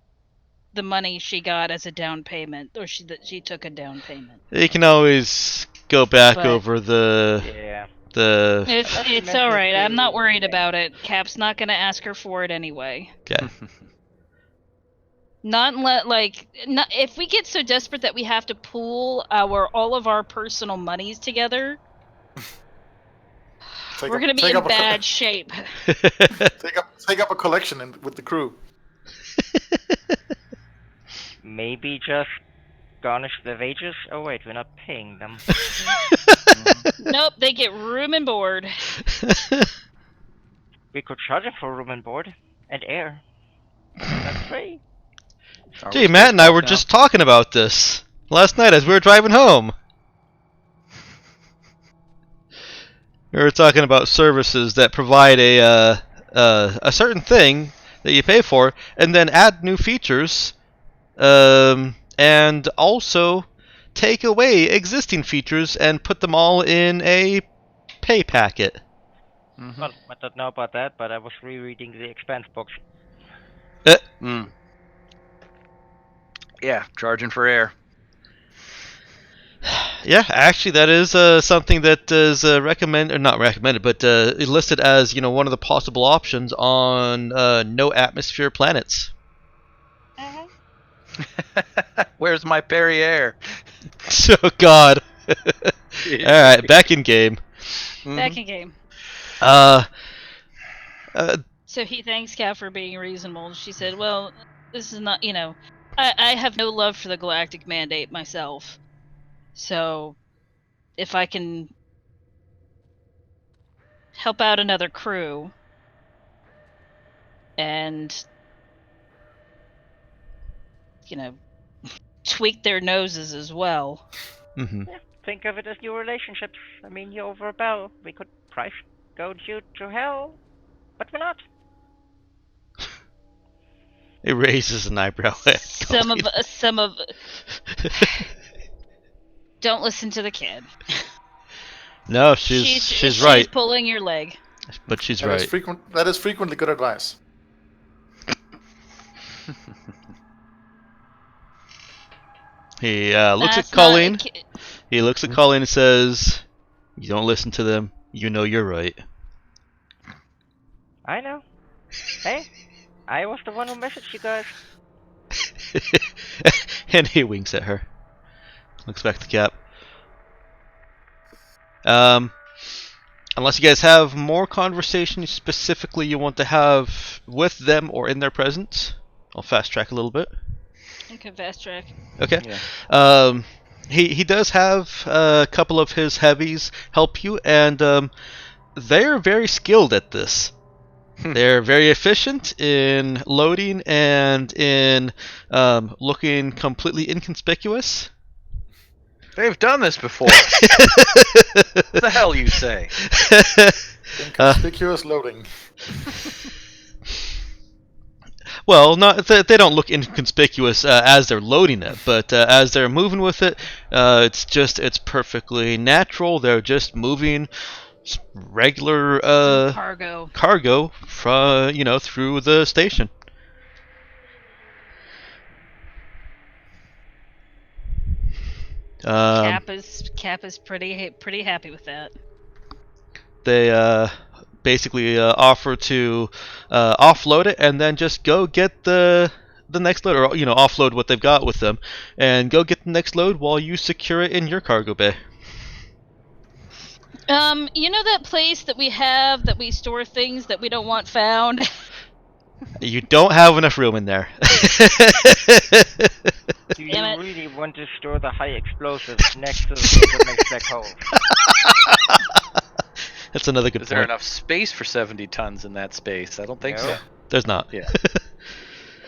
the money she got as a down payment, or that she took a down payment. You can always go back over the... Yeah. It's alright, I'm not worried about it. Cap's not gonna ask her for it anyway. Okay. If we get so desperate that we have to pool all of our personal monies together, we're gonna be in bad shape. Take up a collection with the crew. Maybe just garnish the wages? Oh wait, we're not paying them. Nope, they get room and board. We could charge them for room and board. And air. That's free. Gee, Matt and I were just talking about this last night as we were driving home. We were talking about services that provide a certain thing that you pay for, and then add new features, and also take away existing features and put them all in a pay packet. Well, I don't know about that, but I was rereading the expense books. Yeah, charging for air. Yeah, actually, that is something that is not recommended, but listed as one of the possible options on no atmosphere planets. Where's my Perrier? Oh God! All right, back in game. Back in game. So he thanks Kat for being reasonable. She said, well, this is not, I have no love for the Galactic Mandate myself. So if I can help out another crew and, tweak their noses as well. Mm-hmm. Yeah, think of it as new relationships. I mean, you're over a bell. We could price goad you to hell, but we're not. It raises an eyebrow. Some of don't listen to the kid. No, she's right. She's pulling your leg. But she's That right. That is frequently good advice. He looks at Colleen. He looks at Colleen and says, "You don't listen to them. You know you're right." I know. Hey, I was the one who messaged you guys. And he winks at her. Looks back to Cap. Unless you guys have more conversation specifically you want to have with them or in their presence, I'll fast track a little bit. Okay, fast track. Okay. Yeah. He does have a couple of his heavies help you, and they're very skilled at this. They're very efficient in loading and in looking completely inconspicuous. They've done this before. What the hell you say? Inconspicuous loading. Well, they don't look inconspicuous as they're loading it, but as they're moving with it, it's perfectly natural. They're just moving regular cargo from through the station. Cap is pretty happy with that. They basically offer to offload it and then just go get the next load, or offload what they've got with them, and go get the next load while you secure it in your cargo bay. That place that we have that we store things that we don't want found? You don't have enough room in there. Do you really want to store the high explosives next to the next black hole? That's another good point. Is there enough space for 70 tons in that space? I don't think so. There's not. Yeah.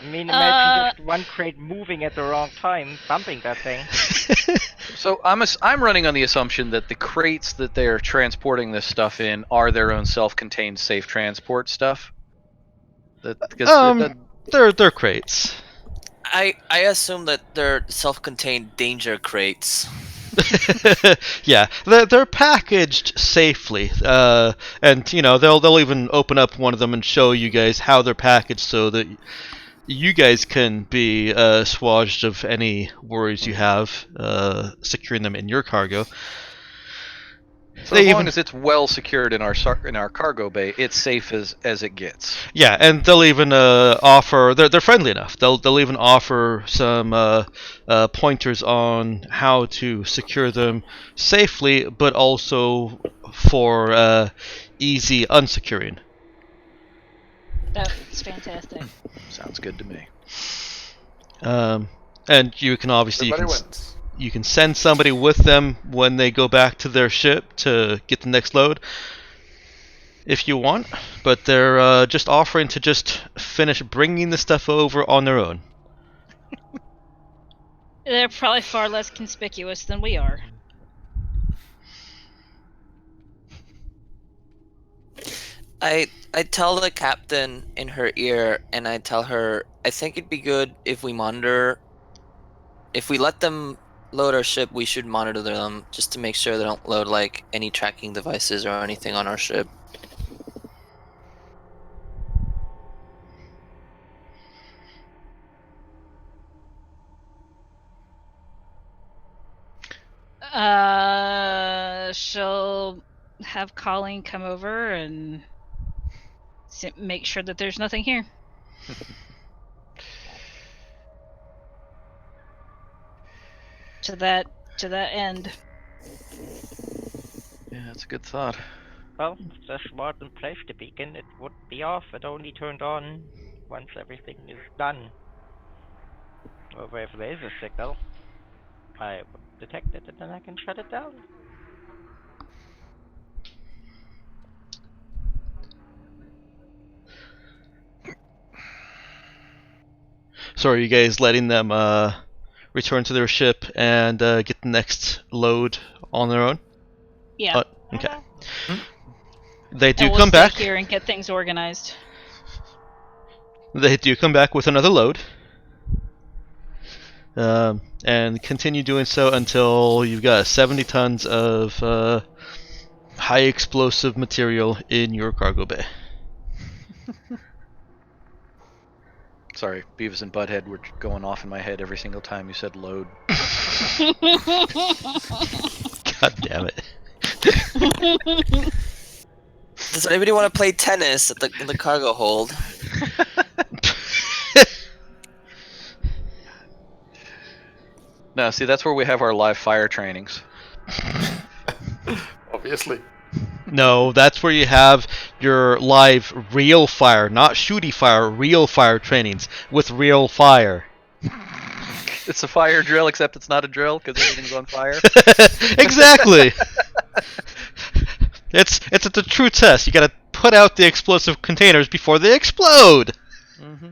I mean, imagine just one crate moving at the wrong time, bumping that thing. So I'm running on the assumption that the crates that they are transporting this stuff in are their own self-contained safe transport stuff. They're crates. I assume that they're self-contained danger crates. Yeah, they're packaged safely, and they'll even open up one of them and show you guys how they're packaged so that you guys can be assuaged of any worries you have securing them in your cargo. So as long as it's well secured in our cargo bay, it's safe as it gets. Yeah, and they'll even offer. They're friendly enough. They'll even offer some pointers on how to secure them safely, but also for easy unsecuring. That's fantastic. Sounds good to me. And you can obviously Everybody wins. you can send somebody with them when they go back to their ship to get the next load if you want, but they're just offering to just finish bringing the stuff over on their own. They're probably far less conspicuous than we are. I tell the captain in her ear, and I tell her, I think it'd be good if we monitor. If we let them load our ship, we should monitor them just to make sure they don't load like any tracking devices or anything on our ship. She'll have Colleen come over and make sure that there's nothing here. To that end. Yeah, that's a good thought. Well, just smart and place the beacon. It would be off and only turned on once everything is done. Or if there is a signal, I would detect it and then I can shut it down. So are you guys letting them return to their ship and get the next load on their own? Yeah. Okay. Hmm? They do And we'll come stay back. here and get things organized. They do come back with another load. And continue doing so until you've got 70 tons of high explosive material in your cargo bay. Sorry, Beavis and Butthead were going off in my head every single time you said load. God damn it. Does anybody want to play tennis in the cargo hold? No, see, that's where we have our live fire trainings. Obviously. No, that's where you have your live real fire, not shooty fire, real fire trainings with real fire. It's a fire drill, except it's not a drill because everything's on fire. Exactly. It's a true test. You gotta put out the explosive containers before they explode. Mm-hmm.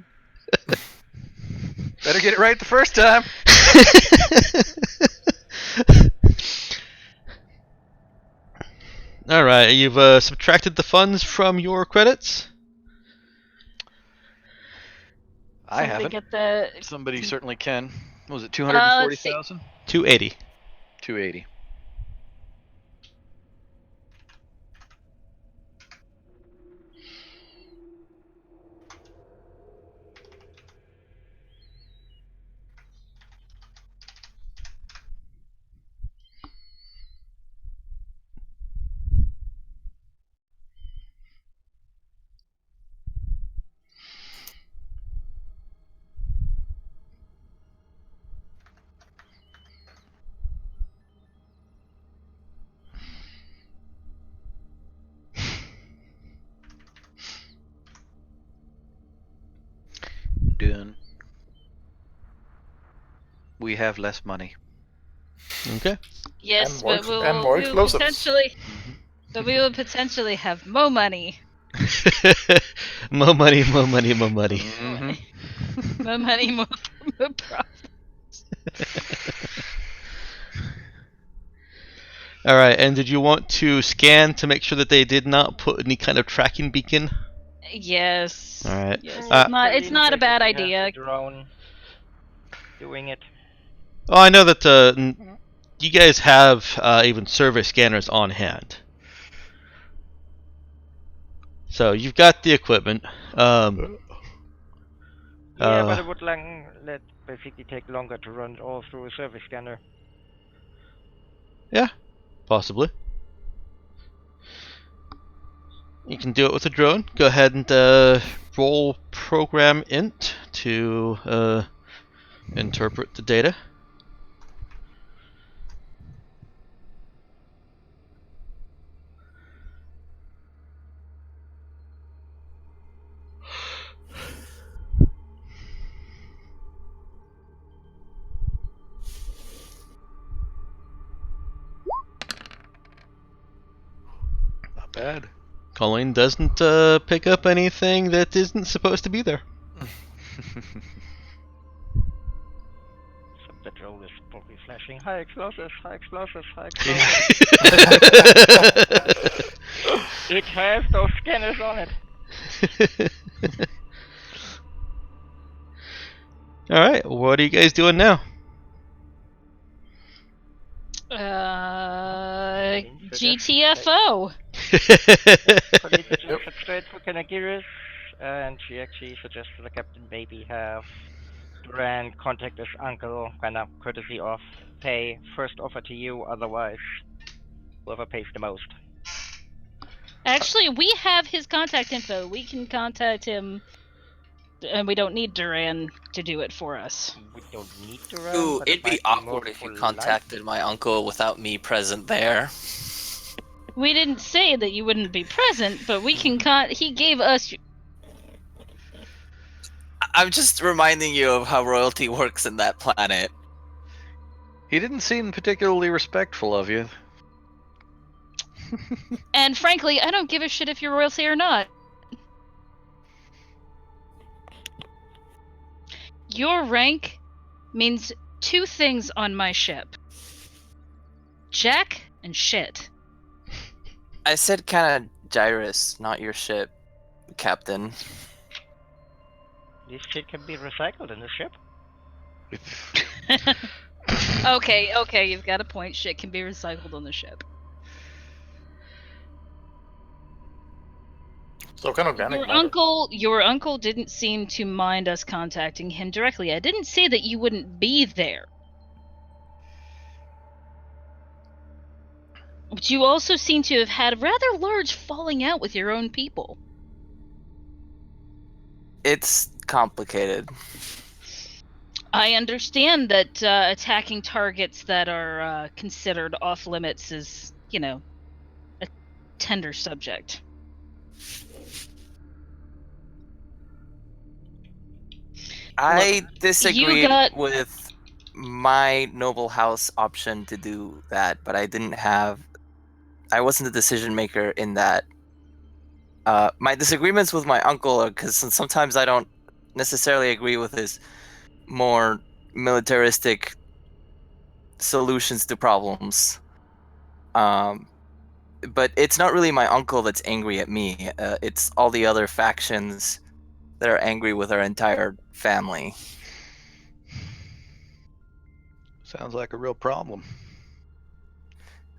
Better get it right the first time. All right, you've subtracted the funds from your credits. I haven't. Get the... Somebody certainly can. What was it 240,000? 280. 280. Done. We have less money. Okay. Yes, And more- but we and more will explosives. potentially... Mm-hmm. But we will potentially have more money. More money, more money, more money. Mm-hmm. More money, more profit. All right, and did you want to scan to make sure that they did not put any kind of tracking beacon? Yes. All right. Yes. Uh, It's not a bad Basically has idea. the drone doing it. Oh, I know that you guys have even survey scanners on hand. So you've got the equipment. Yeah, Uh, but it would let basically take longer to run it all through a service scanner. Yeah, possibly. You can do it with a drone. Go ahead and roll program int to interpret the data. bad. Colleen doesn't pick up anything that isn't supposed to be there. So the drone is probably flashing high explosives, high explosives, high Yeah. explosives. It has those scanners on it. All right, what are you guys doing now? GTFO. Colleen suggested straight for Kanagiris, and she actually suggested the captain maybe have Duran contact his uncle, kind of courtesy of pay, first offer to you, otherwise whoever pays the most. Actually, we have his contact info. We can contact him, and we don't need Duran to do it for us. We don't need Duran, Ooh, but it'd it be might be more awkward if you polite. contacted my uncle without me present there. We didn't say that you wouldn't be present, but we can he gave us. I'm just reminding you of how royalty works in that planet. He didn't seem particularly respectful of you. And frankly, I don't give a shit if you're royalty or not. Your rank means two things on my ship. Jack and shit. I said kind of Gyrus, not your ship, Captain. This shit can be recycled in the ship. Okay, you've got a point. Shit can be recycled on the ship. So kind of organic matter. Your uncle didn't seem to mind us contacting him directly. I didn't say that you wouldn't be there. But you also seem to have had a rather large falling out with your own people. It's complicated. I understand that attacking targets that are considered off limits is, a tender subject. I disagreed got- with my noble house option to do that, but I wasn't the decision maker in that. My disagreements with my uncle are because sometimes I don't necessarily agree with his more militaristic solutions to problems. But it's not really my uncle that's angry at me. It's all the other factions that are angry with our entire family. Sounds like a real problem.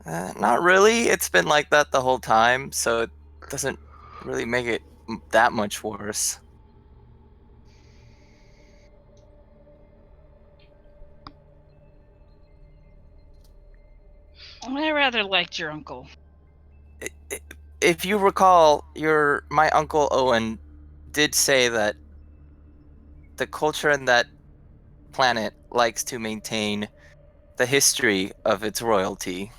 Not really. It's been like that the whole time, so it doesn't really make it that much worse. I rather liked your uncle. If you recall, my uncle Owen did say that the culture in that planet likes to maintain the history of its royalty.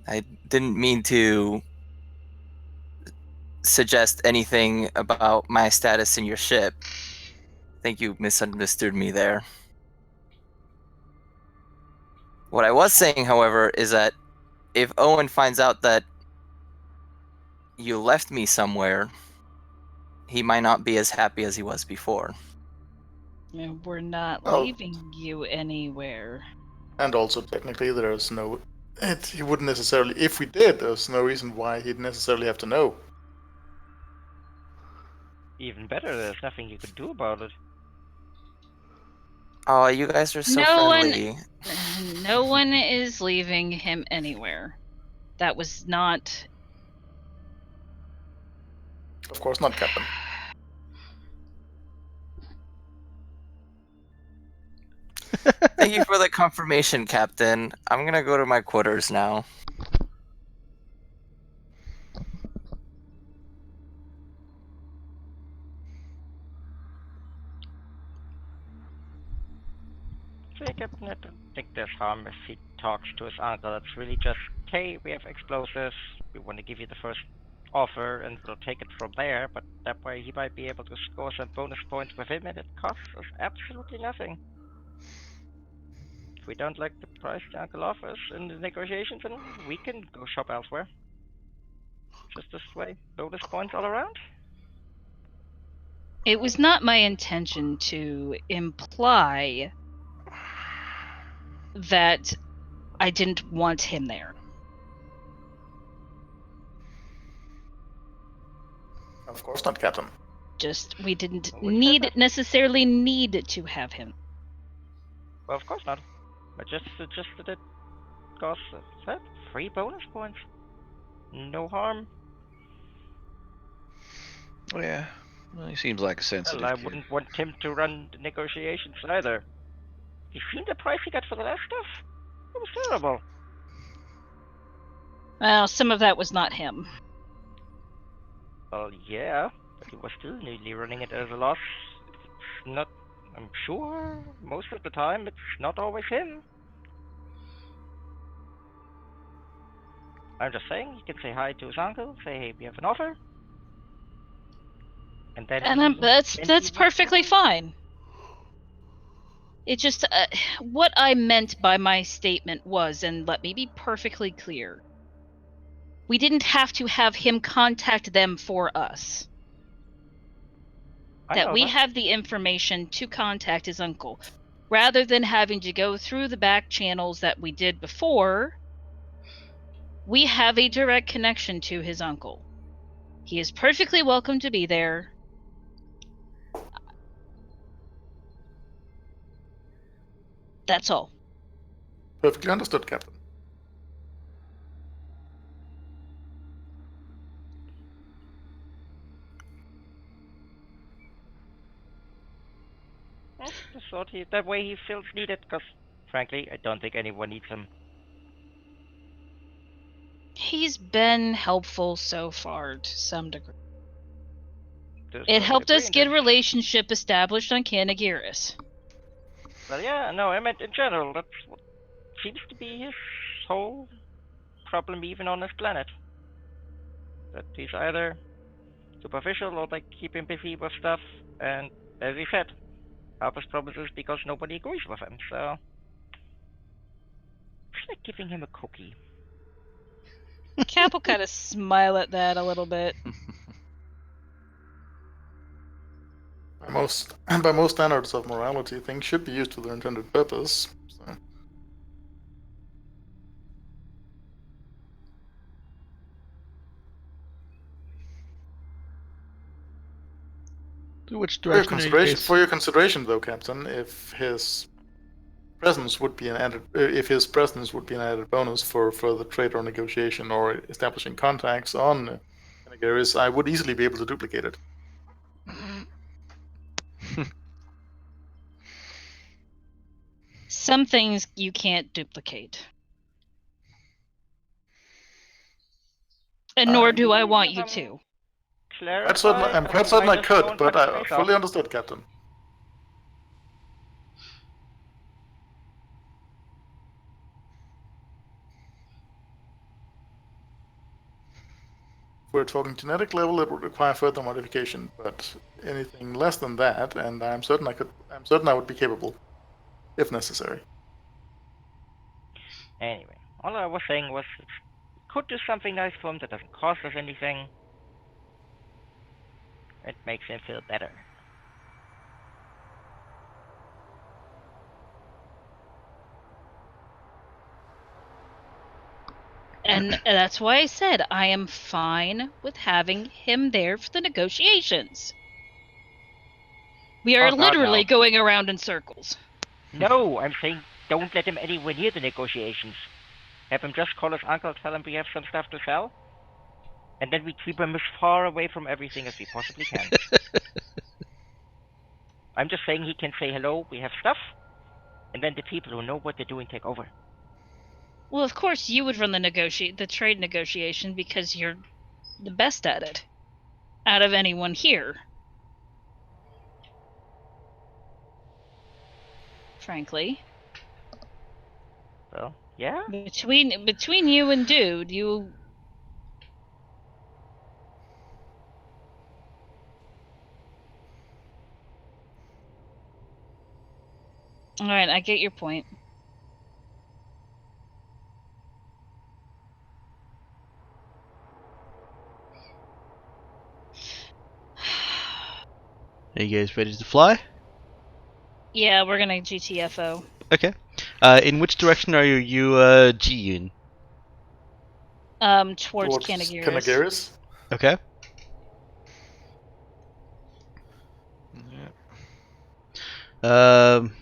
I didn't mean to suggest anything about my status in your ship. I think you misunderstood me there. What I was saying, however, is that if Owen finds out that you left me somewhere, he might not be as happy as he was before. We're not Oh. leaving you anywhere. And also, technically, there's no. He wouldn't necessarily. If we did, there's no reason why he'd necessarily have to know. Even better, there's nothing you could do about it. Oh, you guys are so friendly. No one is leaving him anywhere. That was not. Of course not, Captain. Thank you for the confirmation, Captain. I'm gonna go to my quarters now. So, Captain, I don't think there's harm if he talks to his uncle. It's really just, hey, we have explosives, we want to give you the first offer, and we'll take it from there, but that way he might be able to score some bonus points with him, and it costs us absolutely nothing. If we don't like the price the uncle offers in the negotiations, then we can go shop elsewhere. Just this way, bonus points all around? It was not my intention to imply that I didn't want him there. Of course not, Captain. Just we didn't We said that. necessarily need to have him. Well, of course not. I just suggested it because that 3 bonus points. No harm. Yeah, well, he seems like a sensitive Well, I kid. wouldn't want him to run the negotiations either. You seen the price he got for the last stuff? It was terrible. Well, some of that was not him. Well, yeah, but he was still nearly running it as a loss. It's not. I'm sure most of the time it's not always him. I'm just saying, you can say hi to his uncle, say, hey, we have an offer. And then And that's walks perfectly away. fine. It just what I meant by my statement was, and let me be perfectly clear, we didn't have to have him contact them for us. I That know we that. have the information to contact his uncle, rather than having to go through the back channels that we did before. We have a direct connection to his uncle. He is perfectly welcome to be there. That's all. Perfectly understood, Captain. Just thought that way he feels needed, because frankly, I don't think anyone needs him. He's been helpful so far to some degree. There's It no helped us get a disagreeing. relationship established on Kanagiris. Well, yeah, no, I meant in general. That's what seems to be his whole problem, even on his planet. That he's either superficial or like keep him busy with stuff, and as he said, half his promises because nobody agrees with him. So it's like giving him a cookie. Cap will kind of smile at that a little bit. By most standards of morality, things should be used to their intended purpose. To which For your direction are you guys? consideration, though, Captain, if his presence would be an added bonus for further trade or negotiation or establishing contacts on Nagaris, I would easily be able to duplicate it. Some things you can't duplicate. And nor do I want you to. I'm quite certain I could, but I fully understood, Captain. If we're talking genetic level, it would require further modification, but anything less than that, and I'm certain I would be capable, if necessary. Anyway, all I was saying was we could do something nice for him that doesn't cost us anything. It makes him feel better. And that's why I said I am fine with having him there for the negotiations. We are Oh, God, literally no. going around in circles. No, I'm saying don't let him anywhere near the negotiations. Have him just call his uncle, tell him we have some stuff to sell, and then we keep him as far away from everything as we possibly can. I'm just saying he can say hello, we have stuff, and then the people who know what they're doing take over. Well, of course you would run the trade negotiation because you're the best at it out of anyone here. Frankly. Well, yeah. Between you and Dude, you. All right, I get your point. Are you guys ready to fly? Yeah, we're gonna GTFO. Okay. In which direction are you G-ing? Towards Canagiris. Canagiris. Okay. Um,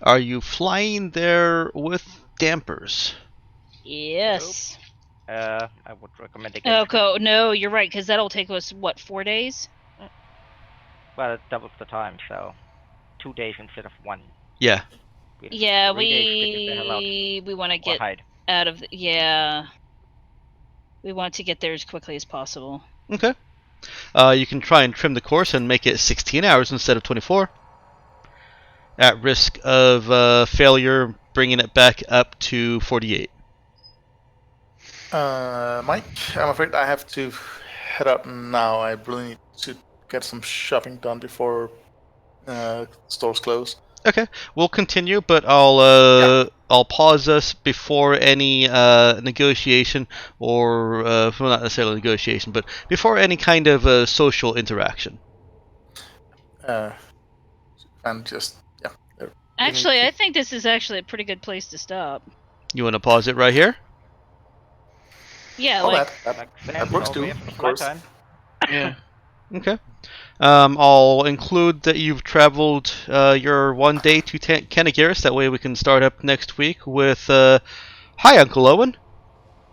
are you flying there with dampers? Yes. I would recommend against. No, you're right, because that'll take us, what, 4 days? Well, it doubles the time, so 2 days instead of 1. Yeah. Yeah, 3 days to get the hell out. we want to Or get hide. out of yeah. We want to get there as quickly as possible. Okay. You can try and trim the course and make it 16 hours instead of 24. At risk of failure, bringing it back up to 48. Mike, I'm afraid I have to head out now. I really need to get some shopping done before stores close. Okay, we'll continue, but I'll pause us before any negotiation or well, not necessarily negotiation, but before any kind of social interaction. And just Actually, I think this is actually a pretty good place to stop. You want to pause it right here? Yeah, Oh, like that works too, of course. Time. Yeah. Okay. I'll include that you've traveled your 1 day to Canagiris. That way we can start up next week with hi, Uncle Owen.